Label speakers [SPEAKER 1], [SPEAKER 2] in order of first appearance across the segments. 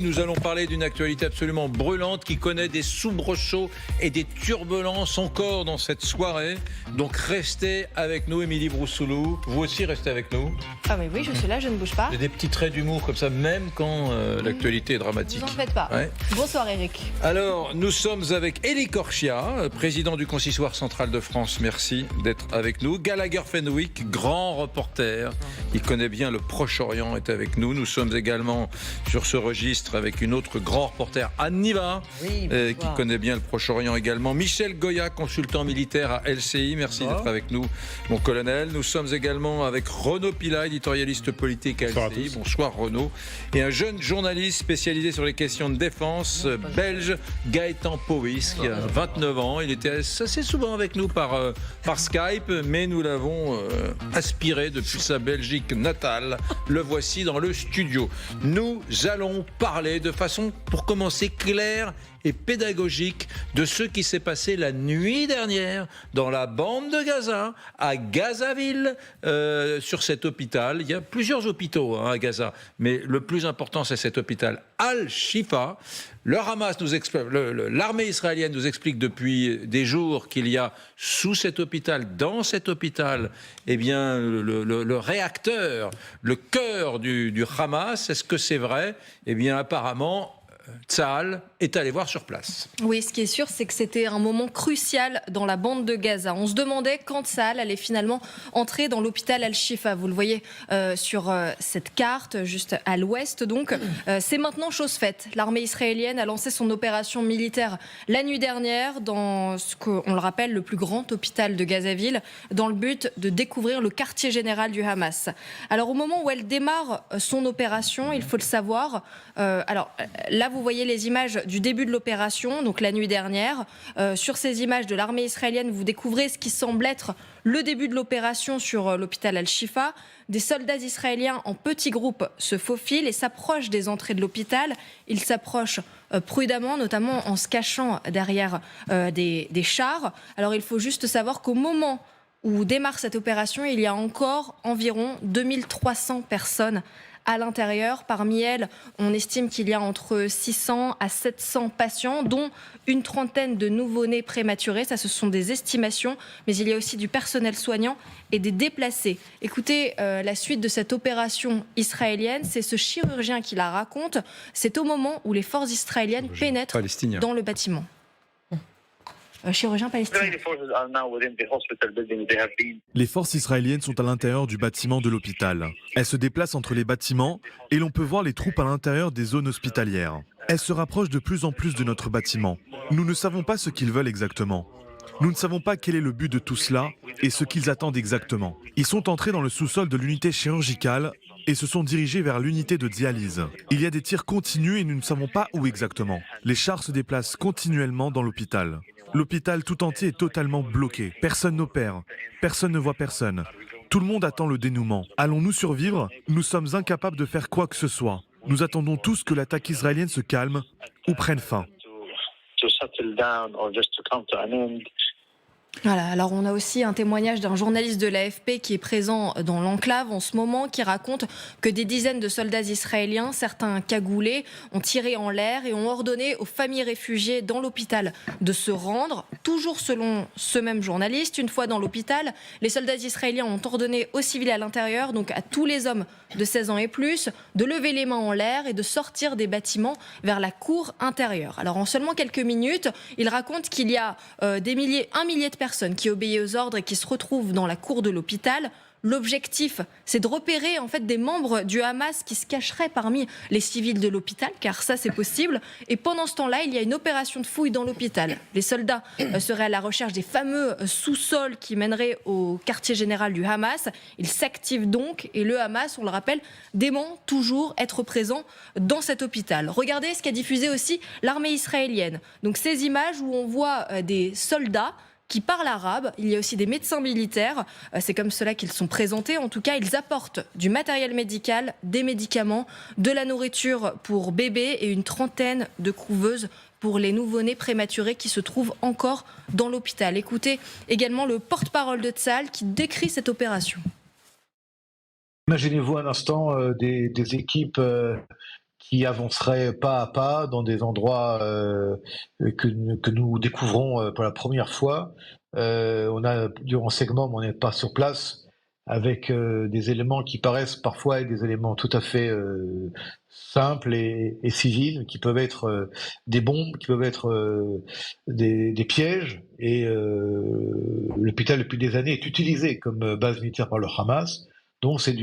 [SPEAKER 1] Nous allons parler d'une actualité absolument brûlante qui connaît des soubresauts et des turbulences encore dans cette soirée. Donc restez avec nous, Émilie Broussoulou. Vous aussi restez avec nous.
[SPEAKER 2] Ah mais oui, je suis là, je ne bouge pas.
[SPEAKER 1] Il y a des petits traits d'humour comme ça, même quand l'actualité est dramatique.
[SPEAKER 2] Vous en faites pas.
[SPEAKER 1] Ouais.
[SPEAKER 2] Bonsoir Eric.
[SPEAKER 1] Alors, nous sommes avec Elie Korchia, président du Consistoire Central de France. Merci d'être avec nous. Gallagher Fenwick, grand reporter. Il connaît bien le Proche-Orient, est avec nous. Nous sommes également sur ce registre avec une autre grand reporter, Anne Niva, qui connaît bien le Proche-Orient également. Michel Goya, consultant militaire à LCI. Merci d'être avec nous, mon colonel. Nous sommes également avec Renaud Pila, éditorialiste politique à LCI. Bonsoir Renaud. Et un jeune journaliste spécialisé sur les questions de défense belge, Gaëtan Powys, qui a 29 ans. Il était assez souvent avec nous par Skype, mais nous l'avons aspiré depuis sa Belgique natale. Le voici dans le studio. Nous allons parler de façon, pour commencer, claire et pédagogique de ce qui s'est passé la nuit dernière dans la bande de Gaza, à Gazaville, sur cet hôpital. Il y a plusieurs hôpitaux à Gaza, mais le plus important, c'est cet hôpital Al-Shifa. Le Hamas nous explique, l'armée israélienne nous explique depuis des jours qu'il y a sous cet hôpital, dans cet hôpital, eh bien, le réacteur, le cœur du Hamas. Est-ce que c'est vrai? Eh bien, apparemment, Tsahal est allé voir sur place.
[SPEAKER 2] Oui, ce qui est sûr, c'est que c'était un moment crucial dans la bande de Gaza. On se demandait quand Tsahal allait finalement entrer dans l'hôpital Al-Shifa. Vous le voyez sur cette carte, juste à l'ouest. Donc, c'est maintenant chose faite. L'armée israélienne a lancé son opération militaire la nuit dernière dans ce qu'on le rappelle, le plus grand hôpital de Gazaville, dans le but de découvrir le quartier général du Hamas. Alors, au moment où elle démarre son opération, il faut le savoir. Là, vous voyez les images du début de l'opération, donc la nuit dernière. Sur ces images de l'armée israélienne, vous découvrez ce qui semble être le début de l'opération sur l'hôpital Al-Shifa. Des soldats israéliens en petits groupes se faufilent et s'approchent des entrées de l'hôpital. Ils s'approchent prudemment, notamment en se cachant derrière des chars. Alors il faut juste savoir qu'au moment où démarre cette opération, il y a encore environ 2300 personnes à l'intérieur. Parmi elles, on estime qu'il y a entre 600 à 700 patients, dont une trentaine de nouveau-nés prématurés. Ça, ce sont des estimations, mais il y a aussi du personnel soignant et des déplacés. Écoutez, la suite de cette opération israélienne, c'est ce chirurgien qui la raconte. C'est au moment où les forces israéliennes pénètrent dans le bâtiment. Chirurgien palestinien.
[SPEAKER 3] Les forces israéliennes sont à l'intérieur du bâtiment de l'hôpital. Elles se déplacent entre les bâtiments et l'on peut voir les troupes à l'intérieur des zones hospitalières. Elles se rapprochent de plus en plus de notre bâtiment. Nous ne savons pas ce qu'ils veulent exactement. Nous ne savons pas quel est le but de tout cela et ce qu'ils attendent exactement. Ils sont entrés dans le sous-sol de l'unité chirurgicale et se sont dirigés vers l'unité de dialyse. Il y a des tirs continus et nous ne savons pas où exactement. Les chars se déplacent continuellement dans l'hôpital. L'hôpital tout entier est totalement bloqué. Personne n'opère. Personne ne voit personne. Tout le monde attend le dénouement. Allons-nous survivre? Nous sommes incapables de faire quoi que ce soit. Nous attendons tous que l'attaque israélienne se calme ou prenne fin.
[SPEAKER 2] Voilà, alors on a aussi un témoignage d'un journaliste de l'AFP qui est présent dans l'enclave en ce moment, qui raconte que des dizaines de soldats israéliens, certains cagoulés, ont tiré en l'air et ont ordonné aux familles réfugiées dans l'hôpital de se rendre. Toujours selon ce même journaliste, une fois dans l'hôpital, les soldats israéliens ont ordonné aux civils à l'intérieur, donc à tous les hommes de 16 ans et plus, de lever les mains en l'air et de sortir des bâtiments vers la cour intérieure. Alors en seulement quelques minutes, il raconte qu'il y a un millier de personnes qui obéissent aux ordres et qui se retrouvent dans la cour de l'hôpital. L'objectif, c'est de repérer en fait des membres du Hamas qui se cacheraient parmi les civils de l'hôpital, car ça c'est possible. Et pendant ce temps-là, il y a une opération de fouille dans l'hôpital. Les soldats seraient à la recherche des fameux sous-sols qui mèneraient au quartier général du Hamas. Ils s'activent donc et le Hamas, on le rappelle, dément toujours être présent dans cet hôpital. Regardez ce qu'a diffusé aussi l'armée israélienne. Donc ces images où on voit des soldats qui parlent arabe. Il y a aussi des médecins militaires. C'est comme cela qu'ils sont présentés. En tout cas, ils apportent du matériel médical, des médicaments, de la nourriture pour bébés et une trentaine de couveuses pour les nouveau-nés prématurés qui se trouvent encore dans l'hôpital. Écoutez également le porte-parole de Tsahal qui décrit cette opération.
[SPEAKER 4] Imaginez-vous un instant des équipes qui avancerait pas à pas dans des endroits que nous découvrons pour la première fois. On a du renseignement, mais on n'est pas sur place, avec des éléments qui paraissent parfois être des éléments tout à fait simples et civils, qui peuvent être des bombes, qui peuvent être des pièges. Et l'hôpital, depuis des années, est utilisé comme base militaire par le Hamas. Donc c'est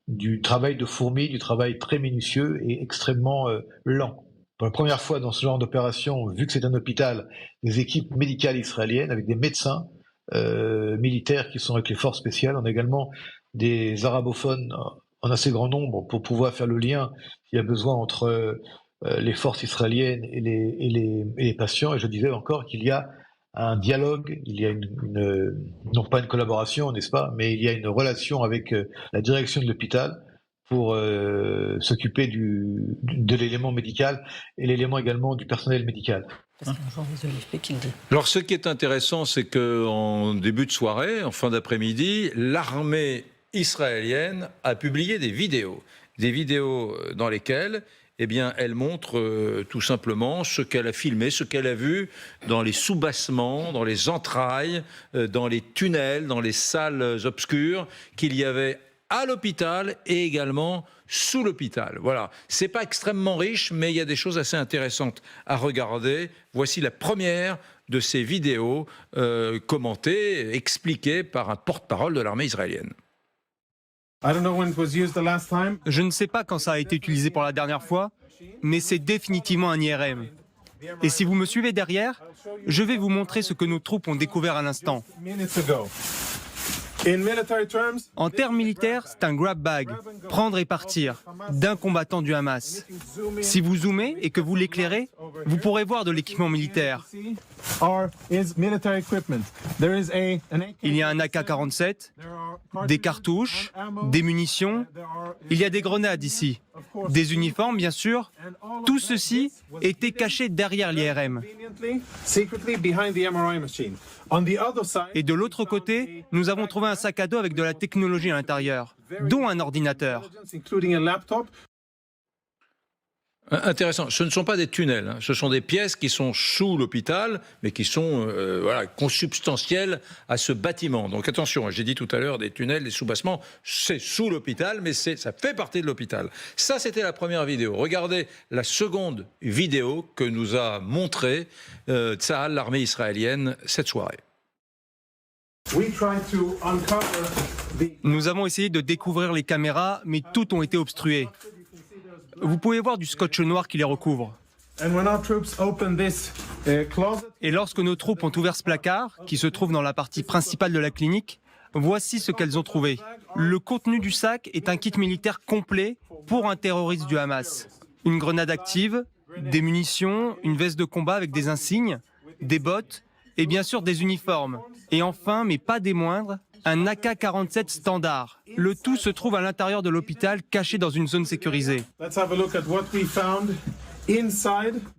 [SPEAKER 4] du travail de fourmi, du travail très minutieux et extrêmement lent. Pour la première fois dans ce genre d'opération, vu que c'est un hôpital, des équipes médicales israéliennes avec des médecins militaires qui sont avec les forces spéciales. On a également des arabophones en assez grand nombre pour pouvoir faire le lien s'il y a besoin entre les forces israéliennes et les patients. Et je disais encore qu'il y a un dialogue, il y a non pas une collaboration, n'est-ce pas, mais il y a une relation avec la direction de l'hôpital pour s'occuper de l'élément médical et l'élément également du personnel médical.
[SPEAKER 1] Alors ce qui est intéressant, c'est qu'en début de soirée, en fin d'après-midi, l'armée israélienne a publié des vidéos dans lesquelles elle montre tout simplement ce qu'elle a filmé, ce qu'elle a vu dans les soubassements, dans les entrailles, dans les tunnels, dans les salles obscures qu'il y avait à l'hôpital et également sous l'hôpital. Voilà, c'est pas extrêmement riche, mais il y a des choses assez intéressantes à regarder. Voici la première de ces vidéos commentées, expliquées par un porte-parole de l'armée israélienne.
[SPEAKER 5] Je ne sais pas quand ça a été utilisé pour la dernière fois, mais c'est définitivement un IRM. Et si vous me suivez derrière, je vais vous montrer ce que nos troupes ont découvert à l'instant. En termes militaires, c'est un grab bag, prendre et partir, d'un combattant du Hamas. Si vous zoomez et que vous l'éclairez, vous pourrez voir de l'équipement militaire. Il y a un AK-47, des cartouches, des munitions, il y a des grenades ici, des uniformes bien sûr. Tout ceci était caché derrière l'IRM. Et de l'autre côté, nous avons trouvé un sac à dos avec de la technologie à l'intérieur, dont un ordinateur.
[SPEAKER 1] Intéressant. Ce ne sont pas des tunnels, hein. Ce sont des pièces qui sont sous l'hôpital, mais qui sont consubstantielles à ce bâtiment. Donc attention, j'ai dit tout à l'heure des tunnels, des soubassements, c'est sous l'hôpital, mais ça fait partie de l'hôpital. Ça, c'était la première vidéo. Regardez la seconde vidéo que nous a montrée Tsahal, l'armée israélienne, cette soirée.
[SPEAKER 5] Nous avons essayé de découvrir les caméras, mais toutes ont été obstruées. Vous pouvez voir du scotch noir qui les recouvre. Et lorsque nos troupes ont ouvert ce placard, qui se trouve dans la partie principale de la clinique, voici ce qu'elles ont trouvé. Le contenu du sac est un kit militaire complet pour un terroriste du Hamas. Une grenade active, des munitions, une veste de combat avec des insignes, des bottes et bien sûr des uniformes. Et enfin, mais pas des moindres, un AK-47 standard. Le tout se trouve à l'intérieur de l'hôpital, caché dans une zone sécurisée.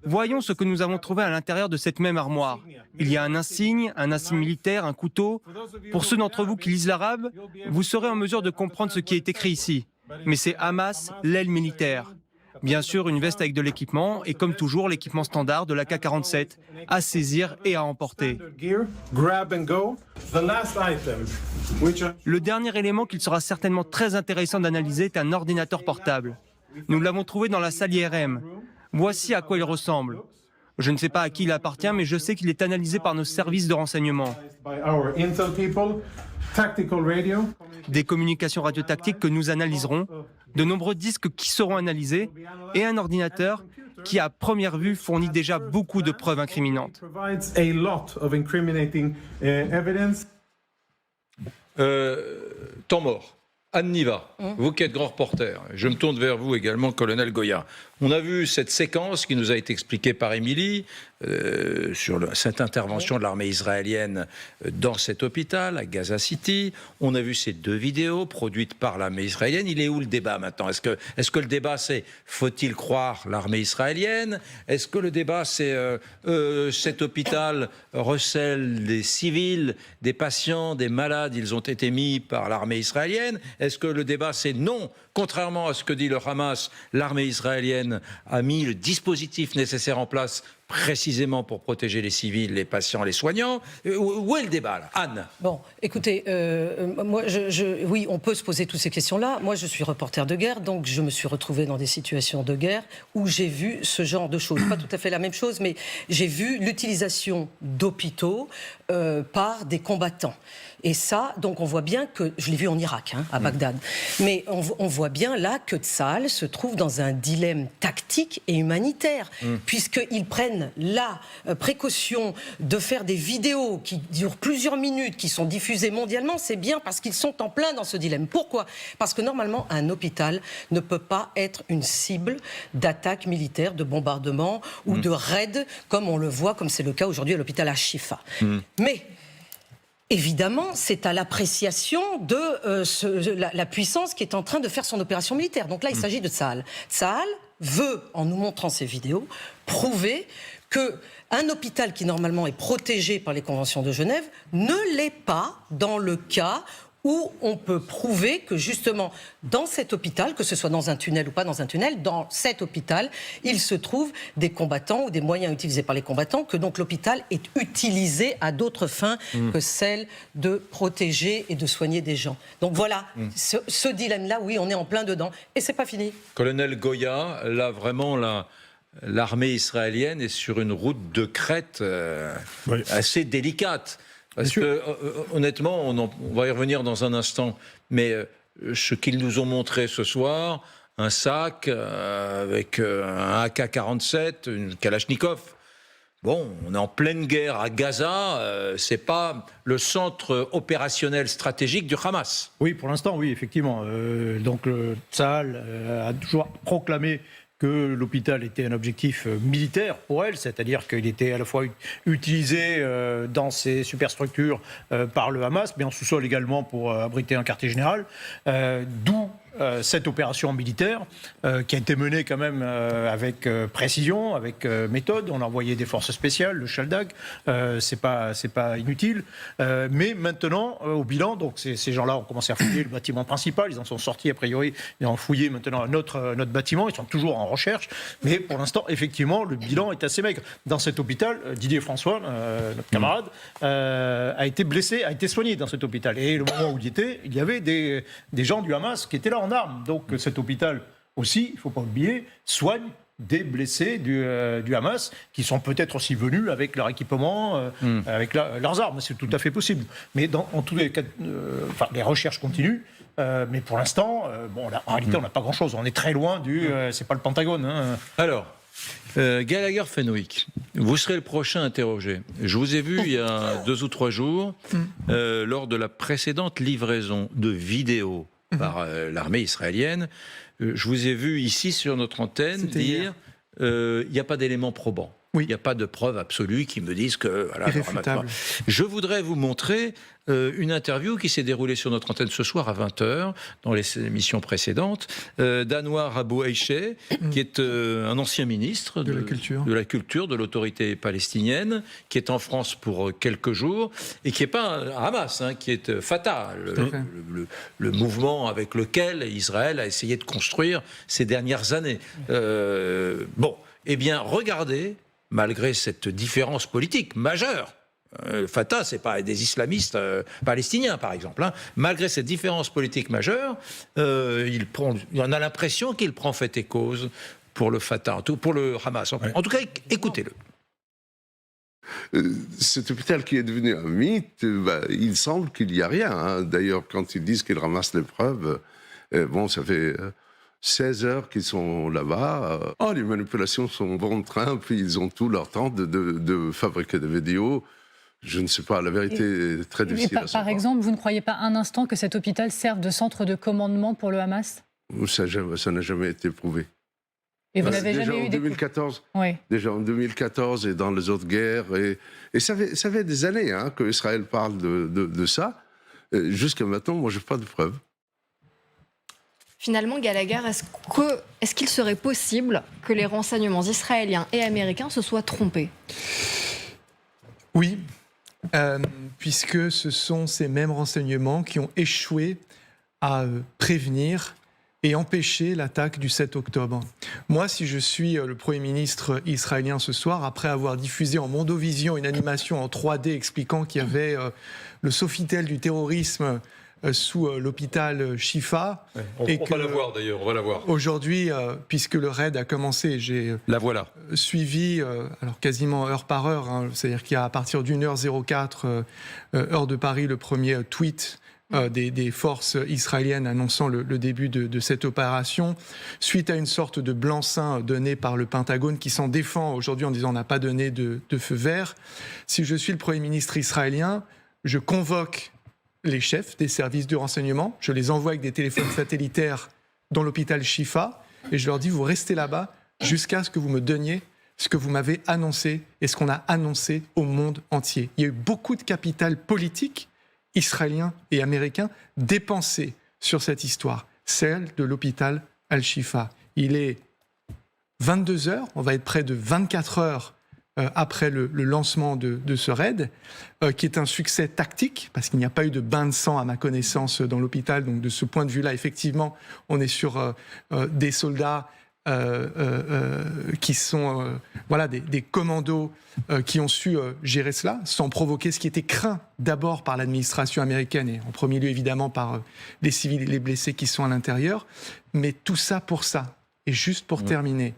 [SPEAKER 5] Voyons ce que nous avons trouvé à l'intérieur de cette même armoire. Il y a un insigne militaire, un couteau. Pour ceux d'entre vous qui lisent l'arabe, vous serez en mesure de comprendre ce qui est écrit ici. Mais c'est Hamas, l'aile militaire. Bien sûr, une veste avec de l'équipement et comme toujours, l'équipement standard de l'AK-47 à saisir et à emporter. Le dernier élément qu'il sera certainement très intéressant d'analyser est un ordinateur portable. Nous l'avons trouvé dans la salle IRM. Voici à quoi il ressemble. Je ne sais pas à qui il appartient, mais je sais qu'il est analysé par nos services de renseignement. Des communications radiotactiques que nous analyserons, de nombreux disques qui seront analysés et un ordinateur qui, à première vue, fournit déjà beaucoup de preuves incriminantes.
[SPEAKER 1] Temps mort. Anne Niva, vous qui êtes grand reporter, je me tourne vers vous également, colonel Goya. On a vu cette séquence qui nous a été expliquée par Émilie sur cette intervention de l'armée israélienne dans cet hôpital à Gaza City. On a vu ces deux vidéos produites par l'armée israélienne. Il est où le débat maintenant ? Est-ce que le débat c'est faut-il croire l'armée israélienne ? Est-ce que le débat c'est cet hôpital recèle des civils, des patients, des malades, ils ont été mis par l'armée israélienne ? Est-ce que le débat c'est non ? Contrairement à ce que dit le Hamas, l'armée israélienne israélienne a mis le dispositif nécessaire en place précisément pour protéger les civils, les patients, les soignants. Où est le débat, là, Anne?
[SPEAKER 6] Bon, écoutez, moi, oui, on peut se poser toutes ces questions-là. Moi, je suis reporter de guerre, donc je me suis retrouvée dans des situations de guerre où j'ai vu ce genre de choses. Pas tout à fait la même chose, mais j'ai vu l'utilisation d'hôpitaux par des combattants. Et ça, donc on voit bien que, je l'ai vu en Irak, à Bagdad, mais on voit bien là que Tsahal se trouve dans un dilemme tactique et humanitaire, puisqu'ils prennent la précaution de faire des vidéos qui durent plusieurs minutes, qui sont diffusées mondialement, c'est bien parce qu'ils sont en plein dans ce dilemme. Pourquoi ? Parce que normalement, un hôpital ne peut pas être une cible d'attaques militaires, de bombardements ou de raids, comme on le voit, comme c'est le cas aujourd'hui à l'hôpital Al-Shifa. Mais évidemment, c'est à l'appréciation de la puissance qui est en train de faire son opération militaire. Donc là, il s'agit de Tsahal. Tsahal veut, en nous montrant ces vidéos, prouver qu'un hôpital qui normalement est protégé par les conventions de Genève ne l'est pas dans le cas où on peut prouver que justement dans cet hôpital, que ce soit dans un tunnel ou pas dans un tunnel, dans cet hôpital, il se trouve des combattants ou des moyens utilisés par les combattants, que donc l'hôpital est utilisé à d'autres fins que celles de protéger et de soigner des gens. Donc voilà, ce dilemme-là, oui, on est en plein dedans et c'est pas fini.
[SPEAKER 1] Colonel Goya, là vraiment l'armée israélienne est sur une route de crête assez délicate. Parce que, honnêtement, on va y revenir dans un instant, mais ce qu'ils nous ont montré ce soir, un sac avec un AK-47, une Kalachnikov, bon, on est en pleine guerre à Gaza, c'est pas le centre opérationnel stratégique du Hamas.
[SPEAKER 7] Oui, pour l'instant, oui, effectivement. Donc, Tsahal a toujours proclamé que l'hôpital était un objectif militaire pour elle, c'est-à-dire qu'il était à la fois utilisé dans ces superstructures par le Hamas, mais en sous-sol également pour abriter un quartier général, d'où cette opération militaire qui a été menée quand même avec précision, avec méthode. On a envoyé des forces spéciales, le Shaldag, c'est pas inutile. Mais maintenant, au bilan, donc ces gens-là ont commencé à fouiller le bâtiment principal, ils en sont sortis a priori, ils ont fouillé maintenant notre bâtiment, ils sont toujours en recherche, mais pour l'instant, effectivement, le bilan est assez maigre. Dans cet hôpital, Didier François, notre camarade, a été blessé, a été soigné dans cet hôpital. Et le moment où il y avait des gens du Hamas qui étaient là en armes. Donc cet hôpital aussi, il ne faut pas oublier, soigne des blessés du Hamas qui sont peut-être aussi venus avec leur équipement, avec leurs armes. C'est tout à fait possible. Mais en tous les cas, les recherches continuent. Mais pour l'instant, en réalité, on n'a pas grand-chose. On est très loin c'est pas le Pentagone.
[SPEAKER 1] Alors, Gallagher Fenwick, vous serez le prochain interrogé. Je vous ai vu il y a 2 ou 3 jours lors de la précédente livraison de vidéos par l'armée israélienne. Je vous ai vu ici sur notre antenne dire il n'y a pas d'éléments probants. Il n'y a pas de preuves absolues qui me disent que... Voilà,
[SPEAKER 8] irréfutable.
[SPEAKER 1] Je voudrais vous montrer une interview qui s'est déroulée sur notre antenne ce soir à 20h, dans les émissions précédentes, d'Anwar Abou Aïché, qui est un ancien ministre de la culture, de l'autorité palestinienne, qui est en France pour quelques jours, et qui n'est pas un Hamas, qui est Fatah, le mouvement avec lequel Israël a essayé de construire ces dernières années. Eh bien, regardez, malgré cette différence politique majeure, Fatah, ce n'est pas des islamistes palestiniens, par exemple. Malgré cette différence politique majeure, on a l'impression qu'il prend fait et cause pour le Fatah, pour le Hamas. En tout cas, écoutez-le.
[SPEAKER 9] Cet hôpital qui est devenu un mythe, il semble qu'il n'y a rien. D'ailleurs, quand ils disent qu'ils ramassent les preuves, ça fait 16 heures qu'ils sont là-bas. Les manipulations sont bon train, puis ils ont tout leur temps de fabriquer des vidéos. Je ne sais pas, la vérité est très difficile à savoir.
[SPEAKER 10] Par exemple, vous ne croyez pas un instant que cet hôpital serve de centre de commandement pour le Hamas ?
[SPEAKER 9] Ça n'a jamais été prouvé.
[SPEAKER 10] Et vous n'avez jamais eu
[SPEAKER 9] 2014,
[SPEAKER 10] oui.
[SPEAKER 9] Déjà en 2014 et dans les autres guerres. Et ça fait des années qu'Israël parle de ça. Jusqu'à maintenant, moi, je n'ai pas de preuves.
[SPEAKER 2] Finalement, Gallagher, est-ce qu'il serait possible que les renseignements israéliens et américains se soient trompés ?
[SPEAKER 8] Oui, puisque ce sont ces mêmes renseignements qui ont échoué à prévenir et empêcher l'attaque du 7 octobre. Moi, si je suis le Premier ministre israélien ce soir, après avoir diffusé en Mondovision une animation en 3D expliquant qu'il y avait le Sofitel du terrorisme sous l'hôpital Shifa.
[SPEAKER 1] Ouais, on va la voir d'ailleurs, on va la voir.
[SPEAKER 8] Aujourd'hui, puisque le raid a commencé, j'ai suivi, alors quasiment heure par heure, hein, c'est-à-dire qu'il y a à partir d'1h04, heure de Paris, le premier tweet des forces israéliennes annonçant le début de cette opération, suite à une sorte de blanc-seing donné par le Pentagone qui s'en défend aujourd'hui en disant on n'a pas donné de feu vert. Si je suis le Premier ministre israélien, je convoque les chefs des services de renseignement, je les envoie avec des téléphones satellitaires dans l'hôpital Shifa et je leur dis vous restez là-bas jusqu'à ce que vous me donniez ce que vous m'avez annoncé et ce qu'on a annoncé au monde entier. Il y a eu beaucoup de capital politique israélien et américain dépensé sur cette histoire, celle de l'hôpital Al-Shifa. Il est 22 heures, on va être près de 24 heures après le lancement de ce raid, qui est un succès tactique, parce qu'il n'y a pas eu de bain de sang à ma connaissance dans l'hôpital. Donc de ce point de vue-là, effectivement, on est sur des soldats qui sont des commandos qui ont su gérer cela sans provoquer ce qui était craint d'abord par l'administration américaine et en premier lieu évidemment par les civils et les blessés qui sont à l'intérieur. Mais tout ça pour ça. Et juste pour terminer,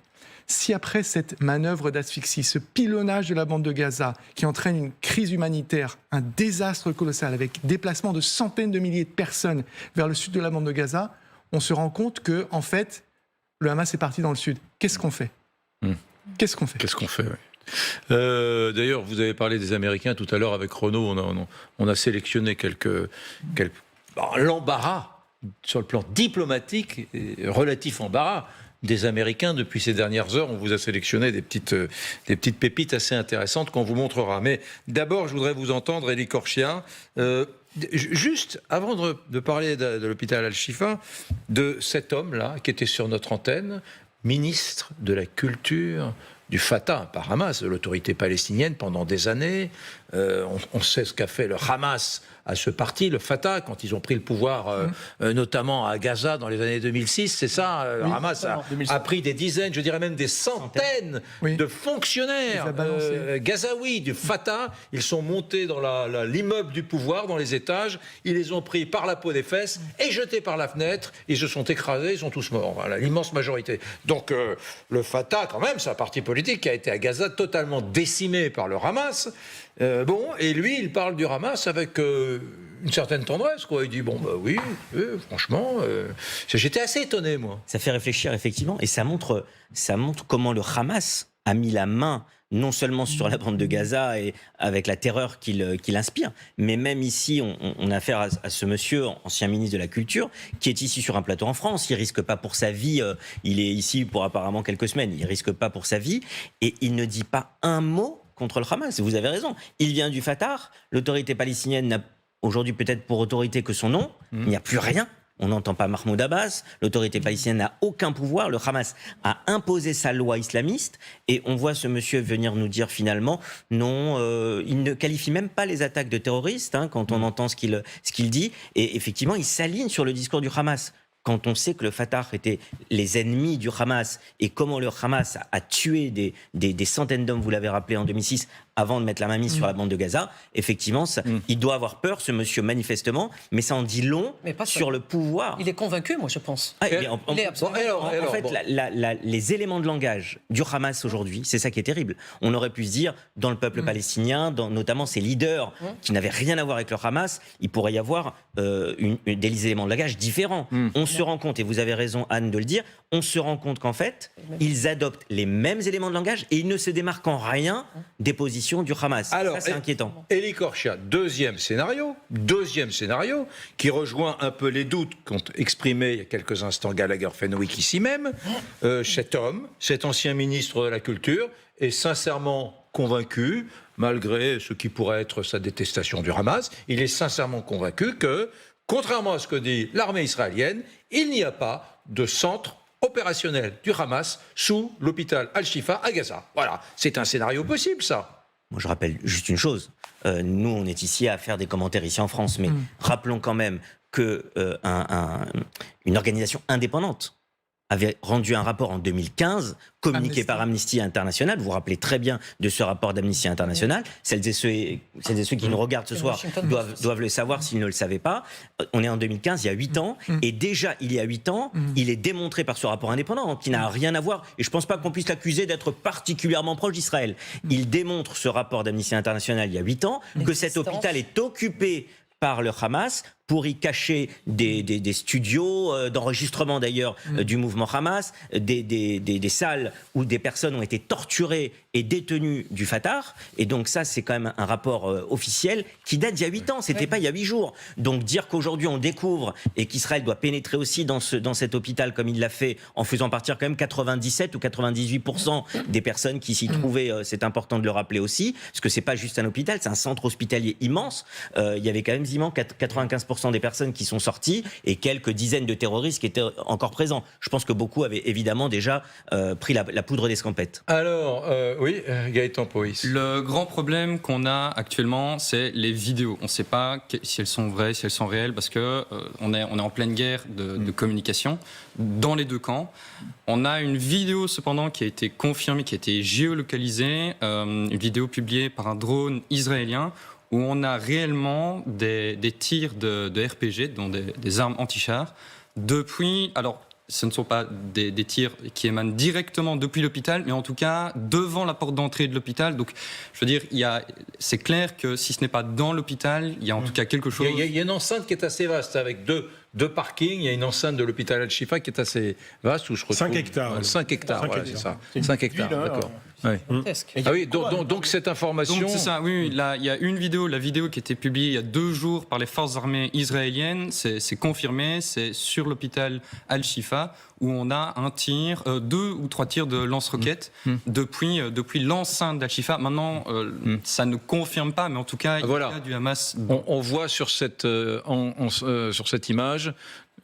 [SPEAKER 8] si après cette manœuvre d'asphyxie, ce pilonnage de la bande de Gaza qui entraîne une crise humanitaire, un désastre colossal avec déplacement de centaines de milliers de personnes vers le sud de la bande de Gaza, on se rend compte que en fait le Hamas est parti dans le sud. Qu'est-ce qu'on fait ? Qu'est-ce qu'on fait,
[SPEAKER 1] oui. D'ailleurs, vous avez parlé des Américains tout à l'heure avec Renaud. On a sélectionné l'embarras sur le plan diplomatique, relatif embarras des Américains depuis ces dernières heures. On vous a sélectionné des petites pépites assez intéressantes qu'on vous montrera. Mais d'abord, je voudrais vous entendre, Élie Korchia. Juste avant de parler de l'hôpital Al-Shifa, de cet homme-là qui était sur notre antenne, ministre de la Culture du Fatah, pas Hamas, de l'autorité palestinienne pendant des années. On sait ce qu'a fait le Hamas à ce parti, le Fatah, quand ils ont pris le pouvoir, notamment à Gaza dans les années 2006, c'est ça, le Hamas a pris des dizaines, je dirais même des centaines de fonctionnaires gazaouis du Fatah. Ils sont montés dans l'immeuble du pouvoir, dans les étages, ils les ont pris par la peau des fesses et jetés par la fenêtre, ils se sont écrasés, ils sont tous morts, voilà, l'immense majorité. Donc le Fatah, quand même, c'est un parti politique qui a été à Gaza totalement décimé par le Hamas. Et lui, il parle du Hamas avec une certaine tendresse, quoi. Il dit, oui, franchement, j'étais assez étonné, moi.
[SPEAKER 11] Ça fait réfléchir, effectivement, et ça montre comment le Hamas a mis la main non seulement sur la bande de Gaza et avec la terreur qu'il inspire, mais même ici, on a affaire à ce monsieur, ancien ministre de la Culture, qui est ici sur un plateau en France. Il risque pas pour sa vie, il est ici pour apparemment quelques semaines, il risque pas pour sa vie, et il ne dit pas un mot contre le Hamas. Vous avez raison. Il vient du Fatah. L'autorité palestinienne n'a aujourd'hui peut-être pour autorité que son nom. Il n'y a plus rien. On n'entend pas Mahmoud Abbas. L'autorité palestinienne n'a aucun pouvoir. Le Hamas a imposé sa loi islamiste. Et on voit ce monsieur venir nous dire finalement, non, il ne qualifie même pas les attaques de terroristes, quand on entend ce qu'il dit. Et effectivement, il s'aligne sur le discours du Hamas. Quand on sait que le Fatah était les ennemis du Hamas et comment le Hamas a tué des centaines d'hommes, vous l'avez rappelé, en 2006, avant de mettre la main mise sur la bande de Gaza, effectivement, il doit avoir peur, ce monsieur, manifestement, mais ça en dit long sur le pouvoir.
[SPEAKER 6] Il est convaincu, moi, je pense.
[SPEAKER 11] Il est absolument... En fait, les éléments de langage du Hamas aujourd'hui, c'est ça qui est terrible. On aurait pu se dire, dans le peuple palestinien, notamment ses leaders qui n'avaient rien à voir avec le Hamas, il pourrait y avoir des éléments de langage différents. On se rend compte, et vous avez raison, Anne, de le dire, on se rend compte qu'en fait, ils adoptent les mêmes éléments de langage et ils ne se démarquent en rien des positions du Hamas. Alors, ça, c'est inquiétant.
[SPEAKER 1] Élie Korchia, deuxième scénario, qui rejoint un peu les doutes qu'ont exprimé il y a quelques instants Gallagher Fenwick ici même. Cet homme, cet ancien ministre de la Culture, est sincèrement convaincu, malgré ce qui pourrait être sa détestation du Hamas, il est sincèrement convaincu que, contrairement à ce que dit l'armée israélienne, il n'y a pas de centre opérationnel du Hamas sous l'hôpital Al-Shifa à Gaza. Voilà, c'est un scénario possible, ça.
[SPEAKER 11] Moi, je rappelle juste une chose. Nous, on est ici à faire des commentaires ici en France, mais rappelons quand même que une organisation indépendante avait rendu un rapport en 2015, communiqué par Amnesty International. Vous vous rappelez très bien de ce rapport d'Amnesty International. Celles et ceux qui nous regardent ce soir doivent le savoir s'ils ne le savaient pas. On est en 2015, il y a 8 ans. Et déjà, il y a 8 ans, il est démontré par ce rapport indépendant, qui n'a rien à voir. Et je ne pense pas qu'on puisse l'accuser d'être particulièrement proche d'Israël. Il démontre, ce rapport d'Amnesty International, il y a 8 ans, que cet hôpital est occupé par le Hamas pour y cacher des studios d'enregistrement d'ailleurs du mouvement Hamas, des salles où des personnes ont été torturées et détenues du Fatah. Et donc ça, c'est quand même un rapport officiel qui date d'il y a 8 ans, c'était pas il y a 8 jours. Donc dire qu'aujourd'hui on découvre et qu'Israël doit pénétrer aussi dans cet hôpital comme il l'a fait en faisant partir quand même 97 ou 98% des personnes qui s'y trouvaient, c'est important de le rappeler aussi, parce que c'est pas juste un hôpital, c'est un centre hospitalier immense. Il y avait quand même quasiment 95% des personnes qui sont sorties et quelques dizaines de terroristes qui étaient encore présents. Je pense que beaucoup avaient évidemment déjà pris la poudre d'escampette.
[SPEAKER 1] Alors, oui, Gaëtan Poïs.
[SPEAKER 12] Le grand problème qu'on a actuellement, c'est les vidéos. On ne sait pas si elles sont vraies, si elles sont réelles, parce que on est en pleine guerre de communication dans les deux camps. On a une vidéo cependant qui a été confirmée, qui a été géolocalisée, une vidéo publiée par un drone israélien, où on a réellement des tirs de RPG, donc des armes anti-chars, depuis... Alors, ce ne sont pas des tirs qui émanent directement depuis l'hôpital, mais en tout cas devant la porte d'entrée de l'hôpital. Donc, je veux dire, c'est clair que si ce n'est pas dans l'hôpital, il y a en tout cas quelque chose...
[SPEAKER 1] Il y a une enceinte qui est assez vaste, avec deux parkings. Il y a une enceinte de l'hôpital Al-Shifa qui est assez vaste, où je retrouve...
[SPEAKER 13] 5 hectares.
[SPEAKER 1] 5 hectares, voilà, c'est ça. 5 hectares, d'accord. Ouais. Ah oui, donc cette information...
[SPEAKER 12] Donc c'est ça, oui, là, il y a une vidéo, la vidéo qui a été publiée il y a 2 jours par les forces armées israéliennes, c'est confirmé, c'est sur l'hôpital Al-Shifa, où on a un tir, 2 ou 3 tirs de lance-roquettes depuis l'enceinte d'Al-Shifa. Maintenant, ça ne confirme pas, mais en tout cas, il y a du Hamas.
[SPEAKER 1] On voit sur cette image...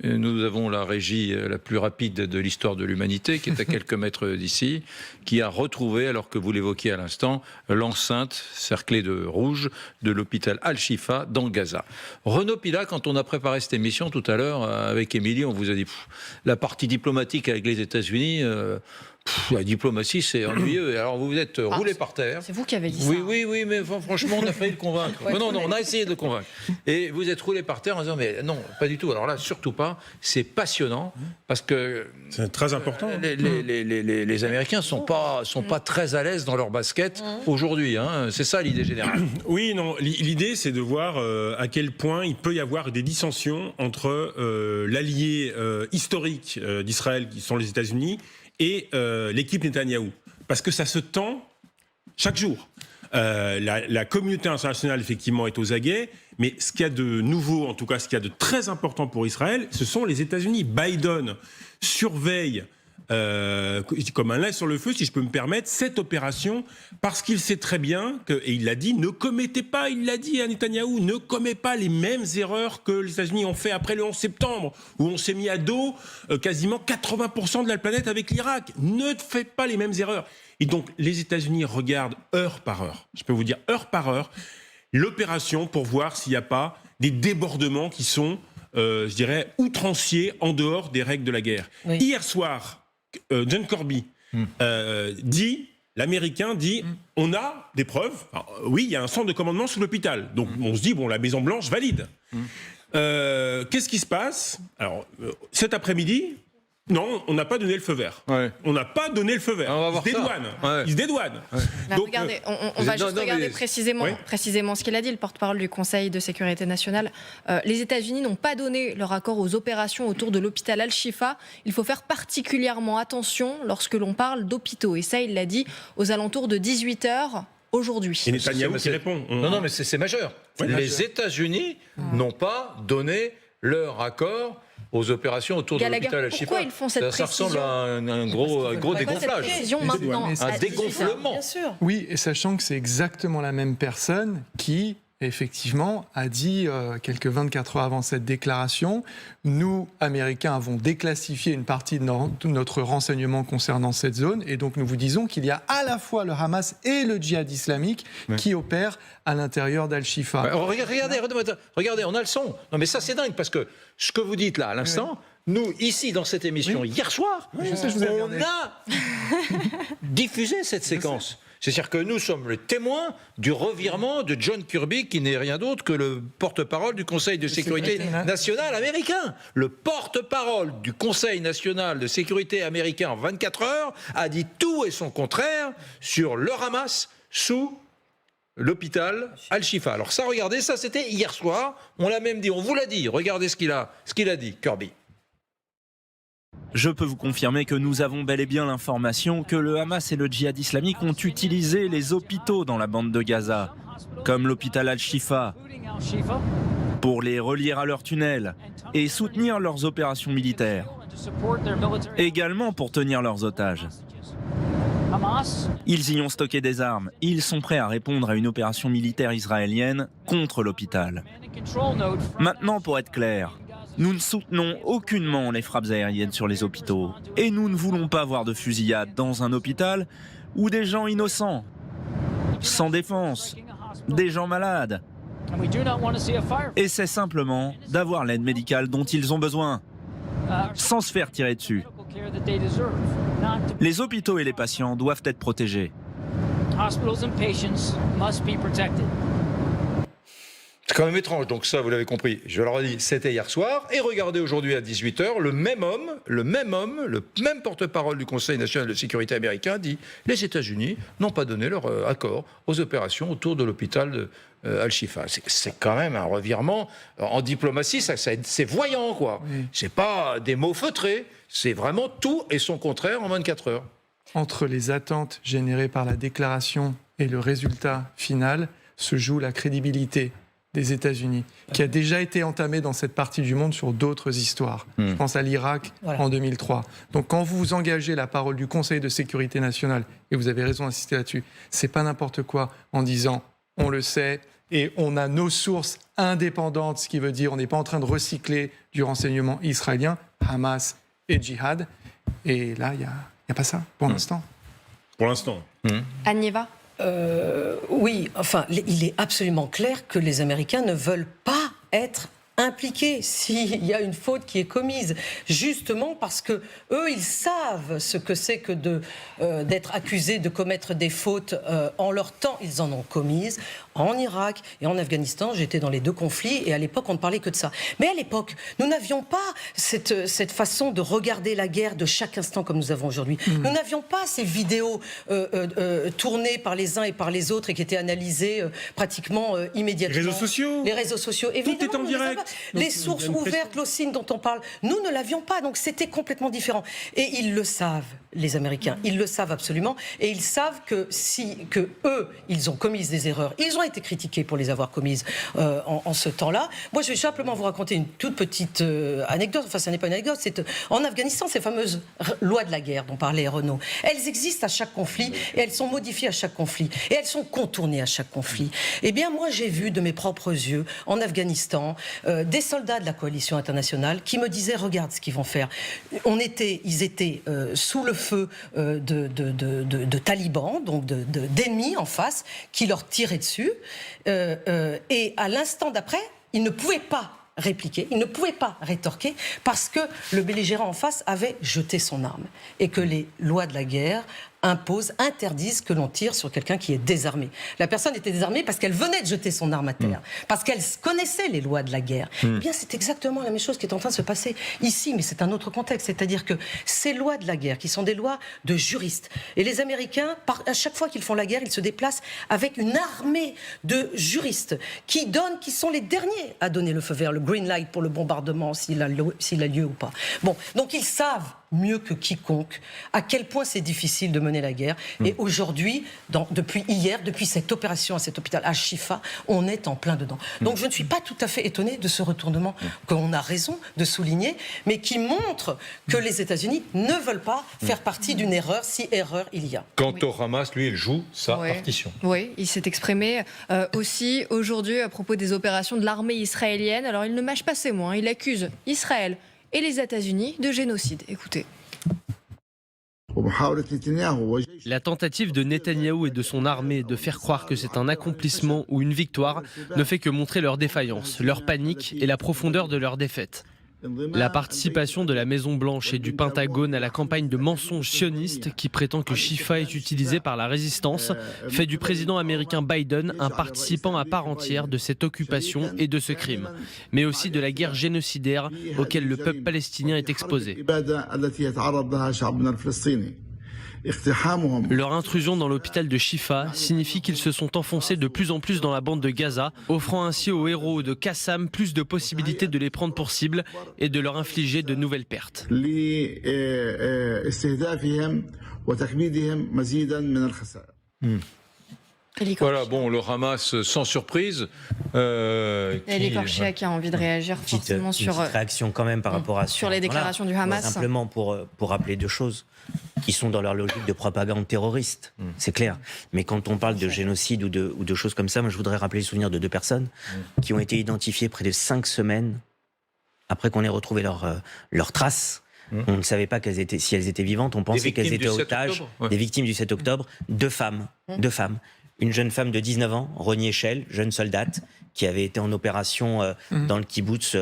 [SPEAKER 1] Nous avons la régie la plus rapide de l'histoire de l'humanité, qui est à quelques mètres d'ici, qui a retrouvé, alors que vous l'évoquiez à l'instant, l'enceinte cerclée de rouge de l'hôpital Al-Shifa dans Gaza. Renaud Pila, quand on a préparé cette émission tout à l'heure avec Émilie, on vous a dit la partie diplomatique avec les États-Unis... la diplomatie, c'est ennuyeux. Alors vous êtes roulé par terre.
[SPEAKER 2] C'est vous qui avez dit ça.
[SPEAKER 1] Oui, mais franchement, on a failli le convaincre. Non, on a essayé de le convaincre. Et vous êtes roulé par terre en disant, mais non, pas du tout. Alors là, surtout pas. C'est passionnant parce que
[SPEAKER 13] c'est très important.
[SPEAKER 1] Les Américains sont pas très à l'aise dans leur basket aujourd'hui. Hein. C'est ça l'idée générale.
[SPEAKER 13] Oui, non. L'idée, c'est de voir à quel point il peut y avoir des dissensions entre l'allié historique d'Israël, qui sont les États-Unis, et l'équipe Netanyahou. Parce que ça se tend chaque jour. La communauté internationale, effectivement, est aux aguets, mais ce qu'il y a de nouveau, en tout cas ce qu'il y a de très important pour Israël, ce sont les États-Unis. Biden surveille, comme un lait sur le feu, si je peux me permettre, cette opération, parce qu'il sait très bien, et il l'a dit, ne commettez pas, il l'a dit à Netanyahou, ne commet pas les mêmes erreurs que les États-Unis ont fait après le 11 septembre, où on s'est mis à dos quasiment 80% de la planète avec l'Irak. Ne faites pas les mêmes erreurs. Et donc, les États-Unis regardent heure par heure, je peux vous dire heure par heure, l'opération pour voir s'il n'y a pas des débordements qui sont, je dirais, outranciers en dehors des règles de la guerre. Oui. Hier soir, John Kirby l'Américain dit, on a des preuves. Alors, oui, il y a un centre de commandement sous l'hôpital. Donc on se dit, bon, la Maison-Blanche valide. Qu'est-ce qui se passe? Alors, cet après-midi, non, on n'a pas donné le feu vert. Ouais. On n'a pas donné le feu vert. Il se dédouane. Ouais.
[SPEAKER 2] Bah, donc, regardez, on va juste regarder précisément ce qu'il a dit, le porte-parole du Conseil de sécurité nationale. Les États-Unis n'ont pas donné leur accord aux opérations autour de l'hôpital Al-Shifa. Il faut faire particulièrement attention lorsque l'on parle d'hôpitaux. Et ça, il l'a dit aux alentours de 18h aujourd'hui.
[SPEAKER 13] Et Netanyahou qui répond.
[SPEAKER 1] Non, mais c'est majeur. Ouais, les États-Unis n'ont pas donné leur accord aux opérations autour de l'hôpital Al-Shifa.
[SPEAKER 2] Pourquoi ils font cette précision?
[SPEAKER 1] Ça ressemble à un gros dégonflage.
[SPEAKER 2] Maintenant,
[SPEAKER 1] un dégonflement.
[SPEAKER 8] Bien sûr. Oui, et sachant que c'est exactement la même personne qui effectivement, a dit quelques 24 heures avant cette déclaration, nous, Américains, avons déclassifié une partie de notre renseignement concernant cette zone, et donc nous vous disons qu'il y a à la fois le Hamas et le djihad islamique qui opèrent à l'intérieur d'Al-Shifa.
[SPEAKER 1] Regardez, on a le son. Non mais ça c'est dingue, parce que ce que vous dites là à l'instant, nous, ici, dans cette émission, hier soir, on a diffusé cette séquence. C'est-à-dire que nous sommes les témoins du revirement de John Kirby, qui n'est rien d'autre que le porte-parole du Conseil de sécurité nationale américain. Le porte-parole du Conseil national de sécurité américain en 24 heures a dit tout et son contraire sur le Hamas sous l'hôpital Al-Shifa. Alors ça, regardez, ça c'était hier soir. On l'a même dit, on vous l'a dit. Regardez ce qu'il a dit, Kirby.
[SPEAKER 14] Je peux vous confirmer que nous avons bel et bien l'information que le Hamas et le djihad islamique ont utilisé les hôpitaux dans la bande de Gaza, comme l'hôpital Al-Shifa, pour les relier à leurs tunnels et soutenir leurs opérations militaires, également pour tenir leurs otages. Ils y ont stocké des armes, ils sont prêts à répondre à une opération militaire israélienne contre l'hôpital. Maintenant, pour être clair, nous ne soutenons aucunement les frappes aériennes sur les hôpitaux. Et nous ne voulons pas voir de fusillade dans un hôpital où des gens innocents, sans défense, des gens malades, essaient simplement d'avoir l'aide médicale dont ils ont besoin, sans se faire tirer dessus. Les hôpitaux et les patients doivent être protégés.
[SPEAKER 1] C'est quand même étrange, donc ça vous l'avez compris, je leur ai dit, c'était hier soir, et regardez aujourd'hui à 18h, le même porte-parole du Conseil national de sécurité américain dit « Les États-Unis n'ont pas donné leur accord aux opérations autour de l'hôpital Al-Shifa ». C'est quand même un revirement en diplomatie, c'est voyant quoi. Oui. C'est pas des mots feutrés, c'est vraiment tout et son contraire en 24 heures.
[SPEAKER 8] Entre les attentes générées par la déclaration et le résultat final se joue la crédibilité des États-Unis, qui a déjà été entamé dans cette partie du monde sur d'autres histoires. Je pense à l'Irak en 2003. Donc quand vous engagez la parole du Conseil de sécurité nationale, et vous avez raison d'insister là-dessus, c'est pas n'importe quoi en disant on le sait et on a nos sources indépendantes, ce qui veut dire on n'est pas en train de recycler du renseignement israélien, Hamas et djihad. Et là, il n'y a pas ça pour l'instant.
[SPEAKER 13] Pour l'instant.
[SPEAKER 2] Anieva.
[SPEAKER 6] Oui, enfin, il est absolument clair que les Américains ne veulent pas être impliqués s'il y a une faute qui est commise, justement parce que eux, ils savent ce que c'est que d'être accusés de commettre des fautes en leur temps. Ils en ont commises en Irak et en Afghanistan. J'étais dans les deux conflits et à l'époque, on ne parlait que de ça. Mais à l'époque, nous n'avions pas cette façon de regarder la guerre de chaque instant comme nous avons aujourd'hui. Nous n'avions pas ces vidéos tournées par les uns et par les autres et qui étaient analysées pratiquement immédiatement.
[SPEAKER 13] Les réseaux sociaux.
[SPEAKER 6] Les réseaux sociaux.
[SPEAKER 13] Tout est en direct.
[SPEAKER 6] Les sources ouvertes, l'OSINT dont on parle, nous ne l'avions pas, donc c'était complètement différent. Et ils le savent, les Américains, ils le savent absolument, et ils savent que eux, ils ont commis des erreurs. Ils ont été critiqués pour les avoir commises en ce temps-là. Moi, je vais simplement vous raconter une toute petite anecdote, enfin, ce n'est pas une anecdote, c'est en Afghanistan, ces fameuses lois de la guerre dont parlait Renaud, elles existent à chaque conflit, et elles sont modifiées à chaque conflit, et elles sont contournées à chaque conflit. Eh bien, moi, j'ai vu de mes propres yeux, en Afghanistan, des soldats de la coalition internationale qui me disaient regarde ce qu'ils vont faire. Ils étaient sous le feu de talibans, donc d'ennemis en face, qui leur tiraient dessus. Et à l'instant d'après, ils ne pouvaient pas répliquer, ils ne pouvaient pas rétorquer parce que le belligérant en face avait jeté son arme et que les lois de la guerre interdisent que l'on tire sur quelqu'un qui est désarmé. La personne était désarmée parce qu'elle venait de jeter son arme à terre, parce qu'elle connaissait les lois de la guerre. Eh bien, c'est exactement la même chose qui est en train de se passer ici, mais c'est un autre contexte. C'est-à-dire que ces lois de la guerre, qui sont des lois de juristes, et les Américains, à chaque fois qu'ils font la guerre, ils se déplacent avec une armée de juristes qui sont les derniers à donner le feu vert, le green light pour le bombardement, s'il a lieu ou pas. Bon, donc ils savent mieux que quiconque à quel point c'est difficile de mener la guerre. Et aujourd'hui, depuis hier, depuis cette opération à cet hôpital à Shifa, on est en plein dedans. Donc je ne suis pas tout à fait étonnée de ce retournement qu'on a raison de souligner, mais qui montre que les États-Unis ne veulent pas faire partie d'une erreur, si erreur il y a.
[SPEAKER 1] Quant au Hamas, lui, il joue sa partition.
[SPEAKER 2] Oui, il s'est exprimé aussi aujourd'hui à propos des opérations de l'armée israélienne. Alors il ne mâche pas ses mots, il accuse Israël et les États-Unis de génocide. Écoutez.
[SPEAKER 15] La tentative de Netanyahou et de son armée de faire croire que c'est un accomplissement ou une victoire ne fait que montrer leur défaillance, leur panique et la profondeur de leur défaite. La participation de la Maison-Blanche et du Pentagone à la campagne de mensonges sionistes qui prétend que Shifa est utilisé par la résistance fait du président américain Biden un participant à part entière de cette occupation et de ce crime, mais aussi de la guerre génocidaire auquel le peuple palestinien est exposé. Leur intrusion dans l'hôpital de Shifa signifie qu'ils se sont enfoncés de plus en plus dans la bande de Gaza, offrant ainsi aux héros de Qassam plus de possibilités de les prendre pour cible et de leur infliger de nouvelles pertes.
[SPEAKER 1] Voilà, bon, le Hamas, sans surprise.
[SPEAKER 2] Elie Korchia qui a envie de réagir forcément sur...
[SPEAKER 11] Petite réaction quand même par rapport à
[SPEAKER 2] sur les déclarations du Hamas.
[SPEAKER 11] Simplement pour rappeler deux choses qui sont dans leur logique de propagande terroriste, c'est clair. Mais quand on parle de génocide ou de choses comme ça, moi je voudrais rappeler le souvenir de deux personnes qui ont été identifiées près de 5 semaines après qu'on ait retrouvé leurs traces. On ne savait pas si elles étaient vivantes, on pensait qu'elles étaient otages. Des victimes du 7 octobre, deux femmes. Une jeune femme de 19 ans, Roni Echel, jeune soldate, qui avait été en opération dans le kibbutz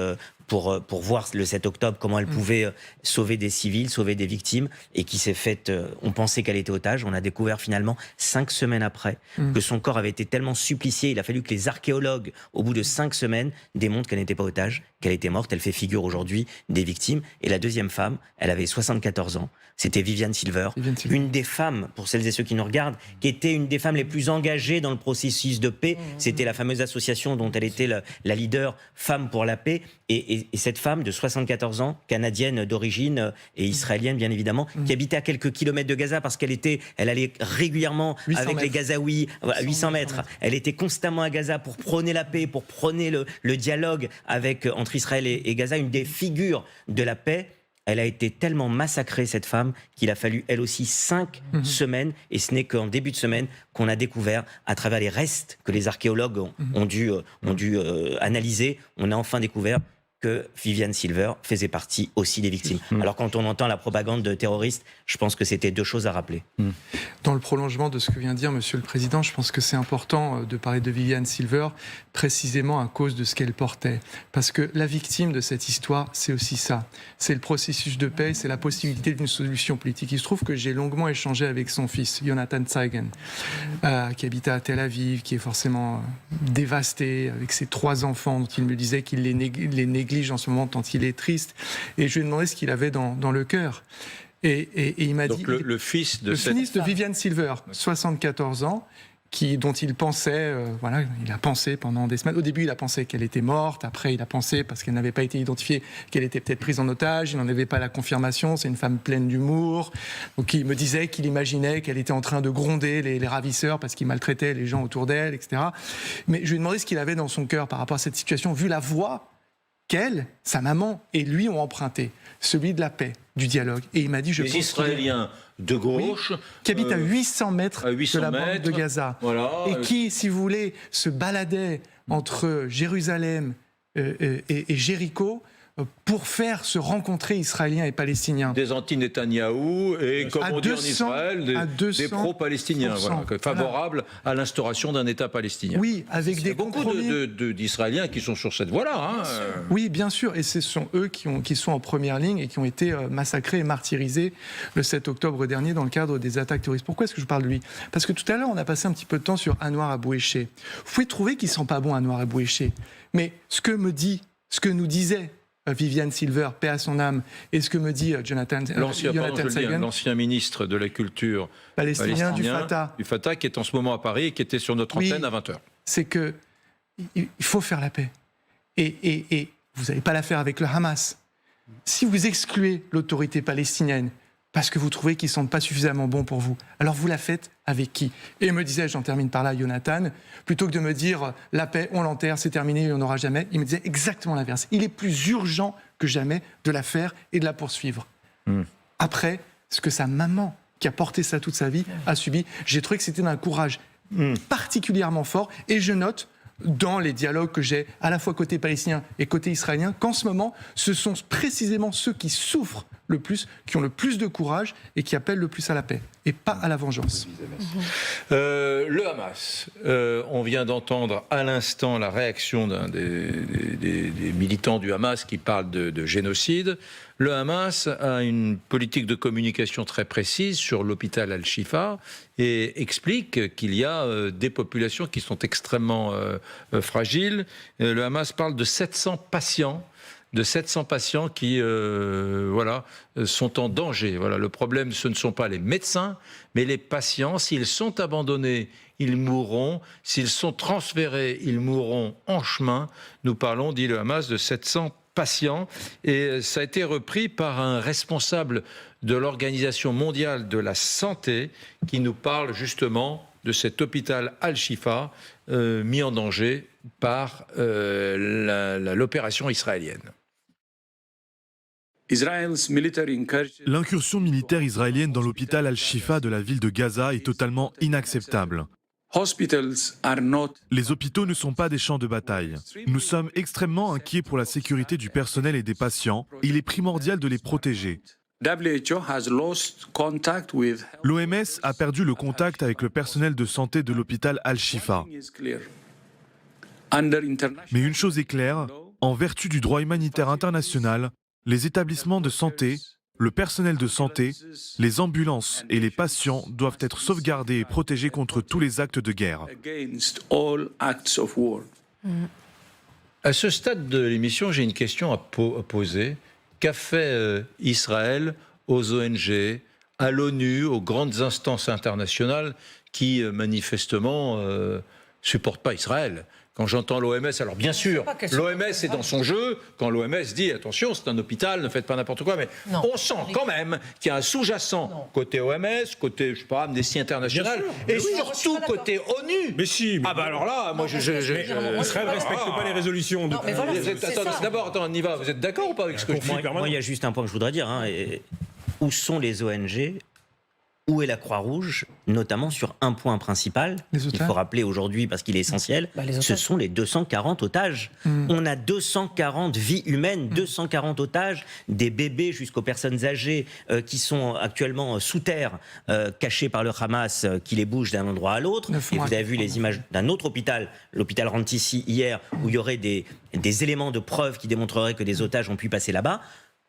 [SPEAKER 11] pour voir le 7 octobre comment elle pouvait sauver des civils, sauver des victimes, et qui s'est faite... on pensait qu'elle était otage. On a découvert finalement 5 semaines après que son corps avait été tellement supplicié. Il a fallu que les archéologues, au bout de 5 semaines, démontrent qu'elle n'était pas otage, qu'elle était morte. Elle fait figure aujourd'hui des victimes. Et la deuxième femme, elle avait 74 ans. C'était Viviane Silver, une des femmes, pour celles et ceux qui nous regardent, qui était une des femmes les plus engagées dans le processus de paix. C'était la fameuse association dont elle était la leader, Femmes pour la paix. Et cette femme de 74 ans, canadienne d'origine et israélienne bien évidemment, qui habitait à quelques kilomètres de Gaza parce qu'elle allait régulièrement avec les Gazaouis, à 800 mètres. Elle était constamment à Gaza pour prôner la paix, pour prôner le dialogue entre Israël et Gaza, une des figures de la paix. Elle a été tellement massacrée, cette femme, qu'il a fallu, elle aussi, 5 semaines. Et ce n'est qu'en début de semaine qu'on a découvert, à travers les restes que les archéologues ont dû analyser, on a enfin découvert que Viviane Silver faisait partie aussi des victimes. Alors quand on entend la propagande terroriste, je pense que c'était deux choses à rappeler.
[SPEAKER 8] Dans le prolongement de ce que vient de dire Monsieur le Président, je pense que c'est important de parler de Viviane Silver précisément à cause de ce qu'elle portait. Parce que la victime de cette histoire, c'est aussi ça. C'est le processus de paix, c'est la possibilité d'une solution politique. Il se trouve que j'ai longuement échangé avec son fils, Jonathan Zeigen, qui habitait à Tel Aviv, qui est forcément dévasté, avec ses 3 enfants, dont il me disait qu'il les néglige en ce moment tant il est triste. Et je lui ai demandé ce qu'il avait dans le cœur. Et il m'a dit...
[SPEAKER 1] Le fils de
[SPEAKER 8] Viviane Silver, 74 ans, dont il pensait, il a pensé pendant des semaines. Au début, il a pensé qu'elle était morte. Après, il a pensé, parce qu'elle n'avait pas été identifiée, qu'elle était peut-être prise en otage. Il n'en avait pas la confirmation. C'est une femme pleine d'humour. Donc, il me disait qu'il imaginait qu'elle était en train de gronder les ravisseurs parce qu'ils maltraitaient les gens autour d'elle, etc. Mais je lui ai demandé ce qu'il avait dans son cœur par rapport à cette situation, vu la voix qu'elle, sa maman et lui ont emprunté, celui de la paix, du dialogue. Et il m'a dit,
[SPEAKER 1] les Israéliens de gauche,
[SPEAKER 8] qui habitent à 800 mètres de la bande de Gaza, et qui, si vous voulez, se baladaient entre Jérusalem et Jéricho pour faire se rencontrer Israéliens et Palestiniens.
[SPEAKER 1] Des anti-Netanyahou et, comme on dit en Israël, des pro-palestiniens, favorables à l'instauration d'un État palestinien.
[SPEAKER 8] Oui, avec des
[SPEAKER 1] beaucoup d'Israéliens qui sont sur cette voie-là.
[SPEAKER 8] Oui, bien sûr, et ce sont eux qui sont en première ligne et qui ont été massacrés et martyrisés le 7 octobre dernier dans le cadre des attaques terroristes. Pourquoi est-ce que je parle de lui ? Parce que tout à l'heure, on a passé un petit peu de temps sur Anwar Aboueché. Vous pouvez trouver qu'il ne sent pas bon, Anwar Aboueché, mais ce que nous disait Viviane Silver, paix à son âme, et ce que me dit Jonathan Zeigen,
[SPEAKER 1] l'ancien ministre de la Culture
[SPEAKER 8] palestinien du Fatah,
[SPEAKER 1] qui est en ce moment à Paris et qui était sur notre antenne à 20h.
[SPEAKER 8] C'est qu'il faut faire la paix. Et vous n'allez pas la faire avec le Hamas. Si vous excluez l'autorité palestinienne parce que vous trouvez qu'ils ne sont pas suffisamment bons pour vous, alors vous la faites avec qui? Et me disait, j'en termine par là, Jonathan, plutôt que de me dire la paix, on l'enterre, c'est terminé, il n'y en aura jamais, il me disait exactement l'inverse. Il est plus urgent que jamais de la faire et de la poursuivre. Après, ce que sa maman, qui a porté ça toute sa vie, a subi, j'ai trouvé que c'était d'un courage particulièrement fort. Et je note, dans les dialogues que j'ai à la fois côté palestinien et côté israélien, qu'en ce moment, ce sont précisément ceux qui souffrent le plus, qui ont le plus de courage et qui appellent le plus à la paix, et pas à la vengeance.
[SPEAKER 1] Le Hamas, on vient d'entendre à l'instant la réaction d'un des militants du Hamas qui parle de génocide. Le Hamas a une politique de communication très précise sur l'hôpital Al-Shifa et explique qu'il y a des populations qui sont extrêmement fragiles. Le Hamas parle de 700 patients qui sont en danger. Voilà, le problème, ce ne sont pas les médecins, mais les patients. S'ils sont abandonnés, ils mourront. S'ils sont transférés, ils mourront en chemin. Nous parlons, dit le Hamas, de 700 patients. Et ça a été repris par un responsable de l'Organisation mondiale de la santé qui nous parle justement de cet hôpital Al-Shifa mis en danger par l'opération israélienne.
[SPEAKER 3] L'incursion militaire israélienne dans l'hôpital Al-Shifa de la ville de Gaza est totalement inacceptable. Les hôpitaux ne sont pas des champs de bataille. Nous sommes extrêmement inquiets pour la sécurité du personnel et des patients. Il est primordial de les protéger. L'OMS a perdu le contact avec le personnel de santé de l'hôpital Al-Shifa. Mais une chose est claire, en vertu du droit humanitaire international, les établissements de santé, le personnel de santé, les ambulances et les patients doivent être sauvegardés et protégés contre tous les actes de guerre.
[SPEAKER 1] À ce stade de l'émission, j'ai une question à poser. Qu'a fait Israël aux ONG, à l'ONU, aux grandes instances internationales qui manifestement supportent pas Israël? Quand j'entends l'OMS, alors bien sûr, l'OMS est dans son jeu. Quand l'OMS dit attention, c'est un hôpital, ne faites pas n'importe quoi, mais on sent quand même qu'il y a un sous-jacent côté OMS, côté, je sais pas, Amnesty International, et surtout côté ONU.
[SPEAKER 13] Mais si.
[SPEAKER 1] Ah bah alors là, moi
[SPEAKER 13] Israël ne respecte pas les résolutions.
[SPEAKER 1] D'abord, on y va. Vous êtes d'accord ou pas avec ce que je dis?
[SPEAKER 11] Moi, il y a juste un point que je voudrais dire. Où sont les ONG? Où est la Croix-Rouge, notamment sur un point principal, il faut rappeler aujourd'hui parce qu'il est essentiel, ce sont les 240 otages. On a 240 vies humaines, 240 otages, des bébés jusqu'aux personnes âgées qui sont actuellement sous terre, cachés par le Hamas, qui les bouge d'un endroit à l'autre. Et vous avez vu les images d'un autre hôpital, l'hôpital Rantissi hier, où il y aurait des éléments de preuve qui démontreraient que des otages ont pu passer là-bas.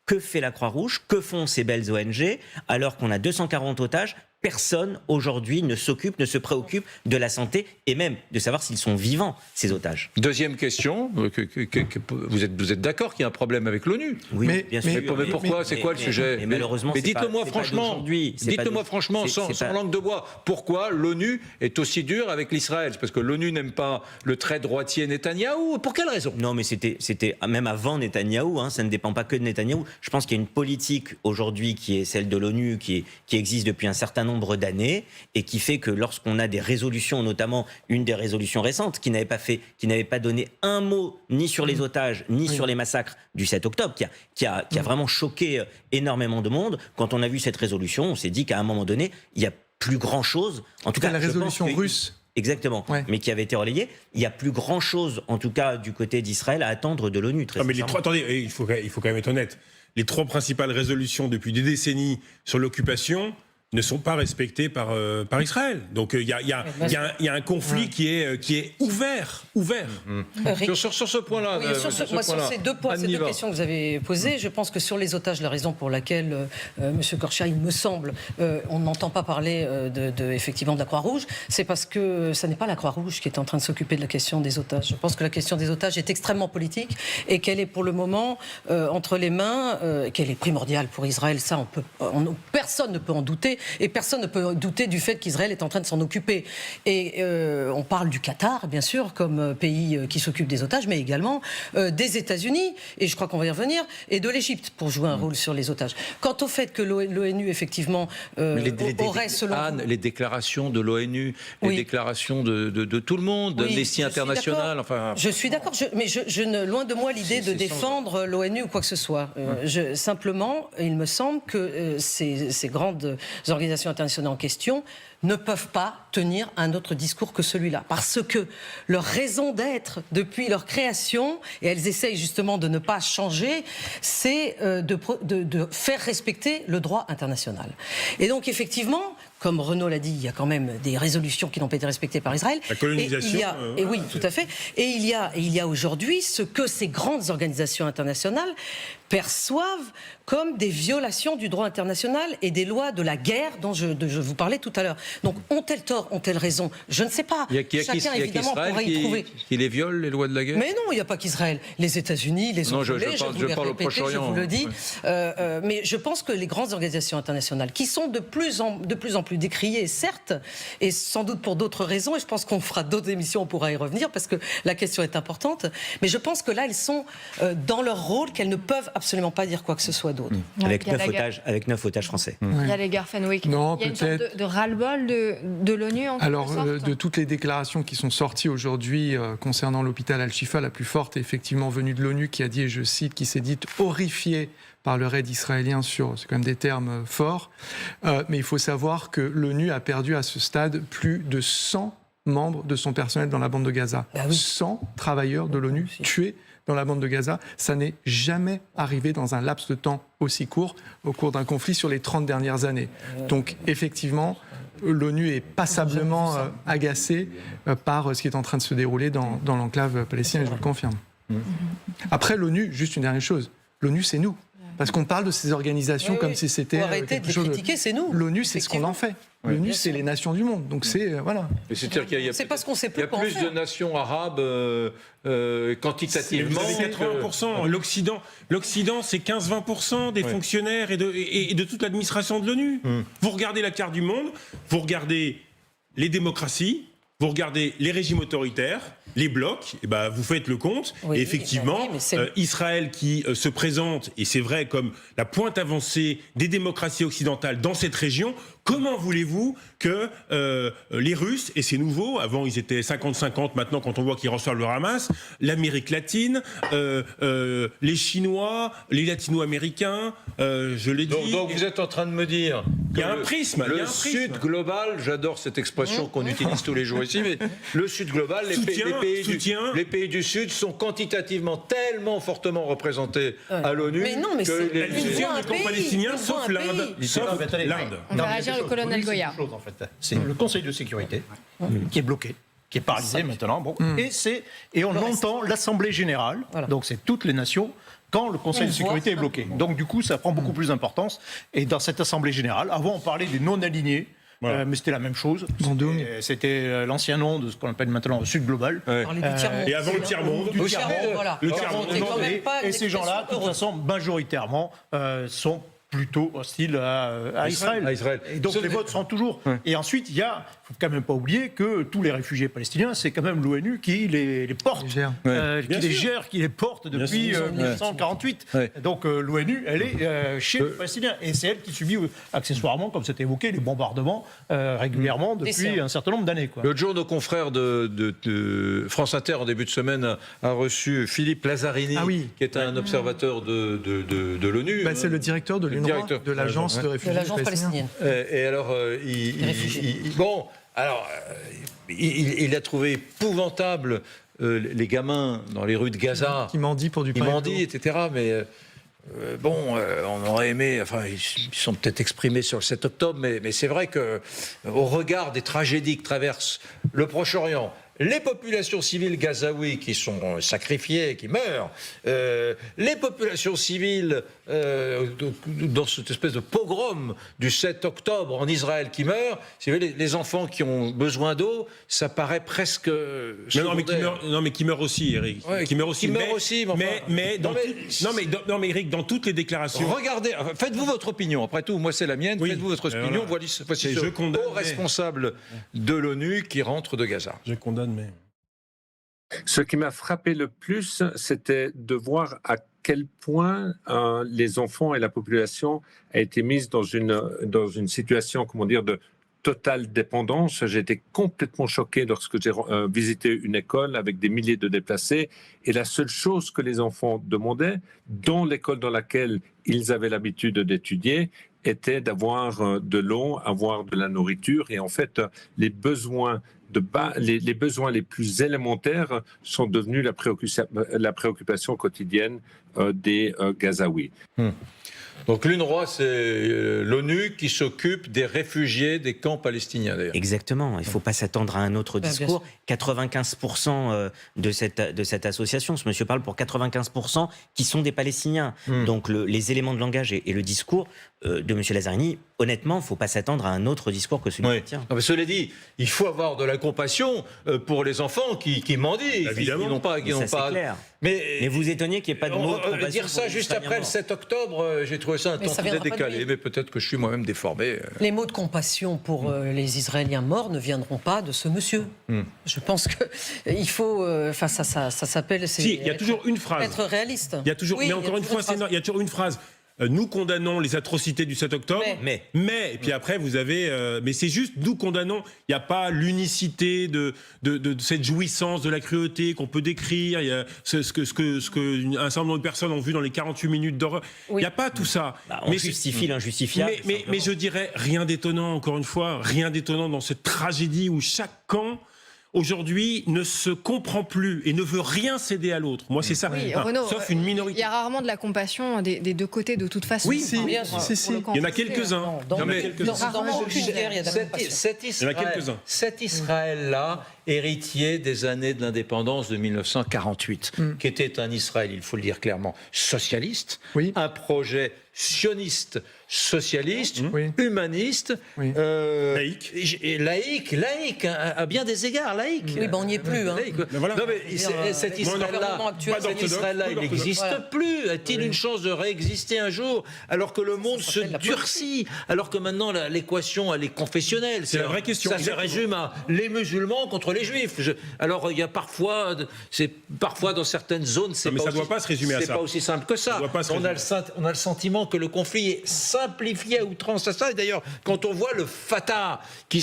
[SPEAKER 11] Que fait la Croix-Rouge? Que font ces belles ONG? Alors qu'on a 240 otages, personne aujourd'hui ne se préoccupe de la santé et même de savoir s'ils sont vivants, ces otages.
[SPEAKER 1] Deuxième question, vous êtes d'accord qu'il y a un problème avec l'ONU?
[SPEAKER 11] Oui, bien sûr.
[SPEAKER 1] Mais pourquoi? C'est quoi le sujet?
[SPEAKER 11] Mais malheureusement,
[SPEAKER 1] dites-le-moi franchement, dites-le-moi franchement, sans langue de bois, pourquoi l'ONU est aussi dure avec l'Israël? C'est parce que l'ONU n'aime pas le très droitier Netanyahou? Pour quelle raison?
[SPEAKER 11] Non, mais c'était même avant Netanyahou, ça ne dépend pas que de Netanyahou. Je pense qu'il y a une politique aujourd'hui qui est celle de l'ONU, qui existe depuis un certain nombre d'années et qui fait que lorsqu'on a des résolutions, notamment une des résolutions récentes qui n'avait pas donné un mot ni sur les otages ni sur les massacres du 7 octobre, qui a vraiment choqué énormément de monde. Quand on a vu cette résolution, on s'est dit qu'à un moment donné, il n'y a plus grand-chose. En tout cas,
[SPEAKER 8] la résolution russe.
[SPEAKER 11] Exactement, mais qui avait été relayée. Il n'y a plus grand-chose, en tout cas du côté d'Israël, à attendre de l'ONU.
[SPEAKER 13] Attendez, il faut quand même être honnête. Les trois principales résolutions depuis des décennies sur l'occupation ne sont pas respectées par Israël. Donc il y a un conflit qui est ouvert.
[SPEAKER 1] Sur ce point-là,
[SPEAKER 6] sur ces deux points, ces deux questions que vous avez posées, je pense que sur les otages, la raison pour laquelle M. Korchia, il me semble, on n'entend pas parler effectivement de la Croix-Rouge, c'est parce que ce n'est pas la Croix-Rouge qui est en train de s'occuper de la question des otages. Je pense que la question des otages est extrêmement politique et qu'elle est pour le moment entre les mains, qu'elle est primordiale pour Israël. Ça, personne ne peut en douter. et personne ne peut douter du fait qu'Israël est en train de s'en occuper. Et on parle du Qatar, bien sûr, comme pays qui s'occupe des otages, mais également des États-Unis, et je crois qu'on va y revenir, et de l'Égypte pour jouer un rôle sur les otages. Quant au fait que l'ONU, effectivement, aurait, selon
[SPEAKER 1] Anne, les déclarations de l'ONU, les déclarations de tout le monde, d'Amnesty International, enfin...
[SPEAKER 6] Je suis d'accord, mais loin de moi l'idée de défendre l'ONU ou quoi que ce soit. Simplement, il me semble que ces grandes organisations internationales en question ne peuvent pas tenir un autre discours que celui-là. Parce que leur raison d'être, depuis leur création, et elles essayent justement de ne pas changer, c'est de faire respecter le droit international. Et donc, effectivement, comme Renaud l'a dit, il y a quand même des résolutions qui n'ont pas été respectées par Israël.
[SPEAKER 13] La colonisation.
[SPEAKER 6] Et oui, tout à fait. Et il y a aujourd'hui ce que ces grandes organisations internationales perçoivent comme des violations du droit international et des lois de la guerre dont je vous parlais tout à l'heure. Donc, ont-elles tort, ont-elles raison? Je ne sais pas. Chacun, évidemment, pourrait y trouver.
[SPEAKER 1] Qui les viole, les lois de la guerre?
[SPEAKER 6] Mais non, il n'y a pas qu'Israël. Les États-Unis, les autres, je vous le dis. Mais je pense que les grandes organisations internationales, qui sont de plus en plus décriées, certes, et sans doute pour d'autres raisons, et je pense qu'on fera d'autres émissions, on pourra y revenir, parce que la question est importante, mais je pense que là, elles sont dans leur rôle, qu'elles ne peuvent absolument pas dire quoi que ce soit d'autre.
[SPEAKER 11] Avec 9 otages français.
[SPEAKER 2] Il y a les guerres Fenwick.
[SPEAKER 8] Non,
[SPEAKER 2] il y a une sorte de ras-le-bol de l'ONU en quelque sorte.
[SPEAKER 8] De toutes les déclarations qui sont sorties aujourd'hui concernant l'hôpital Al-Shifa, la plus forte est effectivement venue de l'ONU qui a dit, et je cite, qui s'est dite horrifiée par le raid israélien c'est quand même des termes forts, mais il faut savoir que l'ONU a perdu à ce stade plus de 100 membres de son personnel dans la bande de Gaza. 100 travailleurs de l'ONU tués dans la bande de Gaza. Ça n'est jamais arrivé dans un laps de temps aussi court au cours d'un conflit sur les 30 dernières années. Donc effectivement, l'ONU est passablement agacée par ce qui est en train de se dérouler dans l'enclave palestinienne, je vous le confirme. Après l'ONU, juste une dernière chose, l'ONU c'est nous. Parce qu'on parle de ces organisations comme si c'était
[SPEAKER 6] arrêter de les critiquer, c'est nous.
[SPEAKER 8] L'ONU, c'est ce qu'on en fait. L'ONU, c'est les nations du monde. Donc c'est voilà.
[SPEAKER 1] C'est-à-dire qu'il y a
[SPEAKER 6] parce qu'on sait plus
[SPEAKER 1] plus de nations arabes quantitativement.
[SPEAKER 13] Vous avez 80%. L'Occident, c'est 15-20% des fonctionnaires et de toute l'administration de l'ONU. Vous regardez la carte du monde, vous regardez les démocraties, vous regardez les régimes autoritaires, les blocs, et vous faites le compte. Et effectivement, Israël qui se présente, et c'est vrai, comme la pointe avancée des démocraties occidentales dans cette région, comment voulez-vous que les Russes, et c'est nouveau, avant ils étaient 50-50, maintenant quand on voit qu'ils reçoivent le Hamas, l'Amérique latine, les Chinois, les Latino-Américains, je l'ai dit...
[SPEAKER 1] Donc vous êtes en train de me dire...
[SPEAKER 13] Il y a un prisme.
[SPEAKER 1] Le Sud global, j'adore cette expression qu'on utilise tous les jours ici, mais le Sud global, les pays du Sud sont quantitativement tellement fortement représentés à l'ONU que
[SPEAKER 13] les soutien du camp palestinien, sauf l'Inde.
[SPEAKER 2] On va réagir le colonel Goya.
[SPEAKER 7] C'est le Conseil de sécurité qui est bloqué, qui est paralysé maintenant. Bon. Et on entend l'Assemblée générale, donc c'est toutes les nations, quand le Conseil de sécurité est bloqué. Donc du coup, ça prend beaucoup plus d'importance. Et dans cette Assemblée générale, avant on parlait des non-alignés, mais c'était la même chose. C'était l'ancien nom de ce qu'on appelle maintenant le Sud global.
[SPEAKER 13] Et avant le tiers-monde.
[SPEAKER 7] Le tiers-monde. Et ces gens-là, de toute façon, majoritairement, sont plutôt hostiles à Israël. Et donc les votes sont toujours... Et ensuite, il faut quand même pas oublier que tous les réfugiés palestiniens, c'est quand même l'ONU qui les porte, qui les gère, qui les porte depuis 1948. Donc l'ONU, elle est chez les Palestiniens. Et c'est elle qui subit accessoirement, comme c'était évoqué, les bombardements régulièrement depuis un certain nombre d'années.
[SPEAKER 1] L'autre jour, nos confrères de France Inter, en début de semaine, a reçu Philippe Lazzarini, qui est un observateur de l'ONU.
[SPEAKER 8] C'est le directeur de l'UNRWA, de l'agence de réfugiés palestinienne.
[SPEAKER 1] Et alors, il a trouvé épouvantable les gamins dans les rues de Gaza
[SPEAKER 8] qui mendient pour du pain.
[SPEAKER 1] Ils mendient, etc. Mais on aurait aimé. Enfin, ils sont peut-être exprimés sur le 7 octobre, mais c'est vrai que au regard des tragédies que traverse le Proche-Orient, les populations civiles gazaouis qui sont sacrifiées, qui meurent, les populations civiles dans cette espèce de pogrom du 7 octobre en Israël qui meurent, si vous voulez, les enfants qui ont besoin d'eau, ça paraît presque
[SPEAKER 13] mais qui meurent aussi, Eric.
[SPEAKER 1] Ouais,
[SPEAKER 13] qui meurent aussi.
[SPEAKER 1] Mais
[SPEAKER 13] Eric, dans toutes les déclarations.
[SPEAKER 1] Regardez, faites-vous votre opinion. Après tout, moi c'est la mienne. Faites-vous votre opinion. Voici ce haut responsable de l'ONU qui rentre de Gaza.
[SPEAKER 13] Je condamne, mais.
[SPEAKER 16] Ce qui m'a frappé le plus, c'était de voir à quel point les enfants et la population a été mise dans une situation, comment dire, de totale dépendance. J'ai été complètement choqué lorsque j'ai visité une école avec des milliers de déplacés, et la seule chose que les enfants demandaient, dans l'école dans laquelle ils avaient l'habitude d'étudier, était d'avoir de l'eau, avoir de la nourriture, et en fait, les besoins les besoins les plus élémentaires sont devenus la préoccupation quotidienne des Gazaouis.
[SPEAKER 1] Donc l'UNRWA, c'est l'ONU qui s'occupe des réfugiés des camps palestiniens, d'ailleurs.
[SPEAKER 11] Exactement, il ne faut pas s'attendre à un autre discours. 95% de cette association, ce monsieur parle pour 95% qui sont des Palestiniens. Donc les éléments de langage et le discours de monsieur Lazzarini, honnêtement, il ne faut pas s'attendre à un autre discours que celui qui tient.
[SPEAKER 1] Cela dit, il faut avoir de la compassion pour les enfants qui mendient.
[SPEAKER 11] Évidemment.
[SPEAKER 1] Qui n'ont pas,
[SPEAKER 11] C'est clair. Mais vous étonnez qu'il n'y ait pas de mot de compassion.
[SPEAKER 1] Dire ça juste après le 7 octobre, j'ai trouvé ça un tantinet décalé, mais peut-être que je suis moi-même déformé.
[SPEAKER 6] Les mots de compassion pour les Israéliens morts ne viendront pas de ce monsieur. Je pense qu'il faut... Enfin, ça s'appelle...
[SPEAKER 13] Si, il y a toujours une phrase.
[SPEAKER 6] Être réaliste.
[SPEAKER 13] Il y a toujours, mais encore une fois, il y a toujours une phrase. Nous condamnons les atrocités du 7 octobre, mais et puis après vous avez... mais c'est juste, nous condamnons, il n'y a pas l'unicité de cette jouissance, de la cruauté qu'on peut décrire, il y a ce que un certain nombre de personnes ont vu dans les 48 minutes d'horreur. Il n'y a pas tout ça.
[SPEAKER 11] On justifie l'injustifiable.
[SPEAKER 13] Mais je dirais, rien d'étonnant, encore une fois, rien d'étonnant dans cette tragédie où chaque camp... aujourd'hui, ne se comprend plus et ne veut rien céder à l'autre. Moi, c'est ça.
[SPEAKER 2] Oui, Renaud,
[SPEAKER 13] sauf une minorité.
[SPEAKER 2] Il y a rarement de la compassion des deux côtés, de toute façon.
[SPEAKER 13] Oui, bien sûr. Il y en a quelques-uns.
[SPEAKER 1] Cet Israël-là, héritier des années de l'indépendance de 1948, qui était un Israël, il faut le dire clairement, socialiste, un projet sioniste, socialiste, humaniste,
[SPEAKER 13] laïque,
[SPEAKER 1] à bien des égards, laïque.
[SPEAKER 6] Oui, on n'y est plus.
[SPEAKER 1] Non, mais cet Israël-là, il n'existe plus. A-t-il une chance de réexister un jour, alors que le monde se durcit, alors que maintenant l'équation elle est confessionnelle.
[SPEAKER 13] C'est la vraie question.
[SPEAKER 1] Ça se résume à les musulmans contre les juifs. Alors il y a parfois dans certaines zones, c'est pas aussi simple que ça. On a le sentiment que le conflit est simplifié à outrance à ça. Et d'ailleurs, quand on voit le Fatah qui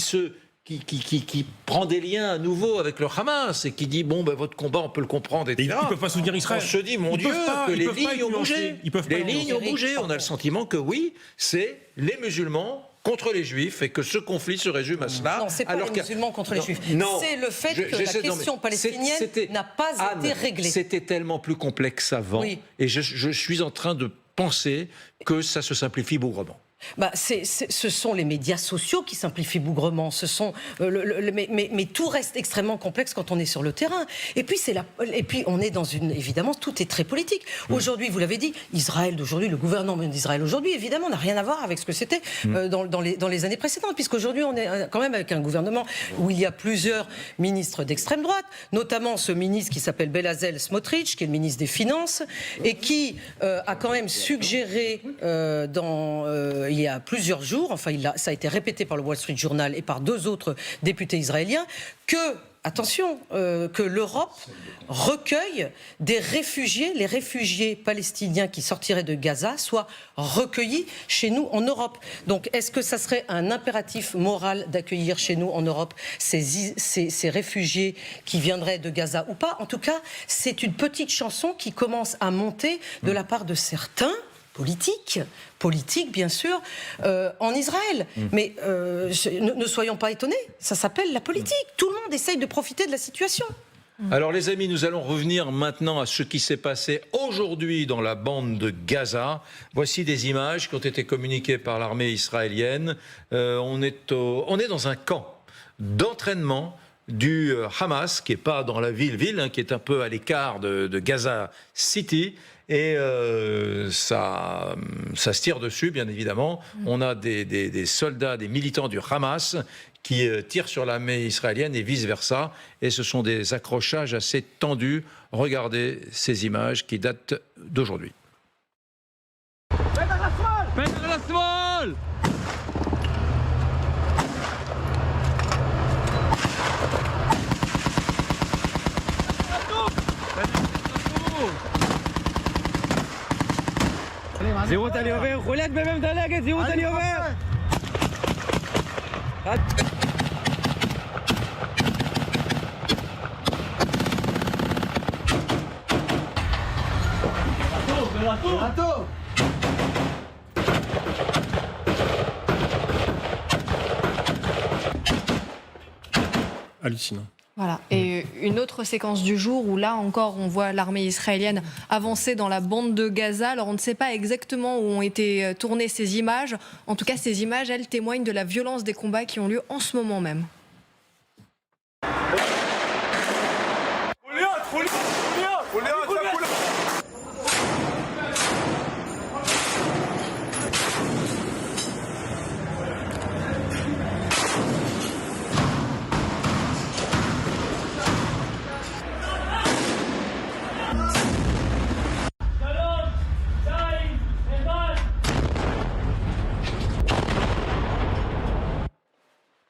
[SPEAKER 1] prend des liens à nouveau avec le Hamas et qui dit votre combat on peut le comprendre, etc.
[SPEAKER 13] Ils ne peuvent pas soutenir Israël.
[SPEAKER 1] On se dit que les lignes ont bougé. Les lignes ont bougé. On a le sentiment que oui, c'est les musulmans contre les juifs et que ce conflit se résume à cela.
[SPEAKER 6] Non, c'est pas les musulmans contre les juifs. C'est le fait que la question palestinienne n'a pas été réglée.
[SPEAKER 1] C'était tellement plus complexe avant. Et je suis en train de penser que ça se simplifie bougrement.
[SPEAKER 6] Ce sont les médias sociaux qui simplifient bougrement. Mais tout reste extrêmement complexe quand on est sur le terrain. Et puis on est dans évidemment, tout est très politique. Aujourd'hui, vous l'avez dit, Israël d'aujourd'hui, le gouvernement d'Israël aujourd'hui, évidemment, n'a rien à voir avec ce que c'était dans les années précédentes, puisqu'aujourd'hui, on est quand même avec un gouvernement où il y a plusieurs ministres d'extrême droite, notamment ce ministre qui s'appelle Bezalel Smotrich, qui est le ministre des Finances, et qui a quand même suggéré il y a plusieurs jours, ça a été répété par le Wall Street Journal et par deux autres députés israéliens, que l'Europe recueille les réfugiés palestiniens qui sortiraient de Gaza soient recueillis chez nous en Europe. Donc est-ce que ça serait un impératif moral d'accueillir chez nous en Europe ces réfugiés qui viendraient de Gaza ou pas? En tout cas, c'est une petite chanson qui commence à monter de la part de certains politique bien sûr, en Israël. Mais ne soyons pas étonnés, ça s'appelle la politique. Tout le monde essaye de profiter de la situation.
[SPEAKER 1] Alors les amis, nous allons revenir maintenant à ce qui s'est passé aujourd'hui dans la bande de Gaza. Voici des images qui ont été communiquées par l'armée israélienne. On est dans un camp d'entraînement du Hamas, qui n'est pas dans la ville, hein, qui est un peu à l'écart de Gaza City. Et ça se tire dessus, bien évidemment. On a des soldats, des militants du Hamas qui tirent sur l'armée israélienne et vice-versa. Et ce sont des accrochages assez tendus. Regardez ces images qui datent d'aujourd'hui.
[SPEAKER 17] زيوت اليوفير خلات بهم ثلاثة زيوت اليوفير
[SPEAKER 13] Hallucinant.
[SPEAKER 2] Voilà. Et une autre séquence du jour où là encore on voit l'armée israélienne avancer dans la bande de Gaza. Alors on ne sait pas exactement où ont été tournées ces images. En tout cas, ces images, elles témoignent de la violence des combats qui ont lieu en ce moment même.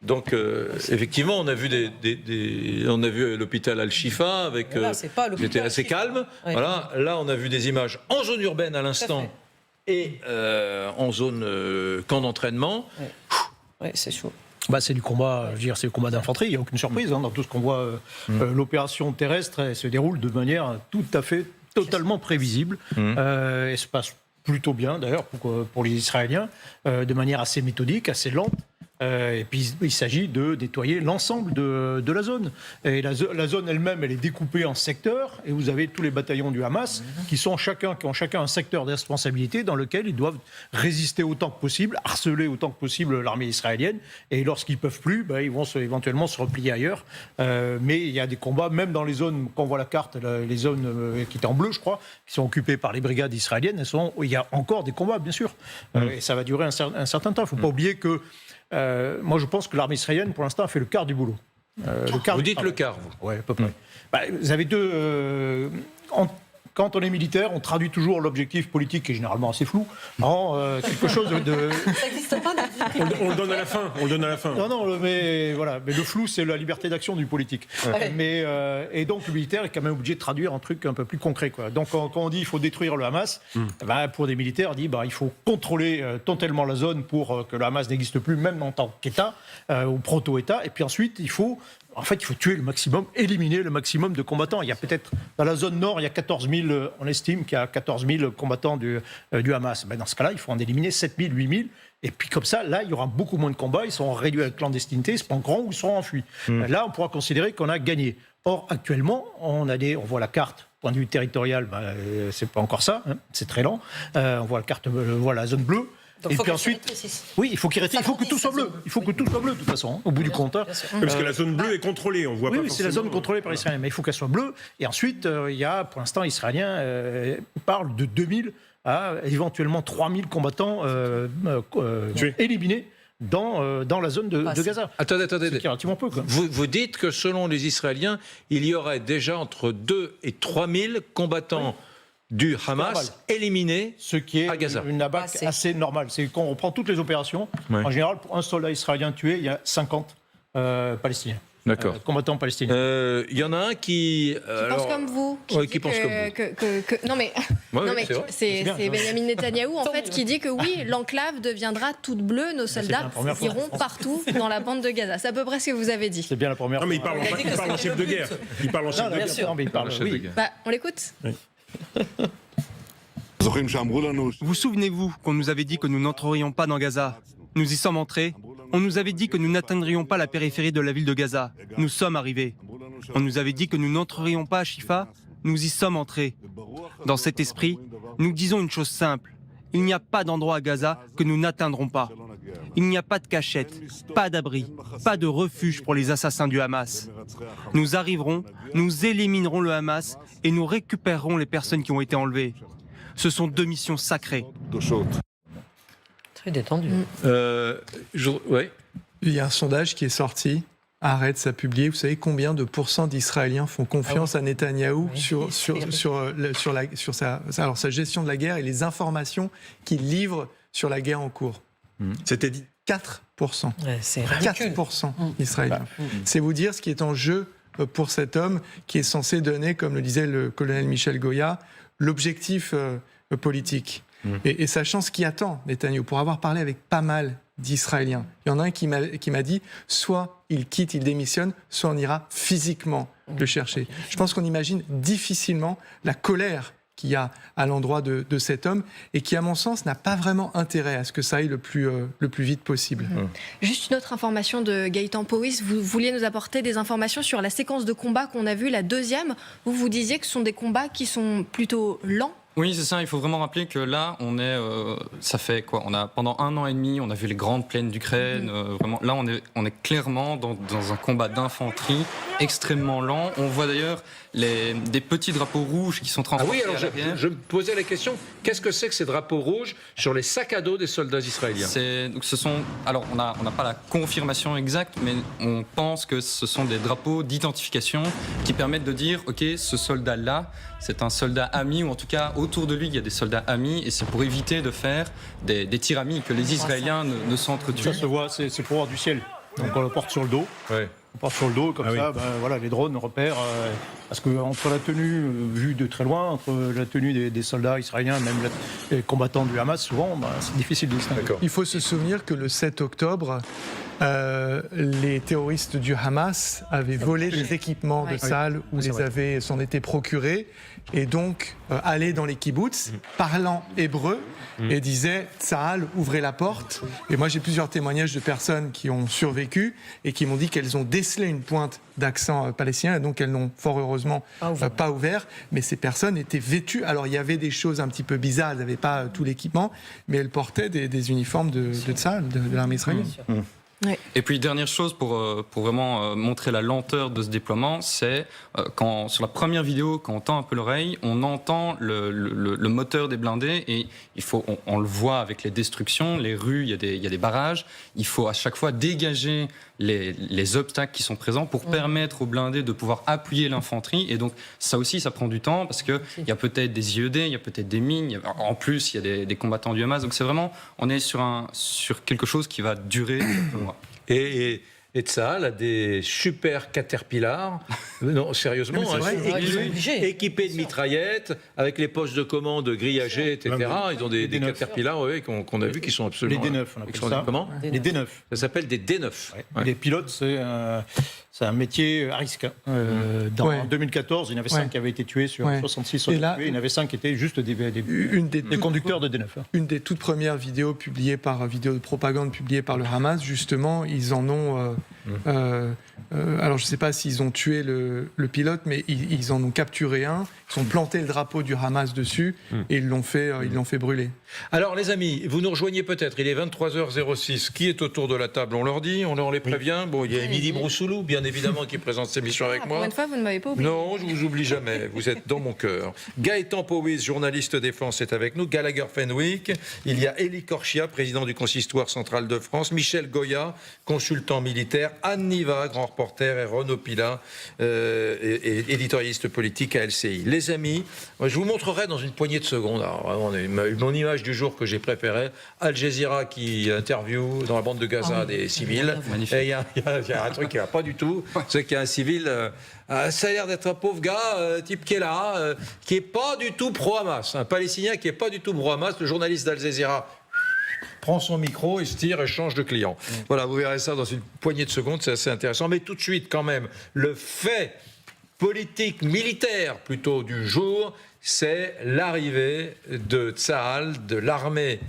[SPEAKER 1] Donc, effectivement, on a vu on a vu l'hôpital Al-Shifa avec, c'était assez calme.
[SPEAKER 6] Ouais.
[SPEAKER 1] Voilà. Là, on a vu des images en zone urbaine à l'instant et en zone camp d'entraînement.
[SPEAKER 6] Ouais, c'est chaud.
[SPEAKER 7] Bah, c'est du combat, je veux dire, c'est le combat d'infanterie, il n'y a aucune surprise dans tout ce qu'on voit. L'opération terrestre elle se déroule de manière tout à fait totalement prévisible et se passe plutôt bien d'ailleurs pour les Israéliens, de manière assez méthodique, assez lente. Et puis il s'agit de nettoyer l'ensemble de la zone. Et la zone elle-même, elle est découpée en secteurs. Et vous avez tous les bataillons du Hamas qui ont chacun un secteur de responsabilité dans lequel ils doivent résister autant que possible, harceler autant que possible l'armée israélienne. Et lorsqu'ils peuvent plus, ils vont éventuellement se replier ailleurs. Mais il y a des combats, même dans les zones, quand on voit la carte, les zones qui étaient en bleu, je crois, qui sont occupées par les brigades israéliennes, il y a encore des combats, bien sûr. Et ça va durer un certain temps. Il ne faut pas oublier que moi, je pense que l'armée israélienne, pour l'instant, a fait le quart du boulot.
[SPEAKER 1] Vous dites le quart, vous ?
[SPEAKER 7] Oui, à peu près. Vous avez deux... quand on est militaire, on traduit toujours l'objectif politique, qui est généralement assez flou, en quelque chose de...
[SPEAKER 6] Ça n'existe pas.
[SPEAKER 13] On le donne à la fin.
[SPEAKER 7] Non, mais voilà. Mais le flou, c'est la liberté d'action du politique.
[SPEAKER 6] Ouais.
[SPEAKER 7] Et donc, le militaire est quand même obligé de traduire un truc un peu plus concret, quoi. Donc, quand on dit qu'il faut détruire le Hamas, pour des militaires, on dit il faut contrôler totalement la zone pour que le Hamas n'existe plus, même en tant qu'État, ou proto-État. Et puis ensuite, il faut tuer le maximum, éliminer le maximum de combattants. Il y a peut-être, dans la zone nord, il y a 14 000, on estime qu'il y a 14 000 combattants du Hamas. Dans ce cas-là, il faut en éliminer 7 000, 8 000. Et puis comme ça, là, il y aura beaucoup moins de combats. Ils seront réduits à la clandestinité, ils seront grands ou ils seront enfuis. Là, on pourra considérer qu'on a gagné. Or, actuellement, on voit la carte, point de vue territorial, c'est pas encore ça, c'est très lent. On voit la carte, on voit la zone bleue.
[SPEAKER 6] Donc,
[SPEAKER 7] et puis ensuite, il faut que tout soit bleu. Il faut que tout soit bleu de toute façon, au bout du compte.
[SPEAKER 13] Parce que la zone bleue est contrôlée, on voit pas.
[SPEAKER 7] Oui, c'est la zone contrôlée par les Israéliens, mais il faut qu'elle soit bleue. Et ensuite, il y a, pour l'instant, les Israéliens parlent de 2000 à éventuellement 3000 combattants éliminés dans la zone de Gaza.
[SPEAKER 1] Attendez.
[SPEAKER 7] C'est relativement peu, quoi.
[SPEAKER 1] Vous dites que selon les Israéliens, il y aurait déjà entre 2 et 3 000 combattants du Hamas éliminés
[SPEAKER 7] ce qui est
[SPEAKER 1] à Gaza.
[SPEAKER 7] Une abac assez normale. C'est quand on prend toutes les opérations, en général, pour un soldat israélien tué, il y a 50 Palestiniens.
[SPEAKER 1] D'accord.
[SPEAKER 7] Combattants palestiniens.
[SPEAKER 1] Il y en a un qui
[SPEAKER 2] pense comme vous.
[SPEAKER 1] Qui pense comme vous.
[SPEAKER 2] Non mais, c'est Benjamin Netanyahou en fait qui dit que oui, l'enclave deviendra toute bleue, nos soldats iront partout dans la bande de Gaza. C'est à peu près ce que vous avez dit.
[SPEAKER 7] C'est bien la première fois.
[SPEAKER 13] Non mais il parle en chef de guerre. Il parle en chef de guerre.
[SPEAKER 7] Bien sûr, mais il parle
[SPEAKER 1] chef de guerre.
[SPEAKER 2] On l'écoute.
[SPEAKER 5] Vous souvenez-vous qu'on nous avait dit que nous n'entrerions pas dans Gaza? Nous y sommes entrés. On nous avait dit que nous n'atteindrions pas la périphérie de la ville de Gaza. Nous sommes arrivés. On nous avait dit que nous n'entrerions pas à Shifa. Nous y sommes entrés. Dans cet esprit, nous disons une chose simple. Il n'y a pas d'endroit à Gaza que nous n'atteindrons pas. Il n'y a pas de cachette, pas d'abri, pas de refuge pour les assassins du Hamas. Nous arriverons, nous éliminerons le Hamas et nous récupérerons les personnes qui ont été enlevées. Ce sont 2 missions sacrées.
[SPEAKER 6] Très détendu.
[SPEAKER 1] Ouais.
[SPEAKER 8] Il y a un sondage qui est sorti. Haaretz a publié, vous savez combien de pourcents d'Israéliens font confiance à Netanyahou sur sa gestion de la guerre et les informations qu'il livre sur la guerre en cours.
[SPEAKER 13] C'était dit
[SPEAKER 8] 4%.
[SPEAKER 6] Ouais, c'est ridicule.
[SPEAKER 8] 4% d'Israéliens. C'est vous dire ce qui est en jeu pour cet homme qui est censé donner, comme le disait le colonel Michel Goya, l'objectif politique. Et sachant ce qui attend Netanyahou, pour avoir parlé avec pas mal d'Israéliens. Il y en a un qui m'a dit, soit il quitte, il démissionne, soit on ira physiquement le chercher. Je pense qu'on imagine difficilement la colère qu'il y a à l'endroit de cet homme et qui, à mon sens, n'a pas vraiment intérêt à ce que ça aille le plus vite possible.
[SPEAKER 2] Juste une autre information de Gaëtan Powys. Vous vouliez nous apporter des informations sur la séquence de combat qu'on a vue, la deuxième. Vous disiez que ce sont des combats qui sont plutôt lents.
[SPEAKER 12] Oui, c'est ça. Il faut vraiment rappeler que là, on est, ça fait quoi ? On a pendant 1 an et demi, on a vu les grandes plaines d'Ukraine. Vraiment, là, on est clairement dans un combat d'infanterie extrêmement lent. On voit d'ailleurs des petits drapeaux rouges qui sont transportés.
[SPEAKER 1] Ah oui, alors je me posais la question, qu'est-ce que c'est que ces drapeaux rouges sur les sacs à dos des soldats israéliens ?
[SPEAKER 12] Donc alors on n'a pas la confirmation exacte, mais on pense que ce sont des drapeaux d'identification qui permettent de dire, ok, ce soldat-là, c'est un soldat ami, ou en tout cas autour de lui il y a des soldats amis, et c'est pour éviter de faire des tirs amis, que les Israéliens ne s'entretuent.
[SPEAKER 7] Ça se voit, c'est pour voir du ciel. Donc on le porte sur le dos.
[SPEAKER 1] Ouais.
[SPEAKER 7] On porte sur le dos, comme ça, voilà, les drones repèrent. Parce qu'entre la tenue vue de très loin, entre la tenue des soldats israéliens, même les combattants du Hamas, souvent, c'est difficile de distinguer.
[SPEAKER 8] Il faut se souvenir que le 7 octobre, les terroristes du Hamas avaient volé des équipements de Tsahal ou s'en étaient procurés, et donc allaient dans les kibboutz, parlant hébreu, et disaient « Tsahal, ouvrez la porte ». Et moi j'ai plusieurs témoignages de personnes qui ont survécu et qui m'ont dit qu'elles ont décelé une pointe d'accent palestinien, et donc elles n'ont fort heureusement pas ouvert, mais ces personnes étaient vêtues. Alors il y avait des choses un petit peu bizarres, elles n'avaient pas tout l'équipement, mais elles portaient des uniformes de Tsahal, de l'armée israélienne.
[SPEAKER 2] Oui.
[SPEAKER 12] Et puis dernière chose pour vraiment montrer la lenteur de ce déploiement, c'est quand sur la première vidéo, quand on tend un peu l'oreille, on entend le moteur des blindés, et on le voit avec les destructions, les rues, il y a des barrages, il faut à chaque fois dégager les obstacles qui sont présents pour permettre aux blindés de pouvoir appuyer l'infanterie. Et donc ça aussi, ça prend du temps, parce qu'il y a peut-être des IED, il y a peut-être des mines, en plus il y a des combattants du Hamas, donc c'est vraiment, on est sur quelque chose qui va durer quelques mois.
[SPEAKER 1] Et Tsahal a des super Caterpillar, non sérieusement, équipés de mitraillettes, avec les postes de commande grillagés, etc. Ils ont des Caterpillar qu'on a vu qui sont absolument...
[SPEAKER 7] Les D9, on appelle ça.
[SPEAKER 1] Comment ?
[SPEAKER 7] Les D9.
[SPEAKER 1] Ça s'appelle des D9.
[SPEAKER 7] Ouais. Les pilotes, c'est un métier à risque. En 2014, il y en avait 5 qui avaient été tués sur 66 tués. Il y en avait 5 qui étaient juste des conducteurs de D9.
[SPEAKER 8] Une des toutes premières vidéos vidéos de propagande publiées par le Hamas, justement, ils en ont... alors je ne sais pas s'ils ont tué le pilote, mais ils en ont capturé un, ils ont planté le drapeau du Hamas dessus et ils l'ont fait brûler.
[SPEAKER 1] Alors les amis, vous nous rejoignez peut-être, il est 23h06, qui est autour de la table ? On leur dit, on les prévient. Bon, il y a Émilie Broussoulou, bien évidemment, qui présente cette émission avec moi.
[SPEAKER 2] Pour une fois, vous ne m'avez pas oublié.
[SPEAKER 1] Non, je vous oublie jamais, vous êtes dans mon cœur. Gaëtan Powys, journaliste défense, est avec nous. Gallagher Fenwick, il y a Élie Korchia, président du Consistoire central de France, Michel Goya, consultant militaire, Anne Niva, grand reporter, et Renaud Pila, éditorialiste politique à LCI. Les amis, je vous montrerai dans une poignée de secondes, alors, vraiment, mon image du jour que j'ai préférée, Al Jazeera qui interviewe dans la bande de Gaza des civils. Et il y a un truc qui ne va pas du tout, c'est qu'il y a un civil, ça a l'air d'être un pauvre gars, type qui est là, qui n'est pas du tout pro-Hamas, un Palestinien qui n'est pas du tout pro-Hamas, le journaliste d'Al Jazeera prend son micro, il se tire et change de client. Voilà, vous verrez ça dans une poignée de secondes, c'est assez intéressant. Mais tout de suite, quand même, le fait politique, militaire plutôt du jour, c'est l'arrivée de Tsahal, de l'armée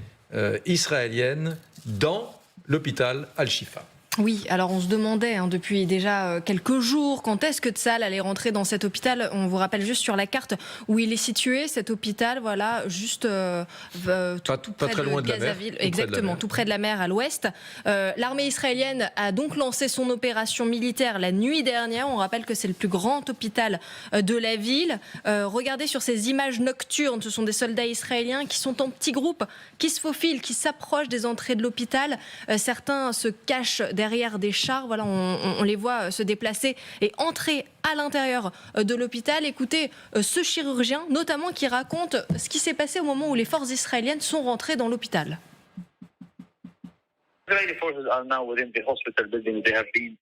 [SPEAKER 1] israélienne, dans l'hôpital Al-Shifa.
[SPEAKER 2] Oui, alors on se demandait depuis déjà quelques jours quand est-ce que Tsahal allait rentrer dans cet hôpital. On vous rappelle juste sur la carte où il est situé, cet hôpital, voilà, juste tout près
[SPEAKER 1] très loin
[SPEAKER 2] de
[SPEAKER 1] de la mer.
[SPEAKER 2] Gazaville. Exactement, tout près de la mer à l'ouest. L'armée israélienne a donc lancé son opération militaire la nuit dernière. On rappelle que c'est le plus grand hôpital de la ville. Regardez sur ces images nocturnes, ce sont des soldats israéliens qui sont en petits groupes, qui se faufilent, qui s'approchent des entrées de l'hôpital. Certains se cachent derrière des chars, voilà, on les voit se déplacer et entrer à l'intérieur de l'hôpital. Écoutez ce chirurgien, notamment, qui raconte ce qui s'est passé au moment où les forces israéliennes sont rentrées dans l'hôpital.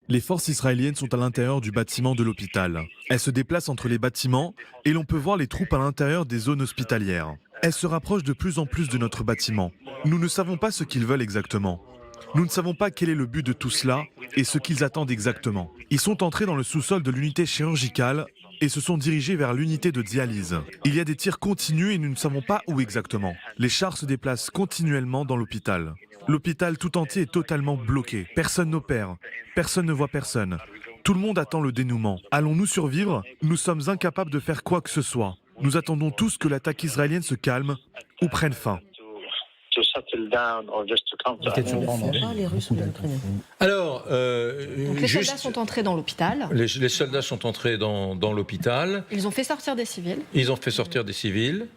[SPEAKER 3] Les forces israéliennes sont à l'intérieur du bâtiment de l'hôpital. Elles se déplacent entre les bâtiments et l'on peut voir les troupes à l'intérieur des zones hospitalières. Elles se rapprochent de plus en plus de notre bâtiment. Nous ne savons pas ce qu'ils veulent exactement. Nous ne savons pas quel est le but de tout cela et ce qu'ils attendent exactement. Ils sont entrés dans le sous-sol de l'unité chirurgicale et se sont dirigés vers l'unité de dialyse. Il y a des tirs continus et nous ne savons pas où exactement. Les chars se déplacent continuellement dans l'hôpital. L'hôpital tout entier est totalement bloqué. Personne n'opère. Personne ne voit personne. Tout le monde attend le dénouement. Allons-nous survivre? Nous sommes incapables de faire quoi que ce soit. Nous attendons tous que l'attaque israélienne se calme ou prenne fin.
[SPEAKER 1] Alors,
[SPEAKER 2] donc les soldats sont entrés dans l'hôpital.
[SPEAKER 1] Les soldats sont entrés dans l'hôpital.
[SPEAKER 2] Ils ont fait sortir des civils.
[SPEAKER 1] Ils ont fait sortir des civils.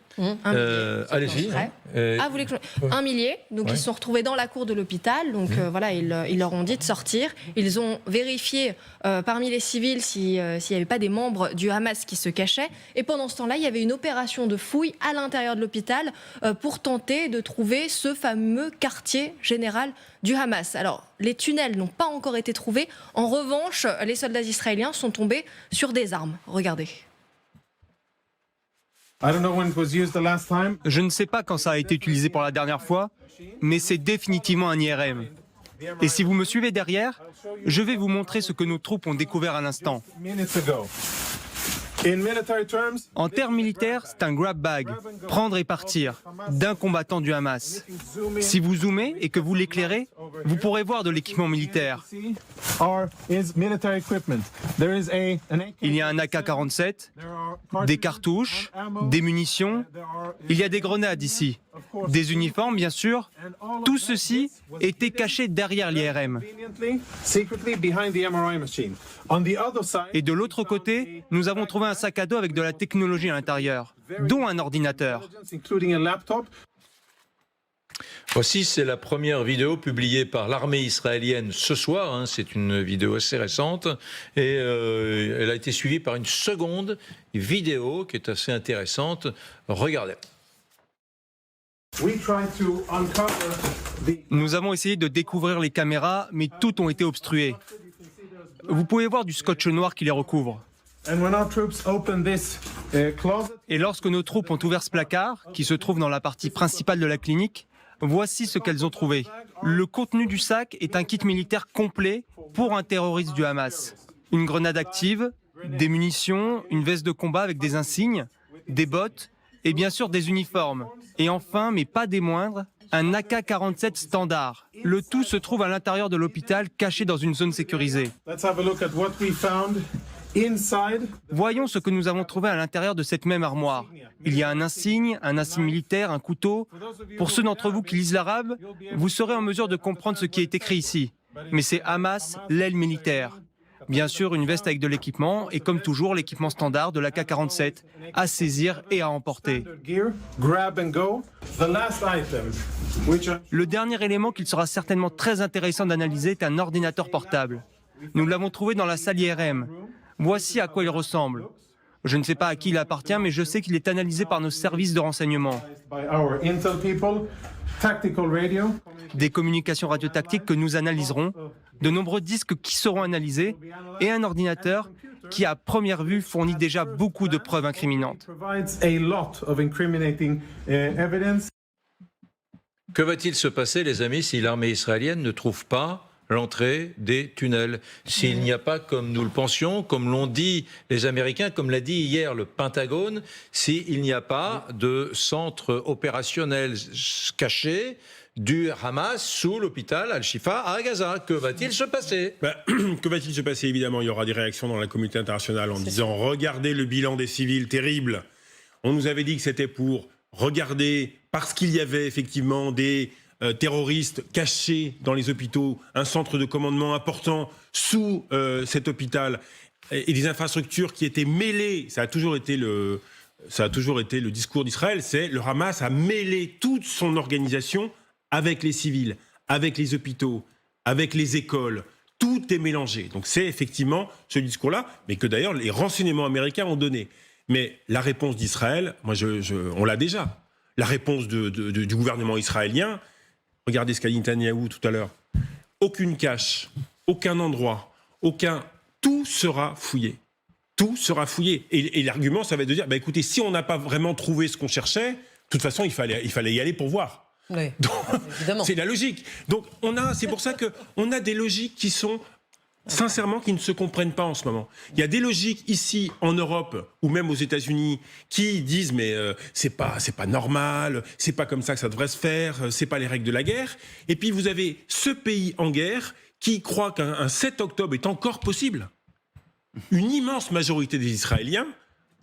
[SPEAKER 1] Allez-y.
[SPEAKER 2] Vous voulez que un millier. Donc ils se sont retrouvés dans la cour de l'hôpital. Donc voilà, ils leur ont dit de sortir. Ils ont vérifié parmi les civils s'il n'y avait pas des membres du Hamas qui se cachaient. Et pendant ce temps-là, il y avait une opération de fouille à l'intérieur de l'hôpital pour tenter de trouver ce fameux quartier général du Hamas. Alors, les tunnels n'ont pas encore été trouvés. En revanche, les soldats israéliens sont tombés sur des armes. Regardez.
[SPEAKER 5] Je ne sais pas quand ça a été utilisé pour la dernière fois, mais c'est définitivement un IRM. Et si vous me suivez derrière, je vais vous montrer ce que nos troupes ont découvert à l'instant. En termes militaires, c'est un grab bag, prendre et partir, d'un combattant du Hamas. Si vous zoomez et que vous l'éclairez, vous pourrez voir de l'équipement militaire. Il y a un AK-47, des cartouches, des munitions, il y a des grenades ici, des uniformes bien sûr. Tout ceci était caché derrière l'IRM. Et de l'autre côté, nous avons trouvé un sac à dos avec de la technologie à l'intérieur, dont un ordinateur.
[SPEAKER 1] Voici, c'est la première vidéo publiée par l'armée israélienne ce soir. C'est une vidéo assez récente et elle a été suivie par une seconde vidéo qui est assez intéressante. Regardez.
[SPEAKER 5] Nous avons essayé de découvrir les caméras, mais toutes ont été obstruées. Vous pouvez voir du scotch noir qui les recouvre. Et lorsque nos troupes ont ouvert ce placard, qui se trouve dans la partie principale de la clinique, voici ce qu'elles ont trouvé. Le contenu du sac est un kit militaire complet pour un terroriste du Hamas. Une grenade active, des munitions, une veste de combat avec des insignes, des bottes et bien sûr des uniformes. Et enfin, mais pas des moindres, un AK-47 standard. Le tout se trouve à l'intérieur de l'hôpital, caché dans une zone sécurisée. Voyons ce que nous avons trouvé à l'intérieur de cette même armoire. Il y a un insigne militaire, un couteau. Pour ceux d'entre vous qui lisent l'arabe, vous serez en mesure de comprendre ce qui est écrit ici. Mais c'est Hamas, l'aile militaire. Bien sûr, une veste avec de l'équipement et comme toujours, l'équipement standard de l'AK-47 à saisir et à emporter. Le dernier élément qu'il sera certainement très intéressant d'analyser est un ordinateur portable. Nous l'avons trouvé dans la salle IRM. Voici à quoi il ressemble. Je ne sais pas à qui il appartient, mais je sais qu'il est analysé par nos services de renseignement. Des communications radiotactiques que nous analyserons, de nombreux disques qui seront analysés et un ordinateur qui, à première vue, fournit déjà beaucoup de preuves incriminantes.
[SPEAKER 1] Que va-t-il se passer, les amis, si l'armée israélienne ne trouve pas l'entrée des tunnels? S'il n'y a pas, comme nous le pensions, comme l'ont dit les Américains, comme l'a dit hier le Pentagone, s'il n'y a pas de centre opérationnel caché du Hamas sous l'hôpital Al-Shifa à Gaza. Que va-t-il se passer ?
[SPEAKER 13] Que va-t-il se passer ? Évidemment, il y aura des réactions dans la communauté internationale en disant « Regardez le bilan des civils, terrible ! On nous avait dit que c'était pour regarder, parce qu'il y avait effectivement des terroristes cachés dans les hôpitaux, un centre de commandement important sous cet hôpital et des infrastructures qui étaient mêlées. Ça a toujours été le discours d'Israël, c'est le Hamas a mêlé toute son organisation avec les civils, avec les hôpitaux, avec les écoles. Tout est mélangé. Donc c'est effectivement ce discours-là, mais que d'ailleurs les renseignements américains ont donné. Mais la réponse d'Israël, on l'a déjà. La réponse du gouvernement israélien, regardez ce qu'a dit Netanyahou tout à l'heure. Aucune cache, aucun endroit, tout sera fouillé. Tout sera fouillé. Et l'argument, ça va être de dire, écoutez, si on n'a pas vraiment trouvé ce qu'on cherchait, de toute façon, il fallait y aller pour voir.
[SPEAKER 6] Oui,
[SPEAKER 13] évidemment. C'est la logique. Donc, c'est pour ça qu'on a des logiques qui sont, sincèrement, qui ne se comprennent pas en ce moment. Il y a des logiques ici, en Europe, ou même aux États-Unis, qui disent, mais c'est pas normal, c'est pas comme ça que ça devrait se faire, c'est pas les règles de la guerre. Et puis, vous avez ce pays en guerre qui croit qu'un 7 octobre est encore possible. Une immense majorité des Israéliens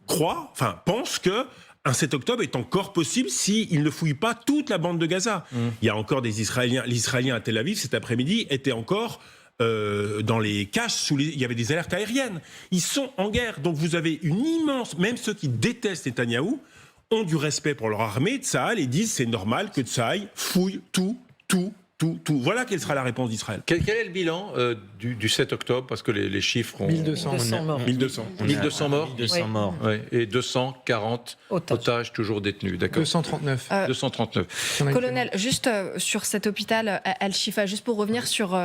[SPEAKER 13] pensent que un 7 octobre est encore possible s'ils ne fouillent pas toute la bande de Gaza. Il y a encore des Israéliens. Les Israéliens à Tel Aviv, cet après-midi, étaient encore dans les caches, il y avait des alertes aériennes. Ils sont en guerre. Donc vous avez une immense... Même ceux qui détestent Netanyahou ont du respect pour leur armée, Tsahal, et disent c'est normal que Tsahal fouille tout. Voilà quelle sera la réponse d'Israël.
[SPEAKER 1] Quel est le bilan du 7 octobre ? Parce que les chiffres ont...
[SPEAKER 6] 1200 morts.
[SPEAKER 1] 1200 morts.
[SPEAKER 11] 1200 morts.
[SPEAKER 1] Ouais. Et 240 otages toujours détenus. D'accord.
[SPEAKER 8] 239.
[SPEAKER 1] 239.
[SPEAKER 2] Colonel, juste sur cet hôpital Al-Shifa, juste pour revenir sur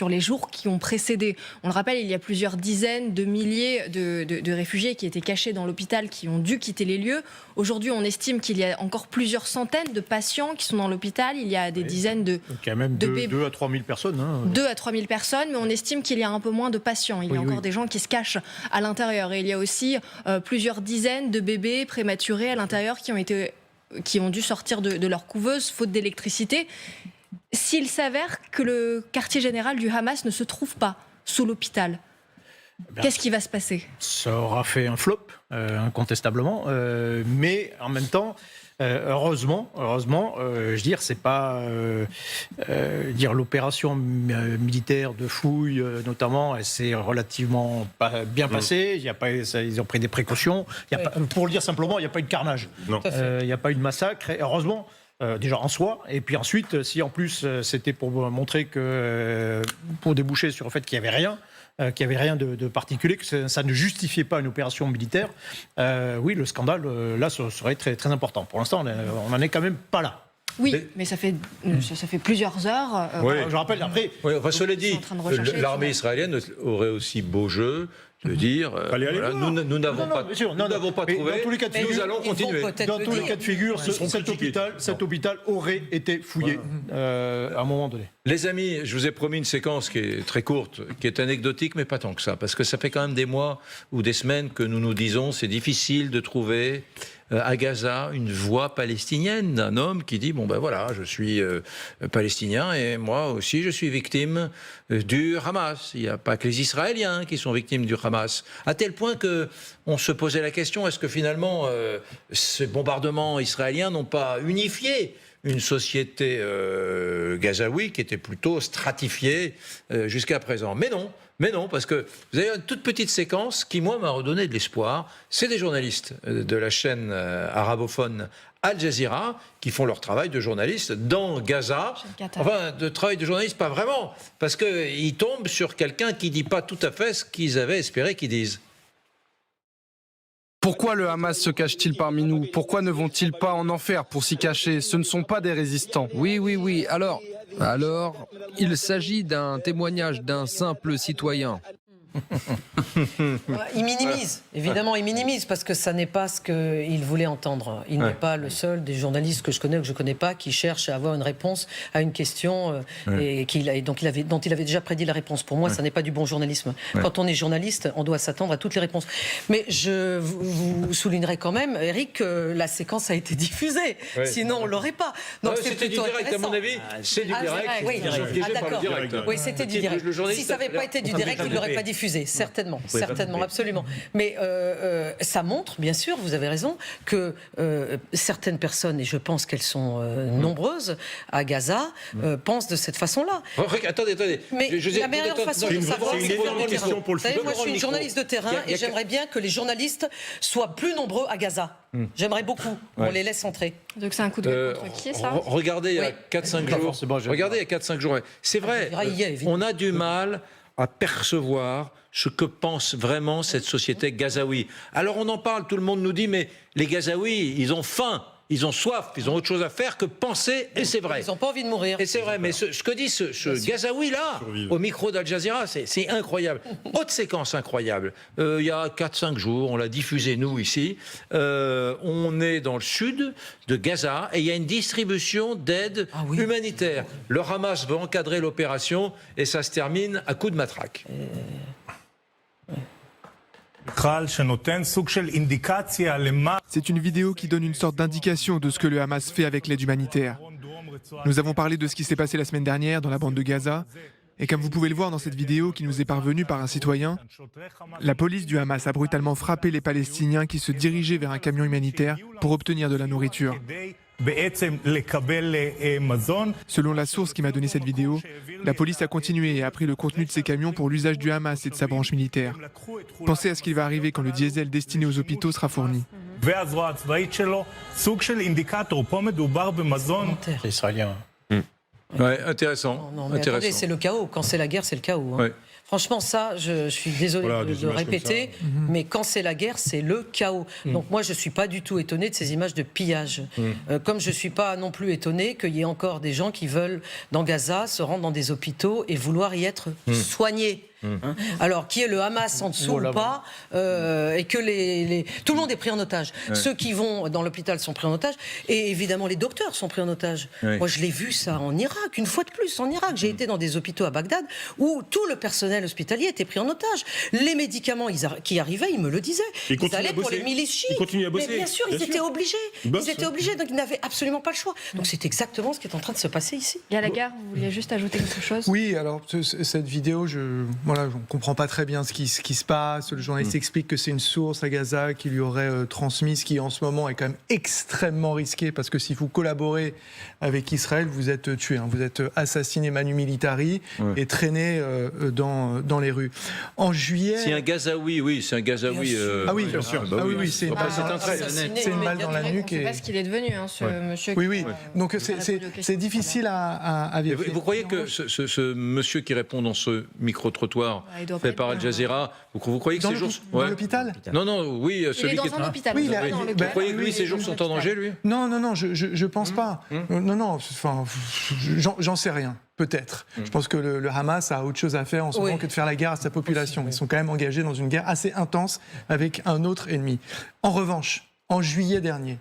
[SPEAKER 2] les jours qui ont précédé. On le rappelle, il y a plusieurs dizaines de milliers de réfugiés qui étaient cachés dans l'hôpital, qui ont dû quitter les lieux. Aujourd'hui, on estime qu'il y a encore plusieurs centaines de patients qui sont dans l'hôpital. Il y a des dizaines de...
[SPEAKER 7] Il y a même 2 à 3 000 personnes.
[SPEAKER 2] 2 à 3 000 personnes, mais on estime qu'il y a un peu moins de patients. Il y a encore des gens qui se cachent à l'intérieur. Et il y a aussi plusieurs dizaines de bébés prématurés à l'intérieur qui ont dû sortir de leur couveuse faute d'électricité. S'il s'avère que le quartier général du Hamas ne se trouve pas sous l'hôpital, qu'est-ce qui va se passer ?
[SPEAKER 7] Ça aura fait un flop, incontestablement, mais en même temps, heureusement, je veux dire, c'est pas l'opération militaire de fouille, notamment, elle s'est relativement bien passée. Ils ont pris des précautions. Pour le dire simplement, il n'y a pas eu de carnage. Il n'y a pas eu de massacre. Et heureusement. Déjà en soi, et puis ensuite, si en plus c'était pour montrer que, pour déboucher sur le fait qu'il n'y avait rien de particulier, que ça ne justifiait pas une opération militaire, oui, le scandale, là, ce serait très, très important. Pour l'instant, on n'en est quand même pas là.
[SPEAKER 2] Oui, mais ça fait plusieurs heures.
[SPEAKER 7] Je rappelle, après...
[SPEAKER 1] cela dit, l'armée israélienne aurait aussi beau jeu de dire nous n'avons pas trouvé, nous allons continuer.
[SPEAKER 7] Dans tous les cas de figure, cet hôpital aurait été fouillé à un moment donné.
[SPEAKER 1] Les amis, je vous ai promis une séquence qui est très courte, qui est anecdotique, mais pas tant que ça, parce que ça fait quand même des mois ou des semaines que nous nous disons c'est difficile de trouver à Gaza une voix palestinienne d'un homme qui dit je suis palestinien et moi aussi je suis victime du Hamas. Il n'y a pas que les Israéliens qui sont victimes du Hamas, à tel point que on se posait la question, est-ce que finalement ces bombardements israéliens n'ont pas unifié une société gazaoui qui était plutôt stratifiée jusqu'à présent. Mais non, parce que vous avez une toute petite séquence qui, moi, m'a redonné de l'espoir. C'est des journalistes de la chaîne arabophone Al Jazeera qui font leur travail de journalistes dans Gaza. Enfin, de travail de journaliste, pas vraiment, parce qu'ils tombent sur quelqu'un qui ne dit pas tout à fait ce qu'ils avaient espéré qu'ils disent.
[SPEAKER 18] Pourquoi le Hamas se cache-t-il parmi nous ? Pourquoi ne vont-ils pas en enfer pour s'y cacher ? Ce ne sont pas des résistants.
[SPEAKER 19] Oui. Alors, il s'agit d'un témoignage d'un simple citoyen.
[SPEAKER 6] Il minimise, évidemment, il minimise, parce que ça n'est pas ce qu'il voulait entendre. Il n'est pas le seul des journalistes que je connais ou que je ne connais pas qui cherche à avoir une réponse à une question et dont il avait déjà prédit la réponse. Pour moi, ça n'est pas du bon journalisme. Quand on est journaliste, on doit s'attendre à toutes les réponses. Mais je vous soulignerai quand même, Eric, que la séquence a été diffusée. Sinon, on ne l'aurait pas. Donc
[SPEAKER 1] c'était du direct, à mon avis. C'est du direct.
[SPEAKER 6] Oui, d'accord. Oui, c'était du direct. Si ça n'avait pas été du direct, il ne l'aurait pas diffusé. Certainement, absolument. Mais ça montre, bien sûr, vous avez raison, que certaines personnes, et je pense qu'elles sont nombreuses à Gaza, pensent de cette façon-là.
[SPEAKER 1] Attendez.
[SPEAKER 6] Mais la meilleure façon de savoir, c'est faire du terrain. Vous savez, moi, je suis une journaliste de terrain et j'aimerais bien que les journalistes soient plus nombreux à Gaza. J'aimerais beaucoup qu'on les laisse entrer.
[SPEAKER 2] Donc c'est un coup de gueule contre qui, ça?
[SPEAKER 1] Regardez, il y a 4-5 jours. Regardez, il y a 4-5 jours. C'est vrai, on a du mal à percevoir ce que pense vraiment cette société gazaoui. Alors on en parle, tout le monde nous dit, mais les Gazaouis, ils ont faim. Ils ont soif, ils ont autre chose à faire que penser, et c'est vrai.
[SPEAKER 6] Ils n'ont pas envie de mourir.
[SPEAKER 1] Et c'est vrai, mais ce que dit ce Gazaoui-là, au micro d'Al Jazeera, c'est incroyable. Haute séquence incroyable. Il y a 4-5 jours, on l'a diffusé, nous, ici. On est dans le sud de Gaza, et il y a une distribution d'aide humanitaire. Le Hamas veut encadrer l'opération, et ça se termine à coups de matraque.
[SPEAKER 19] C'est une vidéo qui donne une sorte d'indication de ce que le Hamas fait avec l'aide humanitaire. Nous avons parlé de ce qui s'est passé la semaine dernière dans la bande de Gaza. Et comme vous pouvez le voir dans cette vidéo qui nous est parvenue par un citoyen, la police du Hamas a brutalement frappé les Palestiniens qui se dirigeaient vers un camion humanitaire pour obtenir de la nourriture. Selon la source qui m'a donné cette vidéo, la police a continué et a pris le contenu de ces camions pour l'usage du Hamas et de sa branche militaire. Pensez à ce qu'il va arriver quand le diesel destiné aux hôpitaux sera fourni.
[SPEAKER 7] Israélien.
[SPEAKER 1] Ouais, intéressant.
[SPEAKER 6] Non, mais attendez, c'est le chaos. Quand c'est la guerre, c'est le chaos. Hein. Franchement, ça, je suis désolé de répéter, mais quand c'est la guerre, c'est le chaos. Donc moi, je ne suis pas du tout étonné de ces images de pillage. Comme je ne suis pas non plus étonné qu'il y ait encore des gens qui veulent, dans Gaza, se rendre dans des hôpitaux et vouloir y être soignés. Alors, qui est le Hamas en dessous ou pas, et que tout le monde est pris en otage. Ceux qui vont dans l'hôpital sont pris en otage, et évidemment les docteurs sont pris en otage. Moi, je l'ai vu ça en Irak, une fois de plus en Irak. J'ai été dans des hôpitaux à Bagdad où tout le personnel hospitalier était pris en otage. Les médicaments qui arrivaient, ils me le disaient. Ils allaient pour les milices chiites.
[SPEAKER 13] Ils continuent à bosser.
[SPEAKER 6] Mais bien sûr, ils étaient obligés. Ils étaient obligés, donc ils n'avaient absolument pas le choix. Donc c'est exactement ce qui est en train de se passer ici.
[SPEAKER 2] Gallagher, vous vouliez juste ajouter quelque chose?
[SPEAKER 8] Oui, alors cette vidéo, on ne comprend pas très bien ce qui se passe. Le journaliste explique que c'est une source à Gaza qui lui aurait transmis, ce qui en ce moment est quand même extrêmement risqué, parce que si vous collaborez avec Israël, vous êtes tué, vous êtes assassiné manu militari et traîné dans les rues. En juillet...
[SPEAKER 1] C'est un Gazaoui, oui, c'est un Gazaoui.
[SPEAKER 8] Ah oui, bien sûr. C'est une balle dans la nuque.
[SPEAKER 2] On ne sait pas ce qu'il est devenu, ce monsieur.
[SPEAKER 8] Oui. Donc c'est difficile à vivre.
[SPEAKER 1] Vous croyez que ce monsieur qui répond dans ce micro-trottoir fait par Al Jazeera, vous croyez que ces jours...
[SPEAKER 8] Dans l'hôpital ?
[SPEAKER 1] Non, oui, celui
[SPEAKER 2] qui est dans un hôpital.
[SPEAKER 1] Vous croyez que lui, ces jours sont en danger, lui ?
[SPEAKER 8] Non, je pense pas. Non, enfin, j'en sais rien. Peut-être. Je pense que le Hamas a autre chose à faire en ce moment que de faire la guerre à sa population. Ils sont quand même engagés dans une guerre assez intense avec un autre ennemi. En revanche, en juillet dernier,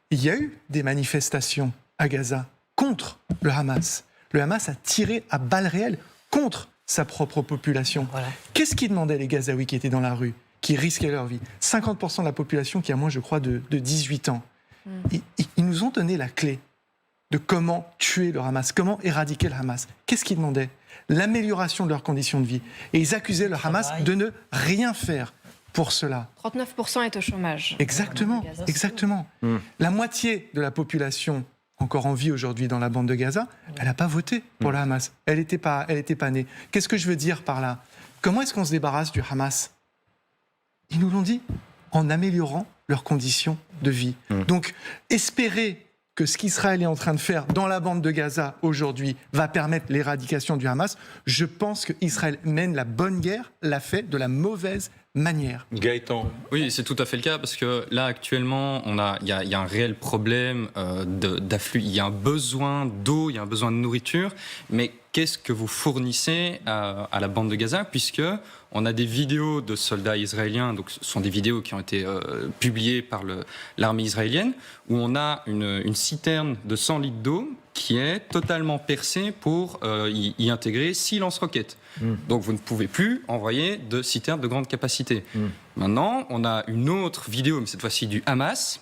[SPEAKER 8] il y a eu des manifestations à Gaza contre le Hamas. Le Hamas a tiré à balles réelles contre sa propre population. Voilà. Qu'est-ce qu'ils demandaient, les Gazaouis qui étaient dans la rue, qui risquaient leur vie ? 50% de la population qui a moins, je crois, de 18 ans. Ils nous ont donné la clé de comment tuer le Hamas, comment éradiquer le Hamas. Qu'est-ce qu'ils demandaient ? L'amélioration de leurs conditions de vie. Et ils accusaient le Hamas de ne rien faire pour cela.
[SPEAKER 2] 39% est au chômage.
[SPEAKER 8] Exactement. La moitié de la population encore en vie aujourd'hui dans la bande de Gaza, elle n'a pas voté pour le Hamas. Elle n'était pas née. Qu'est-ce que je veux dire par là ? Comment est-ce qu'on se débarrasse du Hamas ? Ils nous l'ont dit, en améliorant leurs conditions de vie. Donc, espérer que ce qu'Israël est en train de faire dans la bande de Gaza aujourd'hui va permettre l'éradication du Hamas, je pense qu'Israël mène la bonne guerre, l'a fait de la mauvaise manière.
[SPEAKER 1] Gaëtan.
[SPEAKER 12] Oui, c'est tout à fait le cas, parce que là, actuellement, il y a un réel problème d'afflux. Il y a un besoin d'eau, il y a un besoin de nourriture, mais qu'est-ce que vous fournissez à la bande de Gaza, puisque on a des vidéos de soldats israéliens, donc ce sont des vidéos qui ont été publiées par l'armée israélienne, où on a une citerne de 100 litres d'eau qui est totalement percée pour y intégrer 6 lance-roquettes. Donc vous ne pouvez plus envoyer de citernes de grande capacité. Maintenant, on a une autre vidéo, mais cette fois-ci du Hamas,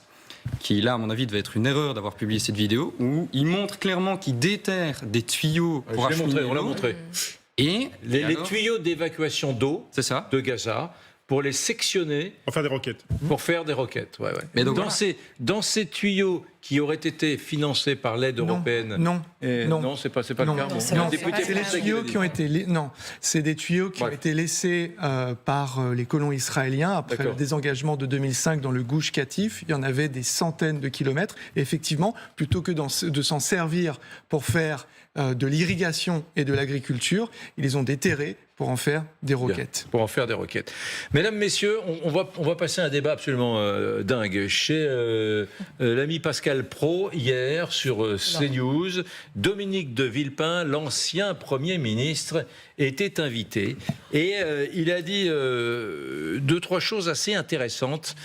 [SPEAKER 12] qui là, à mon avis, devait être une erreur d'avoir publié cette vidéo, où il montre clairement qu'il déterre des tuyaux pour acheminer l'eau.
[SPEAKER 1] On l'a montré.
[SPEAKER 12] Et
[SPEAKER 1] les tuyaux d'évacuation d'eau de Gaza, pour les sectionner.
[SPEAKER 13] Pour faire des roquettes.
[SPEAKER 1] Pour faire des roquettes, ouais.
[SPEAKER 12] Mais donc,
[SPEAKER 1] dans ces tuyaux qui auraient été financés par l'aide européenne.
[SPEAKER 8] Non,
[SPEAKER 1] c'est pas le cas.
[SPEAKER 8] Non, c'est les tuyaux qui ont été c'est des tuyaux qui ont été laissés par les colons israéliens après le désengagement de 2005 dans le Gush Katif. Il y en avait des centaines de kilomètres. Et effectivement, plutôt que de s'en servir pour faire de l'irrigation et de l'agriculture, ils les ont déterrés pour en faire des roquettes.
[SPEAKER 1] Bien, pour en faire des roquettes. Mesdames, messieurs, on va passer à un débat absolument dingue. Chez l'ami Pascal Praud, hier, sur CNews, Dominique de Villepin, l'ancien Premier ministre, était invité. Et il a dit 2-3 choses assez intéressantes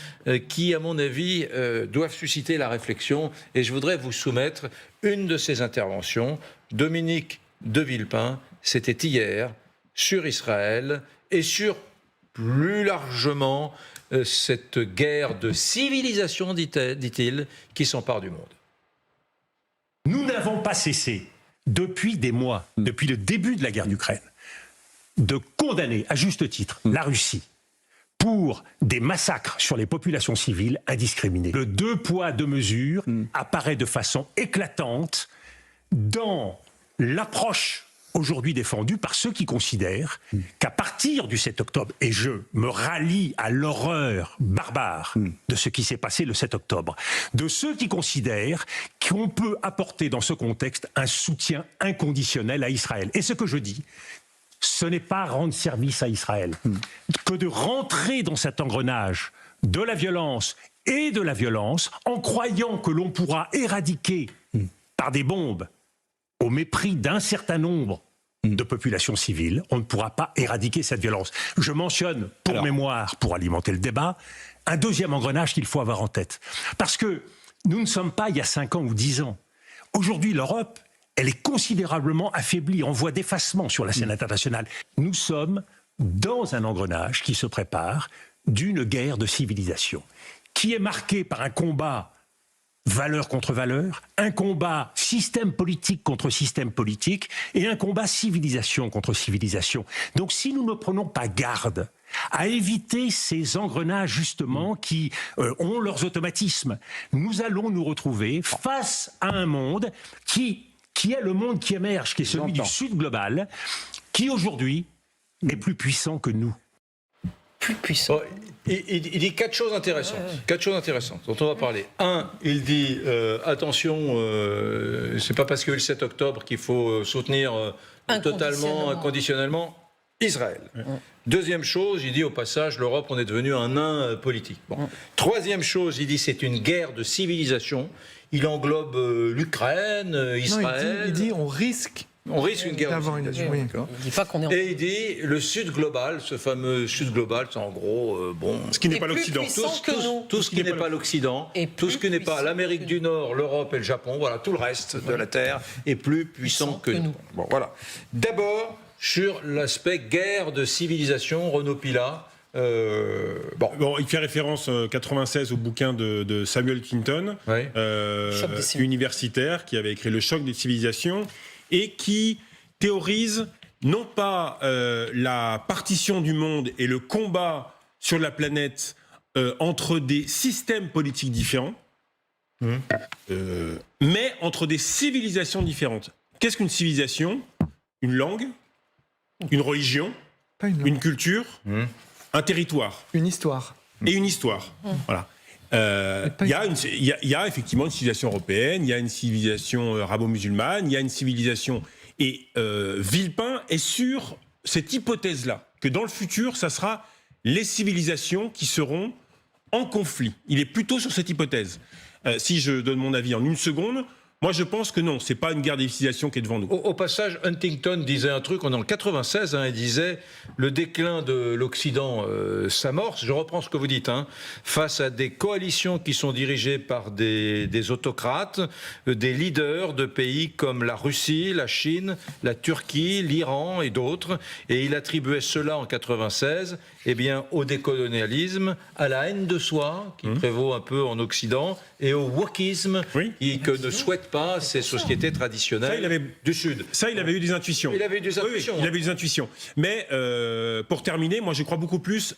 [SPEAKER 1] qui, à mon avis, doivent susciter la réflexion. Et je voudrais vous soumettre une de ces interventions. Dominique de Villepin, c'était hier, sur Israël et sur, plus largement, cette guerre de civilisation, dit-il, qui s'empare du monde.
[SPEAKER 20] Nous n'avons pas cessé, depuis des mois, depuis le début de la guerre d'Ukraine, de condamner, à juste titre, la Russie pour des massacres sur les populations civiles indiscriminés. Le 2 poids, 2 mesures apparaît de façon éclatante dans l'approche aujourd'hui défendue par ceux qui considèrent qu'à partir du 7 octobre, et je me rallie à l'horreur barbare de ce qui s'est passé le 7 octobre, de ceux qui considèrent qu'on peut apporter dans ce contexte un soutien inconditionnel à Israël. Et ce que je dis, ce n'est pas rendre service à Israël, que de rentrer dans cet engrenage de la violence et de la violence en croyant que l'on pourra éradiquer par des bombes au mépris d'un certain nombre de populations civiles, on ne pourra pas éradiquer cette violence. Je mentionne, pour mémoire, pour alimenter le débat, un deuxième engrenage qu'il faut avoir en tête. Parce que nous ne sommes pas il y a 5 ans ou 10 ans. Aujourd'hui, l'Europe, elle est considérablement affaiblie, en voie d'effacement sur la scène internationale. Nous sommes dans un engrenage qui se prépare d'une guerre de civilisation, qui est marquée par un combat valeur contre valeur, un combat système politique contre système politique et un combat civilisation contre civilisation. Donc si nous ne prenons pas garde à éviter ces engrenages justement qui ont leurs automatismes, nous allons nous retrouver face à un monde qui est le monde qui émerge, qui est celui du Sud global, qui aujourd'hui est plus puissant que nous.
[SPEAKER 6] Plus puissant.
[SPEAKER 1] Oh, il dit 4 choses intéressantes. 4 choses intéressantes dont on va parler. 1, il dit attention, c'est pas parce qu'il y a eu le 7 octobre qu'il faut soutenir totalement, inconditionnellement Israël. Deuxième chose, il dit au passage, l'Europe, on est devenu un nain politique. Bon. Troisième chose, il dit c'est une guerre de civilisation. Il englobe l'Ukraine, Israël.
[SPEAKER 8] Non, il dit on risque
[SPEAKER 1] une guerre.
[SPEAKER 6] Il dit pas qu'on est
[SPEAKER 1] Et il dit le Sud global, ce fameux Sud global, c'est en gros
[SPEAKER 13] ce qui n'est pas l'Occident.
[SPEAKER 1] Tout ce qui n'est pas l'Occident, tout ce qui n'est pas l'Amérique du Nord, l'Europe et le Japon, voilà, tout le reste de la Terre est plus puissant que nous. Bon, voilà. D'abord sur l'aspect guerre de civilisation, Renaud Pilat.
[SPEAKER 13] Il fait référence 96 au bouquin de Samuel Clinton, universitaire, qui avait écrit Le choc des civilisations et qui théorise non pas la partition du monde et le combat sur la planète entre des systèmes politiques différents, mais entre des civilisations différentes. Qu'est-ce qu'une civilisation ? Une langue, une religion, une culture, un territoire.
[SPEAKER 8] Une histoire.
[SPEAKER 13] Et une histoire. Voilà. Il y a effectivement une civilisation européenne, il y a une civilisation arabo-musulmane, il y a une civilisation... Et Villepin est sur cette hypothèse-là, que dans le futur, ça sera les civilisations qui seront en conflit. Il est plutôt sur cette hypothèse. Si je donne mon avis en une seconde, Moi, je pense que non, c'est pas une guerre des civilisations qui est devant nous.
[SPEAKER 1] Au passage, Huntington disait un truc, on est en 96, il disait le déclin de l'Occident s'amorce, je reprends ce que vous dites, face à des coalitions qui sont dirigées par des autocrates, des leaders de pays comme la Russie, la Chine, la Turquie, l'Iran et d'autres, et il attribuait cela en 96 au décolonialisme, à la haine de soi qui prévaut un peu en Occident et au wokisme que ne souhaitent pas ces sociétés traditionnelles du Sud.
[SPEAKER 13] Ça, il avait eu des intuitions.
[SPEAKER 1] Il avait eu des intuitions.
[SPEAKER 13] Oui, il avait eu des intuitions. Mais pour terminer, moi je crois beaucoup plus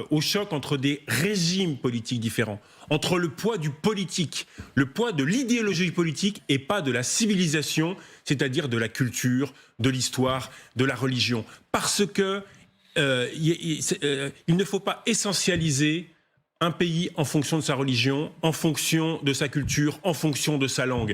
[SPEAKER 13] au choc entre des régimes politiques différents, entre le poids du politique, le poids de l'idéologie politique et pas de la civilisation, c'est-à-dire de la culture, de l'histoire, de la religion. Parce que il ne faut pas essentialiser un pays en fonction de sa religion, en fonction de sa culture, en fonction de sa langue.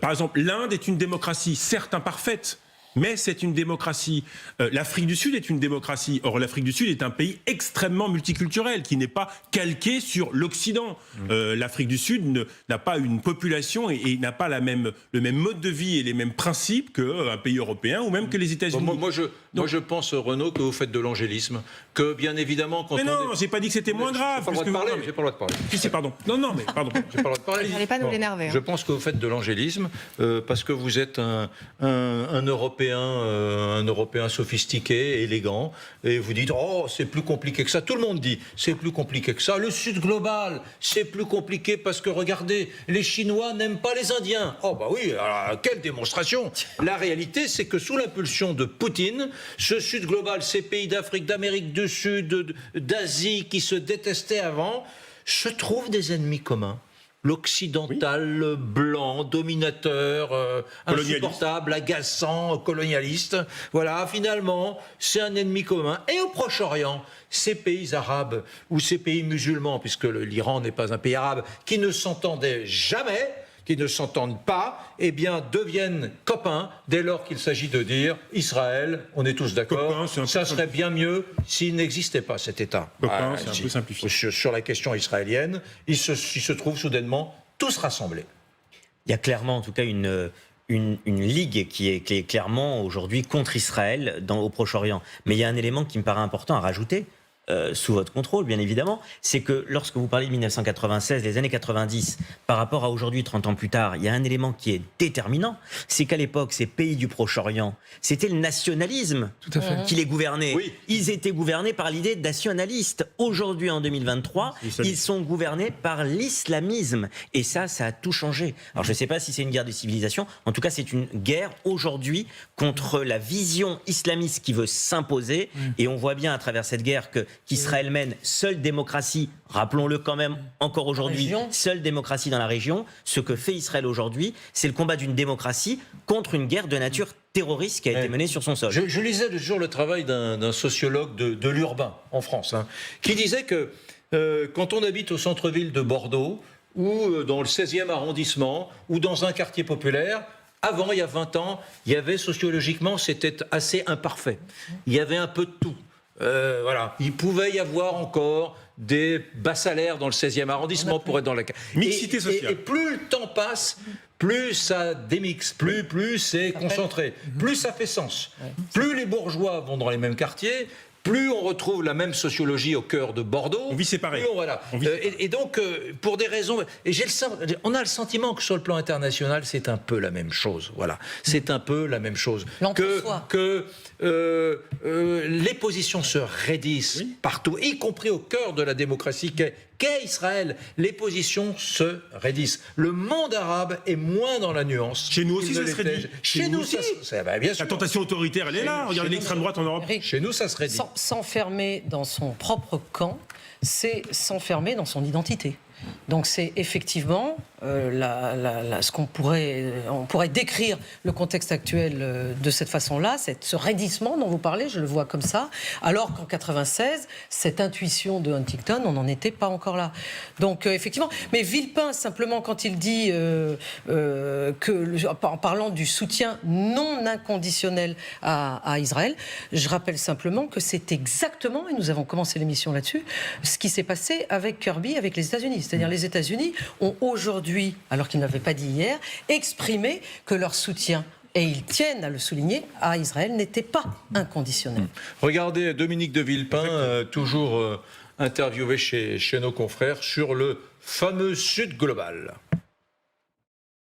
[SPEAKER 13] Par exemple, l'Inde est une démocratie, certes imparfaite, mais c'est une démocratie. L'Afrique du Sud est une démocratie. Or, l'Afrique du Sud est un pays extrêmement multiculturel, qui n'est pas calqué sur l'Occident. L'Afrique du Sud n'a pas une population et n'a pas le même mode de vie et les mêmes principes qu'un pays européen ou même que les États-Unis.
[SPEAKER 1] Moi, je pense, Renaud, que vous faites de l'angélisme. Que, bien évidemment, quand
[SPEAKER 13] j'ai pas dit que c'était moins grave.
[SPEAKER 1] J'ai pas le droit de parler.
[SPEAKER 13] Si, pardon. Non, mais pardon.
[SPEAKER 1] J'ai pas le droit de parler.
[SPEAKER 2] Vous n'allez pas nous l'énerver.
[SPEAKER 1] Je pense que vous faites de l'angélisme parce que vous êtes un Européen sophistiqué, élégant, et vous dites « Oh, c'est plus compliqué que ça ». Tout le monde dit « C'est plus compliqué que ça ». Le Sud global, c'est plus compliqué parce que, regardez, les Chinois n'aiment pas les Indiens. Oh bah oui, alors, quelle démonstration. La réalité, c'est que sous l'impulsion de Poutine, ce Sud global, ces pays d'Afrique, d'Amérique du Sud, d'Asie, qui se détestaient avant, se trouvent des ennemis communs. L'occidental blanc, dominateur, insupportable, agaçant, colonialiste. Voilà, finalement, c'est un ennemi commun. Et au Proche-Orient, ces pays arabes ou ces pays musulmans, puisque l'Iran n'est pas un pays arabe, qui ne s'entendaient jamais, qui ne s'entendent pas, deviennent copains dès lors qu'il s'agit de dire Israël, on est tous d'accord, ça serait bien mieux s'il n'existait pas cet État.
[SPEAKER 13] C'est un peu simplifié.
[SPEAKER 1] Sur la question israélienne, ils se trouvent soudainement tous rassemblés.
[SPEAKER 11] Il y a clairement, en tout cas, une ligue qui est clairement aujourd'hui contre Israël au Proche-Orient. Mais il y a un élément qui me paraît important à rajouter. Sous votre contrôle, bien évidemment, c'est que lorsque vous parlez de 1996, les années 90, par rapport à aujourd'hui, 30 ans plus tard, il y a un élément qui est déterminant, c'est qu'à l'époque, ces pays du Proche-Orient, c'était le nationalisme qui les gouvernait. Oui. Ils étaient gouvernés par l'idée nationaliste. Aujourd'hui, en 2023, ils sont gouvernés par l'islamisme. Et ça a tout changé. Alors, je ne sais pas si c'est une guerre de civilisation. En tout cas, c'est une guerre aujourd'hui contre la vision islamiste qui veut s'imposer. Et on voit bien à travers cette guerre qu'Israël mène, seule démocratie, rappelons-le quand même encore aujourd'hui, seule démocratie dans la région. Ce que fait Israël aujourd'hui, c'est le combat d'une démocratie contre une guerre de nature terroriste qui a été menée sur son sol.
[SPEAKER 1] Je lisais le jour le travail d'un sociologue de l'urbain en France, qui disait que quand on habite au centre-ville de Bordeaux, ou dans le 16e arrondissement, ou dans un quartier populaire, avant, il y a 20 ans, il y avait sociologiquement, c'était assez imparfait. Il y avait un peu de tout. Voilà, il pouvait y avoir encore des bas salaires dans le 16e arrondissement pour être dans la
[SPEAKER 13] mixité sociale.
[SPEAKER 1] Et plus le temps passe, plus ça démixe, plus c'est concentré, plus ça fait sens. Plus les bourgeois vont dans les mêmes quartiers, plus on retrouve la même sociologie au cœur de Bordeaux.
[SPEAKER 13] On vit séparés.
[SPEAKER 1] Et donc, pour des raisons... on a le sentiment que sur le plan international, c'est un peu la même chose. Voilà. C'est un peu la même chose. Que les positions se raidissent partout, y compris au cœur de la démocratie qu'est Israël. Les positions se raidissent. Le monde arabe est moins dans la nuance.
[SPEAKER 13] Chez nous aussi, ça se raidit.
[SPEAKER 1] Chez nous aussi. Bien sûr.
[SPEAKER 13] La tentation autoritaire, elle est là. Regardez l'extrême droite en Europe.
[SPEAKER 1] Chez nous, ça se raidit.
[SPEAKER 6] S'enfermer dans son propre camp, c'est s'enfermer dans son identité. Donc c'est effectivement ce qu'on pourrait décrire le contexte actuel de cette façon-là, ce raidissement dont vous parlez, je le vois comme ça, alors qu'en 96, cette intuition de Huntington, on n'en était pas encore là. Donc effectivement, mais Villepin, simplement, quand il dit en parlant du soutien non inconditionnel à Israël, je rappelle simplement que c'est exactement, et nous avons commencé l'émission là-dessus, ce qui s'est passé avec Kirby, avec les États-Unis. C'est-à-dire les États-Unis ont aujourd'hui, alors qu'ils n'avaient pas dit hier, exprimé que leur soutien, et ils tiennent à le souligner, à Israël n'était pas inconditionnel.
[SPEAKER 1] Regardez Dominique de Villepin, toujours interviewé chez nos confrères, sur le fameux Sud global.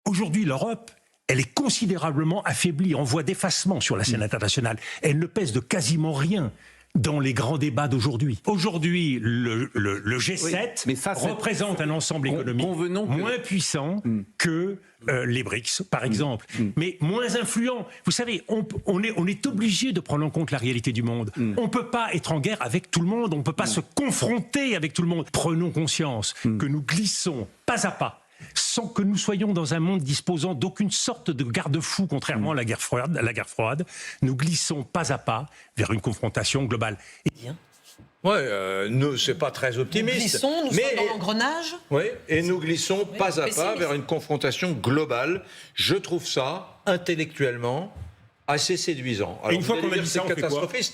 [SPEAKER 20] Aujourd'hui, l'Europe, elle est considérablement affaiblie, en voie d'effacement sur la scène internationale. Elle ne pèse de quasiment rien dans les grands débats d'aujourd'hui. Aujourd'hui, le G7 représente un ensemble économique moins puissant que les BRICS, par exemple, mais moins influent. Vous savez, on est obligé de prendre en compte la réalité du monde. On ne peut pas être en guerre avec tout le monde, on ne peut pas se confronter avec tout le monde. Prenons conscience que nous glissons pas à pas, sans que nous soyons dans un monde disposant d'aucune sorte de garde-fou, contrairement à la guerre froide, nous glissons pas à pas vers une confrontation globale.
[SPEAKER 1] C'est pas très optimiste.
[SPEAKER 6] Nous glissons, nous sommes dans l'engrenage.
[SPEAKER 1] Oui, et nous glissons pas à pas vers une confrontation globale. Je trouve ça, intellectuellement, assez séduisant.
[SPEAKER 13] Alors, et une fois qu'on a dit ça, on fait quoi?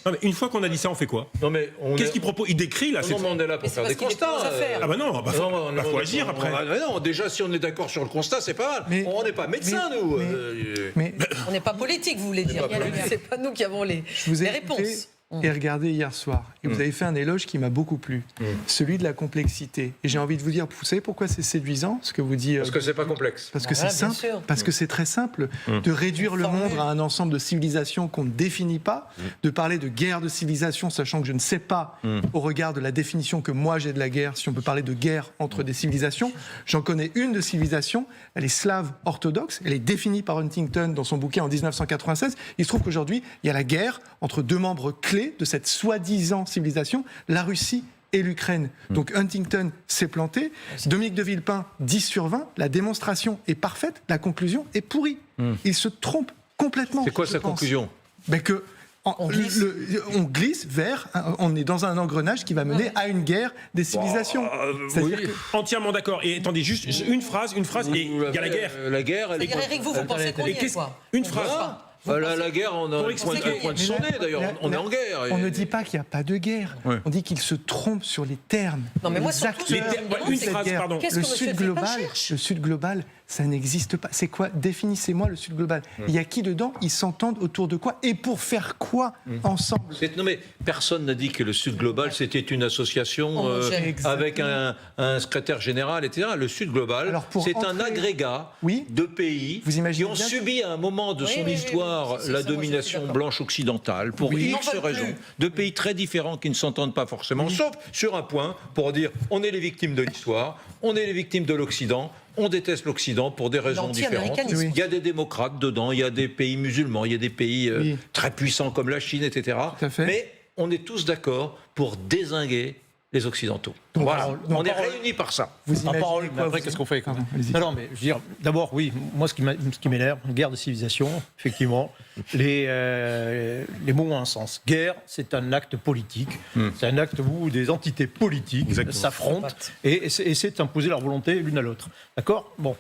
[SPEAKER 13] Non, mais une fois qu'on a dit ça, on fait quoi? Qu'est-ce qu'il propose? Il décrit là.
[SPEAKER 1] Non, mais on est là pour faire des constats.
[SPEAKER 13] Ah bah non, faut agir après.
[SPEAKER 1] Non, déjà, si on est d'accord sur le constat, c'est pas mal. On n'est pas médecins, nous.
[SPEAKER 6] On n'est pas politique, vous voulez dire. C'est pas nous qui avons les réponses.
[SPEAKER 8] Et regardez hier soir, et vous avez fait un éloge qui m'a beaucoup plu, celui de la complexité. Et j'ai envie de vous dire, vous savez pourquoi c'est séduisant ce que vous dites?
[SPEAKER 1] Parce que c'est pas complexe.
[SPEAKER 8] Parce que c'est simple, parce que c'est très simple de réduire le monde à un ensemble de civilisations qu'on ne définit pas, de parler de guerre de civilisation, sachant que je ne sais pas, au regard de la définition que moi j'ai de la guerre, si on peut parler de guerre entre des civilisations. J'en connais une de civilisation, elle est slave orthodoxe, elle est définie par Huntington dans son bouquin en 1996. Il se trouve qu'aujourd'hui, il y a la guerre entre deux membres clés de cette soi-disant civilisation, la Russie et l'Ukraine. Donc Huntington s'est planté. Dominique de Villepin, 10 sur 20, la démonstration est parfaite, la conclusion est pourrie. Il se trompe complètement.
[SPEAKER 1] C'est quoi sa conclusion?
[SPEAKER 8] On glisse vers, on est dans un engrenage qui va mener à une guerre des civilisations.
[SPEAKER 13] Entièrement d'accord. Et attendez, juste une phrase, et il y a la guerre.
[SPEAKER 1] La guerre, elle est...
[SPEAKER 6] Eric, vous pensez qu'on y est, quoi?
[SPEAKER 13] Une phrase.
[SPEAKER 1] La guerre, on a un point de son nez, d'ailleurs. On est en guerre.
[SPEAKER 8] On ne dit pas qu'il n'y a pas de guerre. On dit qu'il se trompe sur les termes.
[SPEAKER 6] Non, mais moi, surtout,
[SPEAKER 13] une phrase, pardon.
[SPEAKER 8] Le Sud global, ça n'existe pas. C'est quoi? Définissez-moi le Sud global. Il y a qui dedans? Ils s'entendent autour de quoi? Et pour faire quoi ensemble?
[SPEAKER 1] Non, mais personne n'a dit que le Sud global, c'était une association avec un secrétaire général, etc. Le Sud global, c'est un agrégat de pays qui ont subi à un moment de son histoire la domination blanche occidentale pour X raisons, de pays très différents qui ne s'entendent pas forcément, sauf sur un point, pour dire on est les victimes de l'histoire, on est les victimes de l'Occident, on déteste l'Occident pour des raisons différentes. Il y a des démocrates dedans, il y a des pays musulmans, il y a des pays très puissants comme la Chine, etc. Mais on est tous d'accord pour dézinguer les Occidentaux. Voilà. On est réunis par ça.
[SPEAKER 7] Après, qu'est-ce qu'on fait quand même? Non, mais je veux dire, d'abord, oui, moi, ce qui m'énerve, guerre de civilisation, effectivement, les mots ont un sens. Guerre, c'est un acte politique. C'est un acte où des entités politiques s'affrontent et essaient d'imposer leur volonté l'une à l'autre. D'accord? Bon.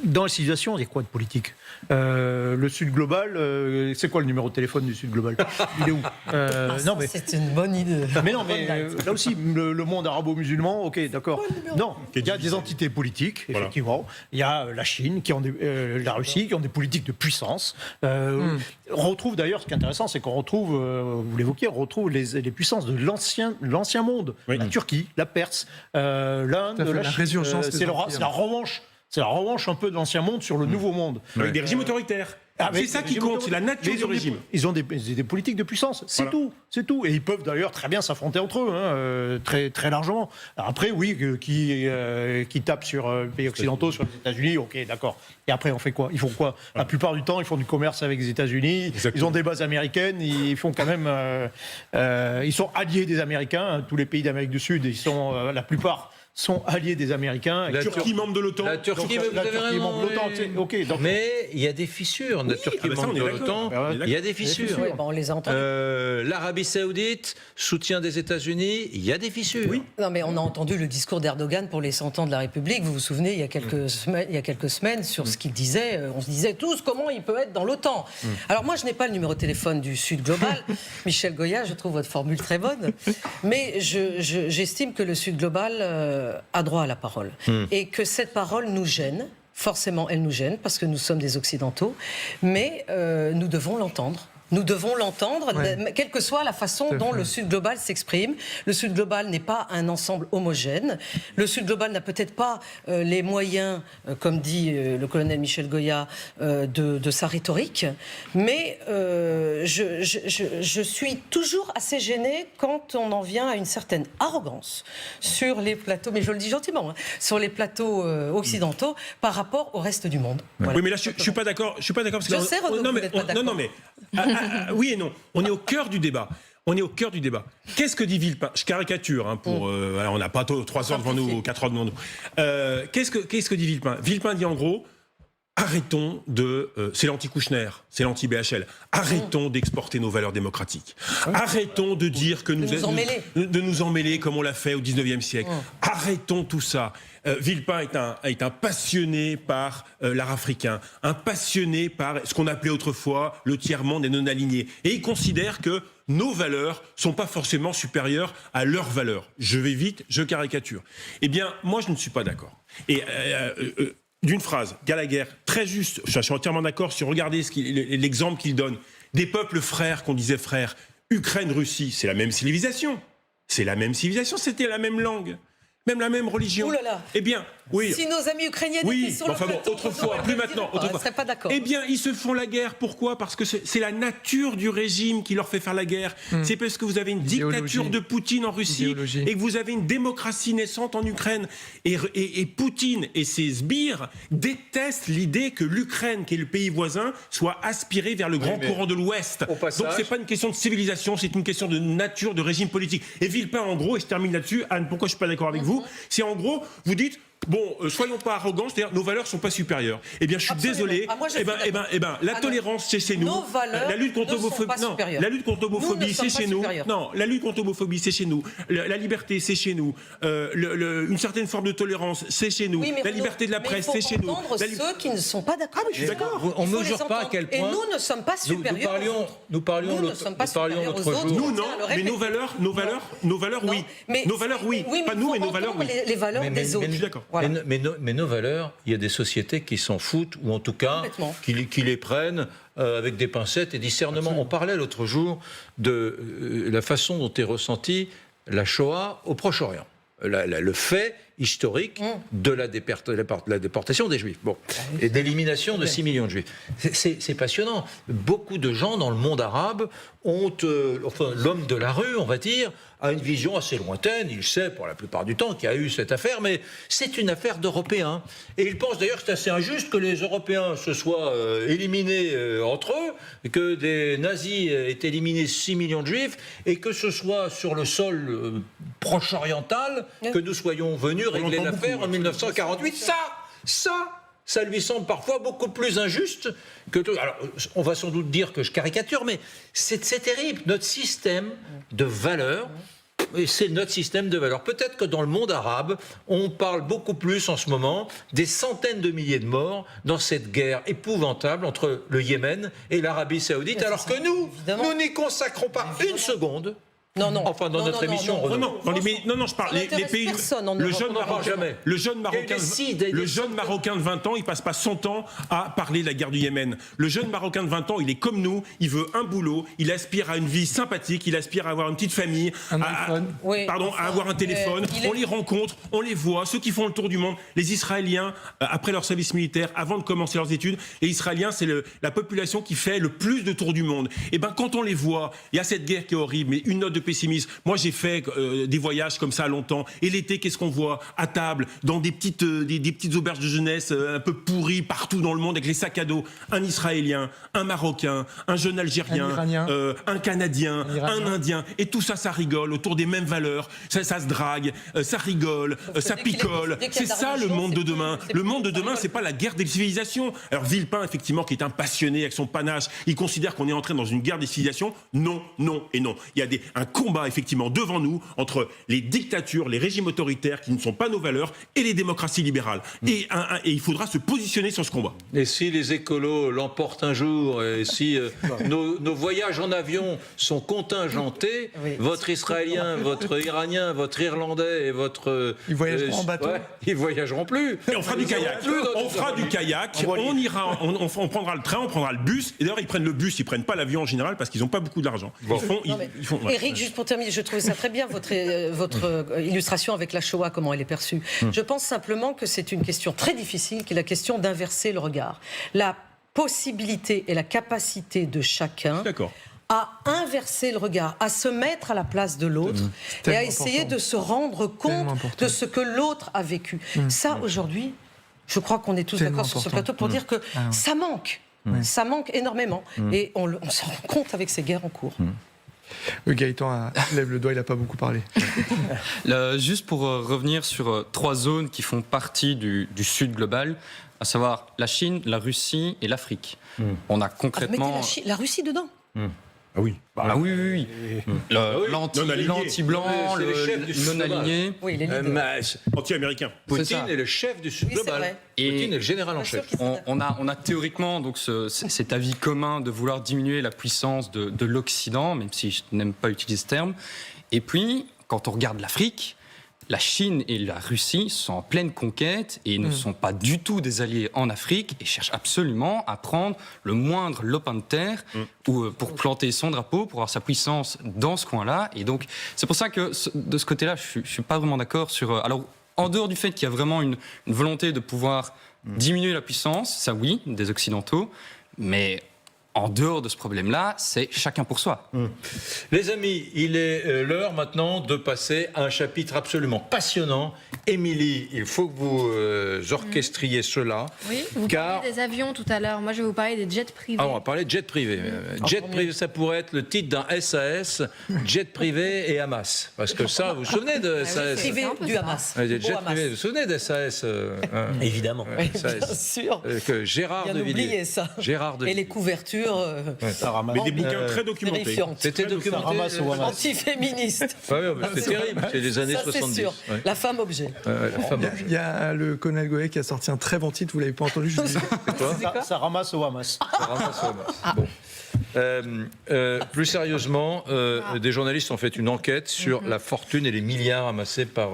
[SPEAKER 7] Dans la civilisation, il y a quoi de politique? Le Sud global, c'est quoi le numéro de téléphone du Sud global? Il est où?
[SPEAKER 6] Non, mais c'est une bonne idée.
[SPEAKER 7] Mais non, mais là aussi, le monde arabo-musulman, ok, d'accord. Non, il y a des entités politiques, effectivement. Il y a la Chine, la Russie, qui ont des politiques de puissance. On retrouve d'ailleurs, ce qui est intéressant, c'est qu'on retrouve, vous l'évoquiez, on retrouve les puissances de l'ancien monde. La Turquie, la Perse, l'Inde, la Chine. C'est la revanche. C'est la revanche un peu de l'ancien monde sur le nouveau monde.
[SPEAKER 13] Avec des régimes autoritaires. C'est ça qui compte, c'est la nature du régime.
[SPEAKER 7] Ils ont des politiques de puissance, c'est tout. Et ils peuvent d'ailleurs très bien s'affronter entre eux, très, très largement. Alors après, oui, qui tapent sur les pays occidentaux, sur les États-Unis, ok, d'accord. Et après, on fait quoi? Ils font quoi? La plupart du temps, ils font du commerce avec les États-Unis, ils ont des bases américaines, ils font quand même... ils sont alliés des Américains, tous les pays d'Amérique du Sud, ils sont la plupart... sont alliés des Américains.
[SPEAKER 13] La Turquie membre de l'OTAN.
[SPEAKER 1] La Turquie,
[SPEAKER 7] Donc, la Turquie membre de l'OTAN. Okay, donc...
[SPEAKER 1] Mais il y a des fissures. La Turquie membre de l'OTAN, il y a des fissures.
[SPEAKER 6] Oui, on les a entendus.
[SPEAKER 1] L'Arabie Saoudite, soutien des États-Unis, il y a des fissures.
[SPEAKER 6] Oui. Non, mais on a entendu le discours d'Erdogan pour les 100 ans de la République. Vous vous souvenez, il y a quelques semaines sur ce qu'il disait. On se disait tous comment il peut être dans l'OTAN. Alors moi, je n'ai pas le numéro de téléphone du Sud Global. Michel Goya, je trouve votre formule très bonne. Mais j'estime que le Sud Global a droit à la parole. Et que cette parole nous gêne. Forcément, elle nous gêne parce que nous sommes des Occidentaux. Mais nous devons l'entendre. Nous devons l'entendre, quelle que soit la façon dont le Sud global s'exprime. Le Sud global n'est pas un ensemble homogène. Le Sud global n'a peut-être pas les moyens, comme dit le colonel Michel Goya, de sa rhétorique. Mais je suis toujours assez gênée quand on en vient à une certaine arrogance sur les plateaux, mais je le dis gentiment, sur les plateaux occidentaux par rapport au reste du monde. Voilà.
[SPEAKER 13] Oui, mais là, je suis pas d'accord. Je suis pas d'accord.
[SPEAKER 6] Je sais, Renaud, vous n'êtes pas d'accord.
[SPEAKER 13] Non, mais... oui et non. On est au cœur du débat. Qu'est-ce que dit Villepin? Je caricature, on n'a pas 3 heures devant nous, ou 4 heures devant nous. Qu'est-ce que dit Villepin? Villepin dit en gros, arrêtons c'est l'anti-Kouchner, c'est l'anti-BHL. Arrêtons d'exporter nos valeurs démocratiques. Arrêtons de dire que de nous emmêler comme on l'a fait au 19e siècle. Arrêtons tout ça. Villepin est un passionné par l'art africain, un passionné par ce qu'on appelait autrefois le tiers-monde des non-alignés. Et il considère que nos valeurs ne sont pas forcément supérieures à leurs valeurs. Je vais vite, je caricature. Eh bien, moi, je ne suis pas d'accord. Et d'une phrase, Gallagher, très juste, je suis entièrement d'accord, si vous regardez l'exemple qu'il donne, des peuples frères, qu'on disait frères, Ukraine, Russie, c'est la même civilisation. C'était la même langue. Même la même religion.
[SPEAKER 6] Ouh là là.
[SPEAKER 13] Eh bien, oui.
[SPEAKER 6] Si nos amis ukrainiens étaient sur le plateau,
[SPEAKER 13] autrefois, plus maintenant.
[SPEAKER 6] Je ne serais pas d'accord.
[SPEAKER 13] Eh bien, ils se font la guerre. Pourquoi? Parce que c'est la nature du régime qui leur fait faire la guerre. C'est parce que vous avez une dictature de Poutine en Russie et que vous avez une démocratie naissante en Ukraine. Et Poutine et ses sbires détestent l'idée que l'Ukraine, qui est le pays voisin, soit aspirée vers le grand courant de l'Ouest. Donc, c'est pas une question de civilisation, c'est une question de nature, de régime politique. Et Villepin, en gros, et je termine là-dessus, Anne, pourquoi je suis pas d'accord avec vous? C'est en gros, vous dites, soyons pas arrogants, c'est-à-dire nos valeurs sont pas supérieures. Eh bien, je suis désolé. La tolérance, c'est chez nous. La lutte contre l'homophobie, c'est chez nous. Non, la lutte contre l'homophobie, c'est chez nous. La liberté, c'est chez nous. Une certaine forme de tolérance, c'est chez nous. La liberté de la presse, c'est chez nous.
[SPEAKER 6] Ceux qui ne sont pas d'accord.
[SPEAKER 13] Je suis d'accord.
[SPEAKER 1] On ne mesure pas à quel point.
[SPEAKER 6] Et nous ne sommes pas supérieurs.
[SPEAKER 1] Nous parlions l'autre jour.
[SPEAKER 13] Nous, non, mais nos valeurs, oui. Nos valeurs, oui. Pas nous, mais nos valeurs, oui.
[SPEAKER 6] Les valeurs des autres.
[SPEAKER 13] Je suis d'accord.
[SPEAKER 1] Voilà. Mais nos valeurs, il y a des sociétés qui s'en foutent, ou en tout cas qui les prennent avec des pincettes et discernement. On parlait l'autre jour de la façon dont est ressentie la Shoah au Proche-Orient. Le fait historique de la déportation des Juifs, et d'élimination de 6 millions de Juifs. C'est passionnant. Beaucoup de gens dans le monde arabe ont, l'homme de la rue, on va dire, a une vision assez lointaine. Il sait, pour la plupart du temps, qu'il y a eu cette affaire, mais c'est une affaire d'Européens. Et il pense d'ailleurs que c'est assez injuste que les Européens se soient éliminés entre eux, et que des nazis aient éliminé 6 millions de Juifs, et que ce soit sur le sol proche-oriental que nous soyons venus régler l'affaire en 1948. Ça lui semble parfois beaucoup plus injuste que... Alors, on va sans doute dire que je caricature, mais c'est terrible. Notre système de valeurs, c'est notre système de valeurs. Peut-être que dans le monde arabe, on parle beaucoup plus en ce moment des centaines de milliers de morts dans cette guerre épouvantable entre le Yémen et l'Arabie Saoudite, alors que nous n'y consacrons pas une seconde.
[SPEAKER 6] Non.
[SPEAKER 1] Enfin, dans notre émission.
[SPEAKER 13] Non, je parle. Les pays. Le jeune Marocain de 20 ans, il passe pas son temps à parler de la guerre du Yémen. Le jeune Marocain de 20 ans, il est comme nous, il veut un boulot, il aspire à une vie sympathique, il aspire à avoir une petite famille, à avoir un téléphone. On les rencontre, on les voit, ceux qui font le tour du monde. Les Israéliens, après leur service militaire, avant de commencer leurs études, les Israéliens, c'est la population qui fait le plus de tour du monde. Et quand on les voit, il y a cette guerre qui est horrible, mais une note de pessimiste. Moi, j'ai fait des voyages comme ça longtemps. Et l'été, qu'est-ce qu'on voit à table, dans des petites auberges de jeunesse un peu pourries partout dans le monde, avec les sacs à dos, un Israélien, un Marocain, un jeune Algérien, un Canadien, un Indien. Et tout ça, ça rigole autour des mêmes valeurs. Ça se drague, ça rigole, ça picole. C'est ça le monde de demain. Le monde de demain, c'est pas la guerre des civilisations. Alors Villepin, effectivement, qui est un passionné avec son panache, il considère qu'on est entré dans une guerre des civilisations. Non, non et non. Il y a un combat, effectivement, devant nous entre les dictatures, les régimes autoritaires qui ne sont pas nos valeurs et les démocraties libérales. Et il faudra se positionner sur ce combat.
[SPEAKER 1] Et si les écolos l'emportent un jour, et si nos voyages en avion sont contingentés, votre Israélien, votre Iranien, votre Irlandais et votre...
[SPEAKER 8] Ils voyageront en bateau.
[SPEAKER 1] Ils voyageront plus.
[SPEAKER 13] Et on fera du kayak. On fera du kayak. On ira, on prendra le train, on prendra le bus. Et d'ailleurs, ils prennent le bus, ils prennent pas l'avion en général parce qu'ils n'ont pas beaucoup d'argent.
[SPEAKER 6] Éric, juste pour terminer, je trouvais ça très bien votre illustration avec la Shoah, comment elle est perçue. Je pense simplement que c'est une question très difficile, qui est la question d'inverser le regard. La possibilité et la capacité de chacun à inverser le regard, à se mettre à la place de l'autre et à essayer de se rendre compte de ce que l'autre a vécu. Ça, aujourd'hui, je crois qu'on est tous d'accord sur ce plateau pour dire que ça manque. Ça manque énormément. Et on s'en rend compte avec ces guerres en cours.
[SPEAKER 8] Gaëtan lève le doigt, il n'a pas beaucoup parlé.
[SPEAKER 12] Juste pour revenir sur 3 zones qui font partie du sud global, à savoir la Chine, la Russie et l'Afrique. On a concrètement...
[SPEAKER 6] mettez la Russie dedans.
[SPEAKER 13] Ah oui.
[SPEAKER 12] Oui. L'anti-blanc, le non-aligné.
[SPEAKER 6] Oui, il est
[SPEAKER 13] anti-américain.
[SPEAKER 1] Poutine est le chef du sud global. Poutine est le général en chef.
[SPEAKER 12] On a théoriquement donc cet avis commun de vouloir diminuer la puissance de l'Occident, même si je n'aime pas utiliser ce terme. Et puis, quand on regarde l'Afrique, la Chine et la Russie sont en pleine conquête et ne sont pas du tout des alliés en Afrique et cherchent absolument à prendre le moindre lopin de terre pour planter son drapeau, pour avoir sa puissance dans ce coin-là. Et donc, c'est pour ça que de ce côté-là, je ne suis pas vraiment d'accord sur... Alors, en dehors du fait qu'il y a vraiment une volonté de pouvoir diminuer la puissance, ça oui, des Occidentaux, mais... En dehors de ce problème-là, c'est chacun pour soi.
[SPEAKER 1] Les amis, il est l'heure maintenant de passer à un chapitre absolument passionnant. Émilie, il faut que vous orchestriez cela.
[SPEAKER 2] Oui, vous parliez des avions tout à l'heure. Moi, je vais vous parler des jets privés.
[SPEAKER 1] Ah, on va parler de jets privés. Jet privé, ça pourrait être le titre d'un SAS, jet privé et Hamas. Parce que ça, vous vous souvenez de SAS
[SPEAKER 6] privé du Hamas.
[SPEAKER 1] Des jets privés, vous vous souvenez des SAS
[SPEAKER 11] Évidemment.
[SPEAKER 6] Bien sûr.
[SPEAKER 1] Que Gérard
[SPEAKER 6] Bien
[SPEAKER 1] de Villiers.
[SPEAKER 6] oublié ça. Et les couvertures.
[SPEAKER 13] Mais des bouquins très documentés.
[SPEAKER 1] C'était documenté.
[SPEAKER 6] Antiféministe.
[SPEAKER 1] C'est terrible, c'est des années 70.
[SPEAKER 6] C'est sûr. La femme objet.
[SPEAKER 8] Il y a le colonel Goët qui a sorti un très bon titre, vous l'avez pas entendu, je vous dis.
[SPEAKER 7] Ça ramasse au Hamas.
[SPEAKER 1] Bon. Plus sérieusement, des journalistes ont fait une enquête sur la fortune et les milliards amassés par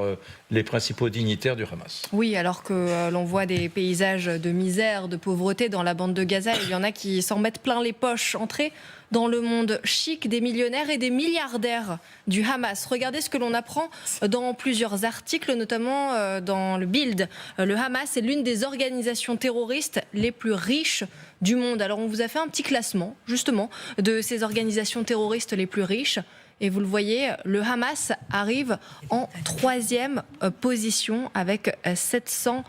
[SPEAKER 1] les principaux dignitaires du Hamas.
[SPEAKER 2] Oui, alors que l'on voit des paysages de misère, de pauvreté dans la bande de Gaza, il y en a qui s'en mettent plein les poches. Entrer dans le monde chic des millionnaires et des milliardaires du Hamas. Regardez ce que l'on apprend dans plusieurs articles, notamment dans le Bild. Le Hamas est l'une des organisations terroristes les plus riches du monde. Alors on vous a fait un petit classement, justement, de ces organisations terroristes les plus riches. Et vous le voyez, le Hamas arrive en 3e position avec 700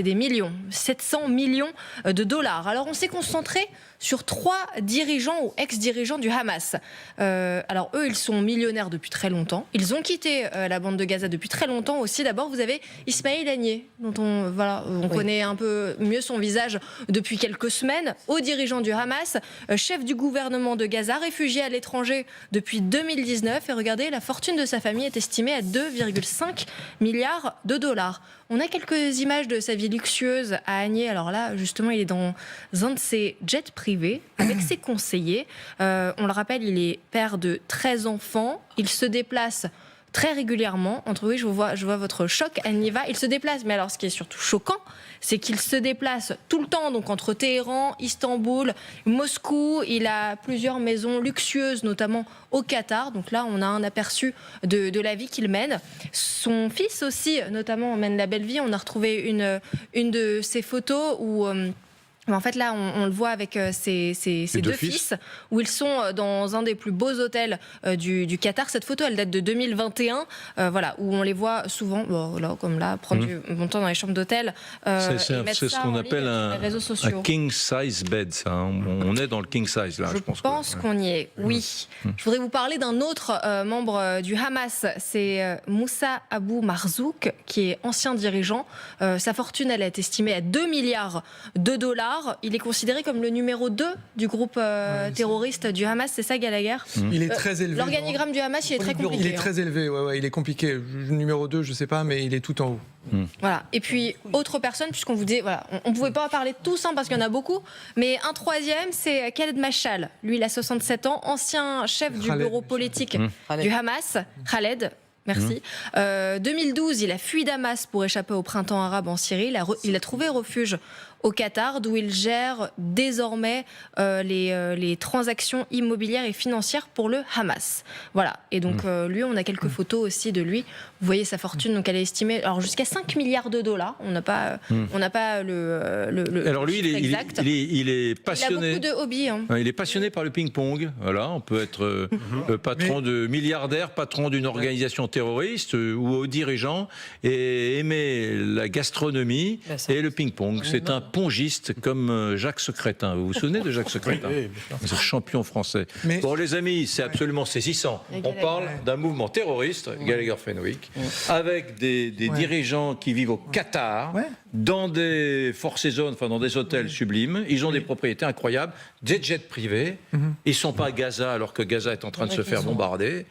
[SPEAKER 2] millions de dollars. Alors on s'est concentré sur 3 dirigeants ou ex-dirigeants du Hamas. Alors eux, ils sont millionnaires depuis très longtemps. Ils ont quitté la bande de Gaza depuis très longtemps aussi. D'abord, vous avez Ismail Haniyeh, dont on connaît un peu mieux son visage depuis quelques semaines, haut dirigeant du Hamas, chef du gouvernement de Gaza, réfugié à l'étranger depuis 2019. Et regardez, la fortune de sa famille est estimée à 2,5 milliards de dollars. On a quelques images de sa vie luxueuse à Haniyeh. Alors là, justement, il est dans un de ses jets privés avec ses conseillers. On le rappelle, il est père de 13 enfants. Il se déplace très régulièrement. Je vois votre choc, Aniva. Il se déplace, mais alors ce qui est surtout choquant, c'est qu'il se déplace tout le temps, donc entre Téhéran, Istanbul, Moscou. Il a plusieurs maisons luxueuses, notamment au Qatar. Donc là, on a un aperçu de la vie qu'il mène. Son fils aussi, notamment, mène la belle vie. On a retrouvé une de ses photos où Mais en fait, là, on le voit avec ces deux fils, où ils sont dans un des plus beaux hôtels du Qatar. Cette photo, elle date de 2021, voilà, où on les voit souvent, là, comme là, prendre du bon temps dans les chambres d'hôtel.
[SPEAKER 1] C'est ce qu'on appelle un king size bed, ça. On est dans le king size, là, je pense
[SPEAKER 2] qu'on y est, oui. Je voudrais vous parler d'un autre membre du Hamas, c'est Moussa Abou Marzouk, qui est ancien dirigeant. Sa fortune, elle est estimée à 2 milliards de dollars. Il est considéré comme le numéro 2 du groupe terroriste du Hamas, c'est ça, Gallagher?
[SPEAKER 8] Il est très élevé.
[SPEAKER 2] L'organigramme du Hamas, il est très compliqué.
[SPEAKER 8] Il est très élevé, il est compliqué. Le numéro 2, je ne sais pas, mais il est tout en haut.
[SPEAKER 2] Voilà. Et puis, autre personne, puisqu'on vous dit, voilà, on ne pouvait pas en parler de tous, parce qu'il y en a beaucoup, mais un troisième, c'est Khaled Mashal. Lui, il a 67 ans, ancien chef du bureau politique du Hamas. Khaled. Merci. 2012, il a fui Damas pour échapper au printemps arabe en Syrie. Il a trouvé refuge au Qatar, d'où il gère désormais les transactions immobilières et financières pour le Hamas. Voilà. Et donc, lui, on a quelques photos aussi de lui. Vous voyez sa fortune, donc elle est estimée jusqu'à 5 milliards de dollars. On n'a pas le
[SPEAKER 1] alors lui,
[SPEAKER 2] exact.
[SPEAKER 1] Il est passionné.
[SPEAKER 2] Il a beaucoup de hobbies.
[SPEAKER 1] Il est passionné par le ping-pong. Voilà, on peut être patron de milliardaire, patron d'une organisation terroriste ou dirigeant, et aimer la gastronomie et le ping-pong. C'est un pongiste comme Jacques Secrétin. Vous vous souvenez de Jacques Secrétin? C'est champion français. Bon, les amis, c'est absolument saisissant. On parle d'un mouvement terroriste, Gallagher Fenwick, avec des dirigeants qui vivent au Qatar, dans des four seasons, enfin dans des hôtels sublimes. Ils ont des propriétés incroyables, des jets privés. Ils ne sont pas à Gaza alors que Gaza est en train de se faire bombarder.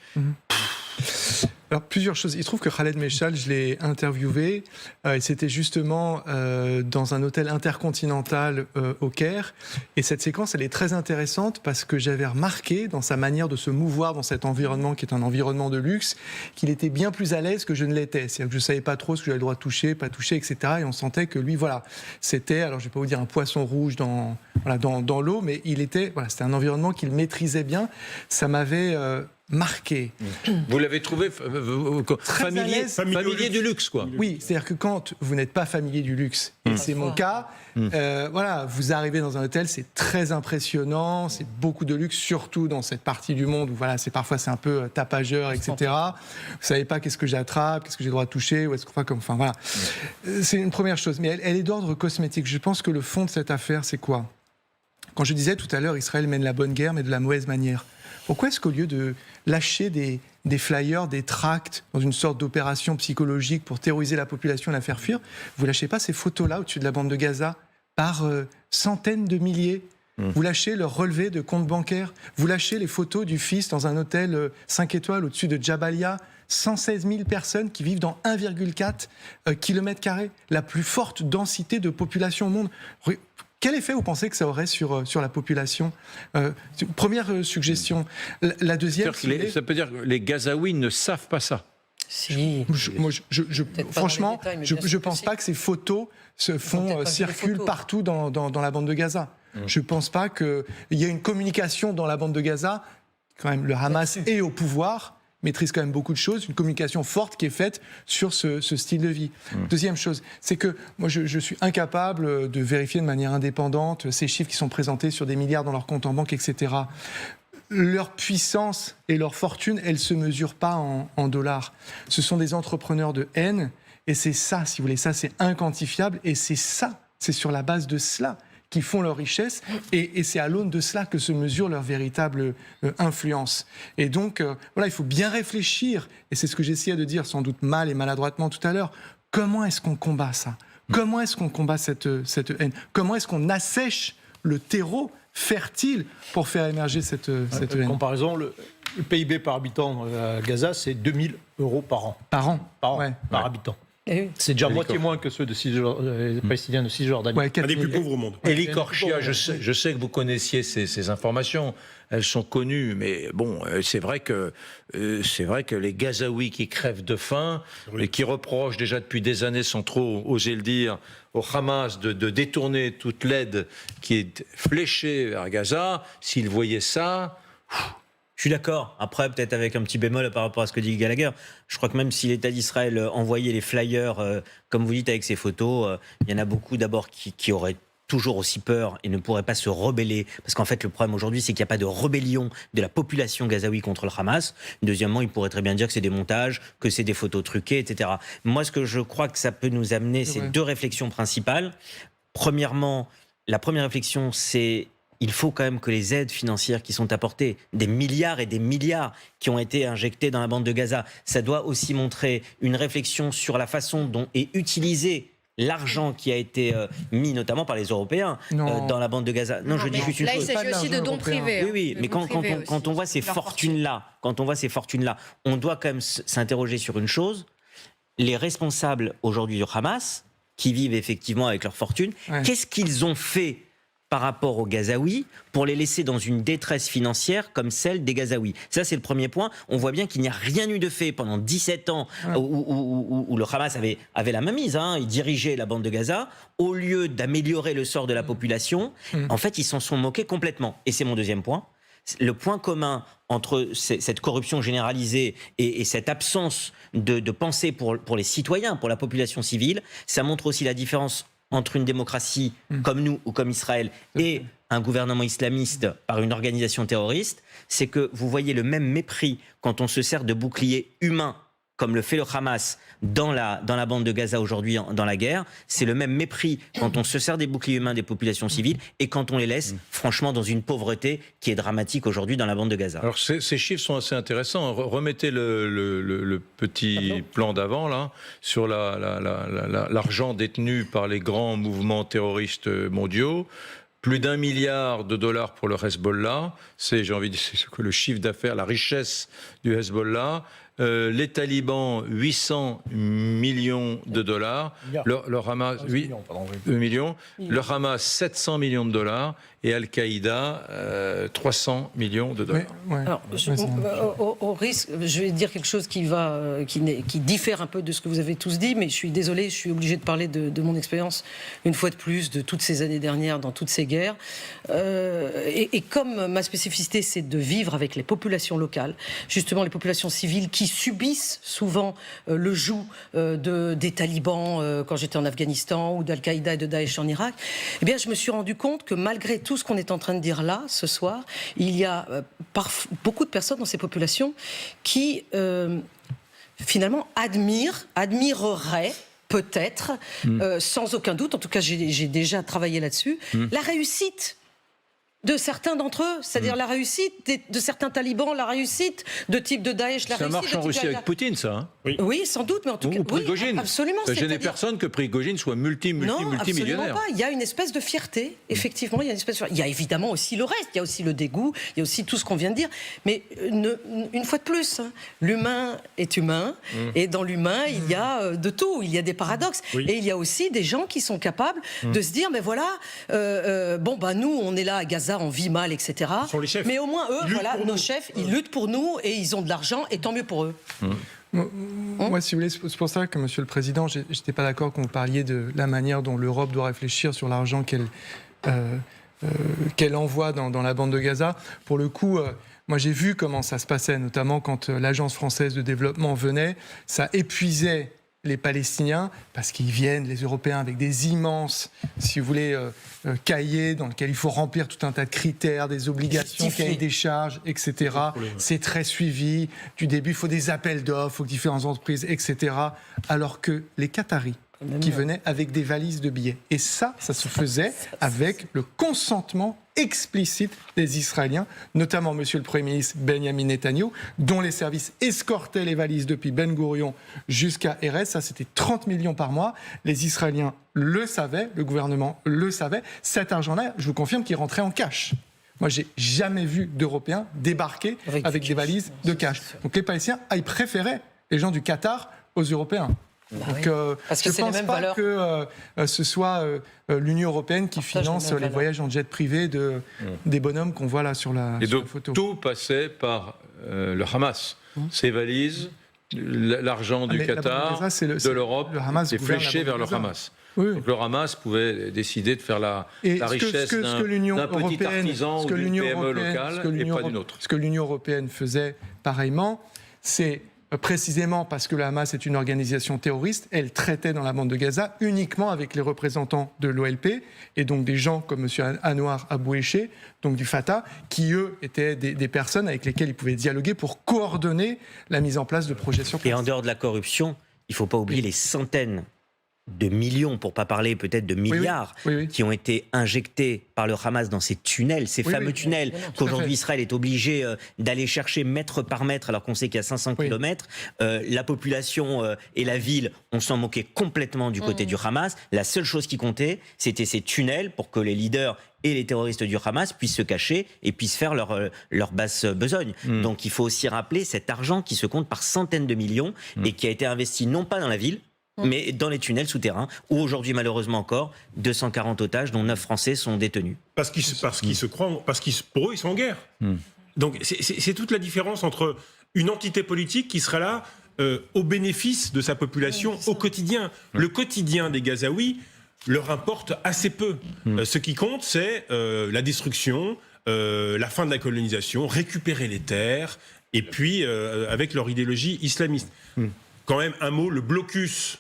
[SPEAKER 8] Alors, plusieurs choses. Il se trouve que Khaled Meshal, je l'ai interviewé. C'était justement dans un hôtel intercontinental au Caire. Et cette séquence, elle est très intéressante parce que j'avais remarqué dans sa manière de se mouvoir dans cet environnement qui est un environnement de luxe, qu'il était bien plus à l'aise que je ne l'étais. C'est-à-dire que je ne savais pas trop ce que j'avais le droit de toucher, pas toucher, etc. Et on sentait que lui, voilà, c'était, alors je ne vais pas vous dire un poisson rouge dans l'eau, mais c'était un environnement qu'il maîtrisait bien. Ça m'avait marqué.
[SPEAKER 1] Vous l'avez trouvé familier du luxe, quoi.
[SPEAKER 8] Oui, c'est-à-dire que quand vous n'êtes pas familier du luxe, et c'est mon cas, vous arrivez dans un hôtel, c'est très impressionnant, c'est beaucoup de luxe, surtout dans cette partie du monde où parfois c'est un peu tapageur, etc. Vous savez pas qu'est-ce que j'attrape, qu'est-ce que j'ai le droit de toucher, ou est-ce que c'est une première chose, mais elle est d'ordre cosmétique. Je pense que le fond de cette affaire, c'est quoi? Quand je disais tout à l'heure, Israël mène la bonne guerre, mais de la mauvaise manière. Pourquoi est-ce qu'au lieu de lâcher des flyers, des tracts dans une sorte d'opération psychologique pour terroriser la population et la faire fuir, vous lâchez pas ces photos-là au-dessus de la bande de Gaza par centaines de milliers? Vous lâchez leur relevé de compte bancaire, vous lâchez les photos du fils dans un hôtel 5 étoiles au-dessus de Jabalia, 116 000 personnes qui vivent dans 1,4 km², la plus forte densité de population au monde. Quel effet vous pensez que ça aurait sur la population? Première suggestion. La deuxième...
[SPEAKER 1] Ça peut dire que les Gazaouis ne savent pas ça.
[SPEAKER 6] Si.
[SPEAKER 8] Franchement, je ne pense pas que ces photos circulent partout dans la bande de Gaza. Je ne pense pas qu'il y ait une communication dans la bande de Gaza. Quand même, le Hamas est au pouvoir, maîtrise quand même beaucoup de choses, une communication forte qui est faite sur ce style de vie. Deuxième chose, c'est que moi je suis incapable de vérifier de manière indépendante ces chiffres qui sont présentés sur des milliards dans leur compte en banque, etc. Leur puissance et leur fortune, elles ne se mesurent pas en dollars. Ce sont des entrepreneurs de haine, et c'est ça, si vous voulez, ça c'est inquantifiable, et c'est sur la base de cela qui font leur richesse, et c'est à l'aune de cela que se mesure leur véritable influence. Et donc, il faut bien réfléchir, et c'est ce que j'essayais de dire sans doute mal et maladroitement tout à l'heure, comment est-ce qu'on combat ça? Comment est-ce qu'on combat cette haine? Comment est-ce qu'on assèche le terreau fertile pour faire émerger cette haine?
[SPEAKER 7] Comparaison, le PIB par habitant à Gaza, c'est 2 000 € par an. Par habitant. C'est déjà moitié moins que ceux des Palestiniens de Cisjordanie.
[SPEAKER 13] Un des plus pauvres au monde.
[SPEAKER 1] Elie Korchia, je sais que vous connaissiez ces informations. Elles sont connues, mais bon, c'est vrai que les Gazaouis qui crèvent de faim et qui reprochent déjà depuis des années, sans trop oser le dire, au Hamas de détourner toute l'aide qui est fléchée vers Gaza, s'ils voyaient ça...
[SPEAKER 11] Je suis d'accord. Après, peut-être avec un petit bémol par rapport à ce que dit Gallagher. Je crois que même si l'État d'Israël envoyait les flyers, comme vous dites, avec ces photos, il y en a beaucoup d'abord qui auraient toujours aussi peur et ne pourrait pas se rebeller, parce qu'en fait le problème aujourd'hui c'est qu'il n'y a pas de rébellion de la population gazaoui contre le Hamas. Deuxièmement, il pourrait très bien dire que c'est des montages, que c'est des photos truquées, etc. Moi, ce que je crois que ça peut nous amener, c'est deux réflexions principales. Premièrement, la première réflexion, c'est il faut quand même que les aides financières qui sont apportées, des milliards et des milliards qui ont été injectés dans la bande de Gaza, ça doit aussi montrer une réflexion sur la façon dont est utilisé l'argent qui a été mis notamment par les Européens dans la bande de Gaza. Non, je dis juste une chose.
[SPEAKER 2] Là, il s'agit aussi de dons privés.
[SPEAKER 11] Oui, mais quand on voit ces fortunes-là, on doit quand même s'interroger sur une chose. Les responsables aujourd'hui du Hamas, qui vivent effectivement avec leur fortune, qu'est-ce qu'ils ont fait par rapport aux Gazaouis pour les laisser dans une détresse financière comme celle des Gazaouis? Ça, c'est le premier point. On voit bien qu'il n'y a rien eu de fait pendant 17 ans où le Hamas avait la mainmise. Il dirigeait la bande de Gaza. Au lieu d'améliorer le sort de la population, en fait, ils s'en sont moqués complètement. Et c'est mon deuxième point. Le point commun entre cette corruption généralisée et cette absence de pensée pour les citoyens, pour la population civile, ça montre aussi la différence entre une démocratie comme nous ou comme Israël et un gouvernement islamiste par une organisation terroriste, c'est que vous voyez le même mépris quand on se sert de boucliers humains comme le fait le Hamas dans la bande de Gaza aujourd'hui dans la guerre. C'est le même mépris quand on se sert des boucliers humains des populations civiles et quand on les laisse franchement dans une pauvreté qui est dramatique aujourd'hui dans la bande de Gaza.
[SPEAKER 1] Alors ces chiffres sont assez intéressants. Remettez le petit plan d'avant là sur l'argent détenu par les grands mouvements terroristes mondiaux. Plus d'1 milliard de dollars pour le Hezbollah. C'est, j'ai envie de dire, c'est le chiffre d'affaires, la richesse du Hezbollah. Les talibans, 800 millions de dollars. Le Hamas, 8 millions. Le Hamas, 700 millions de dollars. Et Al-Qaïda, 300 millions de dollars.
[SPEAKER 6] Alors, au risque, je vais dire quelque chose qui diffère un peu de ce que vous avez tous dit, mais je suis désolé, je suis obligé de parler de mon expérience, une fois de plus, de toutes ces années dernières, dans toutes ces guerres. Et comme ma spécificité, c'est de vivre avec les populations locales, justement les populations civiles qui subissent souvent le joug des talibans quand j'étais en Afghanistan, ou d'Al-Qaïda et de Daesh en Irak, eh bien, je me suis rendu compte que malgré tout ce qu'on est en train de dire là, ce soir, il y a beaucoup de personnes dans ces populations qui, finalement, admireraient peut-être, sans aucun doute, en tout cas j'ai déjà travaillé là-dessus, la réussite de certains d'entre eux, c'est-à-dire la réussite de certains talibans, la réussite de type de Daesh, la
[SPEAKER 1] ça
[SPEAKER 6] réussite
[SPEAKER 1] marche en Russie avec Poutine, ça, hein?
[SPEAKER 6] Oui, sans doute, mais en tout cas,
[SPEAKER 1] Prigojine.
[SPEAKER 6] Oui, absolument.
[SPEAKER 1] Ça gênait personne que Prigojine soit multimillionnaire.
[SPEAKER 6] Non, absolument pas. Il y a une espèce de fierté, effectivement. Il y a une espèce de fierté. Il y a évidemment aussi le reste. Il y a aussi le dégoût. Il y a aussi tout ce qu'on vient de dire. Mais une fois de plus, l'humain est humain, et dans l'humain, il y a de tout. Il y a des paradoxes, et il y a aussi des gens qui sont capables de se dire, mais voilà, nous, on est là à Gaza, on vit mal, etc. Mais au moins eux, voilà, nos chefs, ils luttent pour nous et ils ont de l'argent, et tant mieux pour eux.
[SPEAKER 8] Moi, si vous voulez, c'est pour ça que, Monsieur le Président, je n'étais pas d'accord quand vous parliez de la manière dont l'Europe doit réfléchir sur l'argent qu'elle envoie dans la bande de Gaza. Pour le coup, moi, j'ai vu comment ça se passait, notamment quand l'Agence française de développement venait. Ça épuisait les Palestiniens, parce qu'ils viennent, les Européens, avec des immenses, si vous voulez, cahiers dans lesquels il faut remplir tout un tas de critères, des obligations, cahiers des charges, etc. C'est très suivi. Du début, il faut des appels d'offres, il faut que différentes entreprises, etc. Alors que les Qataris, qui venaient avec des valises de billets. Et ça se faisait avec le consentement explicite des Israéliens, notamment Monsieur le Premier ministre Benjamin Netanyahou, dont les services escortaient les valises depuis Ben Gourion jusqu'à Erez. Ça, c'était 30 millions par mois. Les Israéliens le savaient, le gouvernement le savait. Cet argent-là, je vous confirme qu'il rentrait en cash. Moi, j'ai jamais vu d'Européens débarquer avec des valises de cash. Donc les Palestiniens, ils préféraient les gens du Qatar aux Européens. Donc,
[SPEAKER 6] parce que
[SPEAKER 8] je ne pense pas que ce soit l'Union européenne qui finance les voyages en jet privé des bonhommes qu'on voit là sur la photo.
[SPEAKER 1] Tout passait par le Hamas. Ces valises, l'argent du Qatar, de l'Europe, est fléché vers le Hamas.
[SPEAKER 8] Oui.
[SPEAKER 1] Donc le Hamas pouvait décider de faire la richesse d'un petit artisan ou d'une PME locale et pas d'une autre.
[SPEAKER 8] Ce que l'Union européenne faisait pareillement, c'est précisément parce que le Hamas est une organisation terroriste, elle traitait dans la bande de Gaza uniquement avec les représentants de l'OLP et donc des gens comme M. Anwar Abou Eché, donc du Fatah, qui eux étaient des personnes avec lesquelles ils pouvaient dialoguer pour coordonner la mise en place de projets sur place.
[SPEAKER 11] Et en dehors de la corruption, il ne faut pas oublier les centaines de millions, pour ne pas parler peut-être de milliards, qui ont été injectés par le Hamas dans ces tunnels, ces fameux tunnels qu'aujourd'hui Israël est obligé d'aller chercher mètre par mètre, alors qu'on sait qu'il y a 500 km. La population et la ville, on s'en moquait complètement du côté du Hamas. La seule chose qui comptait, c'était ces tunnels pour que les leaders et les terroristes du Hamas puissent se cacher et puissent faire leur basse besogne. Donc il faut aussi rappeler cet argent qui se compte par centaines de millions et qui a été investi non pas dans la ville, mais dans les tunnels souterrains, où aujourd'hui, malheureusement encore, 240 otages, dont 9 Français, sont détenus.
[SPEAKER 13] Parce qu'ils se croient, pour eux, ils sont en guerre. Donc c'est toute la différence entre une entité politique qui sera là au bénéfice de sa population au quotidien. Le quotidien des Gazaouis leur importe assez peu. Ce qui compte, c'est la destruction, la fin de la colonisation, récupérer les terres, et puis avec leur idéologie islamiste. Quand même, un mot, le blocus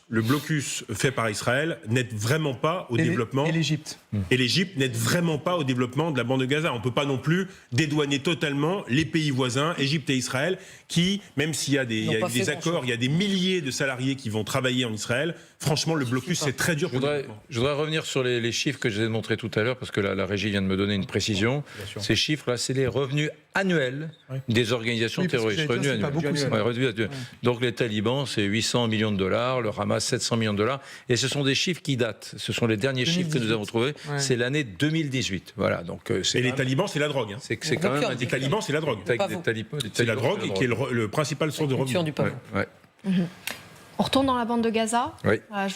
[SPEAKER 13] fait par Israël n'aide vraiment pas au développement.
[SPEAKER 8] Et l'Égypte.
[SPEAKER 13] Et l'Égypte n'aide vraiment pas au développement de la bande de Gaza. On ne peut pas non plus dédouaner totalement les pays voisins, Égypte et Israël, qui, même s'il y a des accords, il y a des milliers de salariés qui vont travailler en Israël, franchement, le blocus, c'est très dur pour le développement.
[SPEAKER 1] Je voudrais revenir sur les chiffres que je vous ai montrés tout à l'heure, parce que la régie vient de me donner une précision. Ces chiffres-là, c'est les revenus annuels des organisations terroristes. Revenus annuels. Donc les talibans, c'est 800 millions de dollars, le Hamas 700 millions de dollars, et ce sont des chiffres qui datent. Ce sont les derniers chiffres que nous avons trouvés. C'est l'année 2018. Voilà. Donc et
[SPEAKER 13] les talibans, c'est la drogue.
[SPEAKER 1] C'est quand même
[SPEAKER 13] les talibans, c'est la drogue. C'est la drogue qui est le principal source de revenus.
[SPEAKER 2] On retourne dans la bande de Gaza.
[SPEAKER 1] Oui.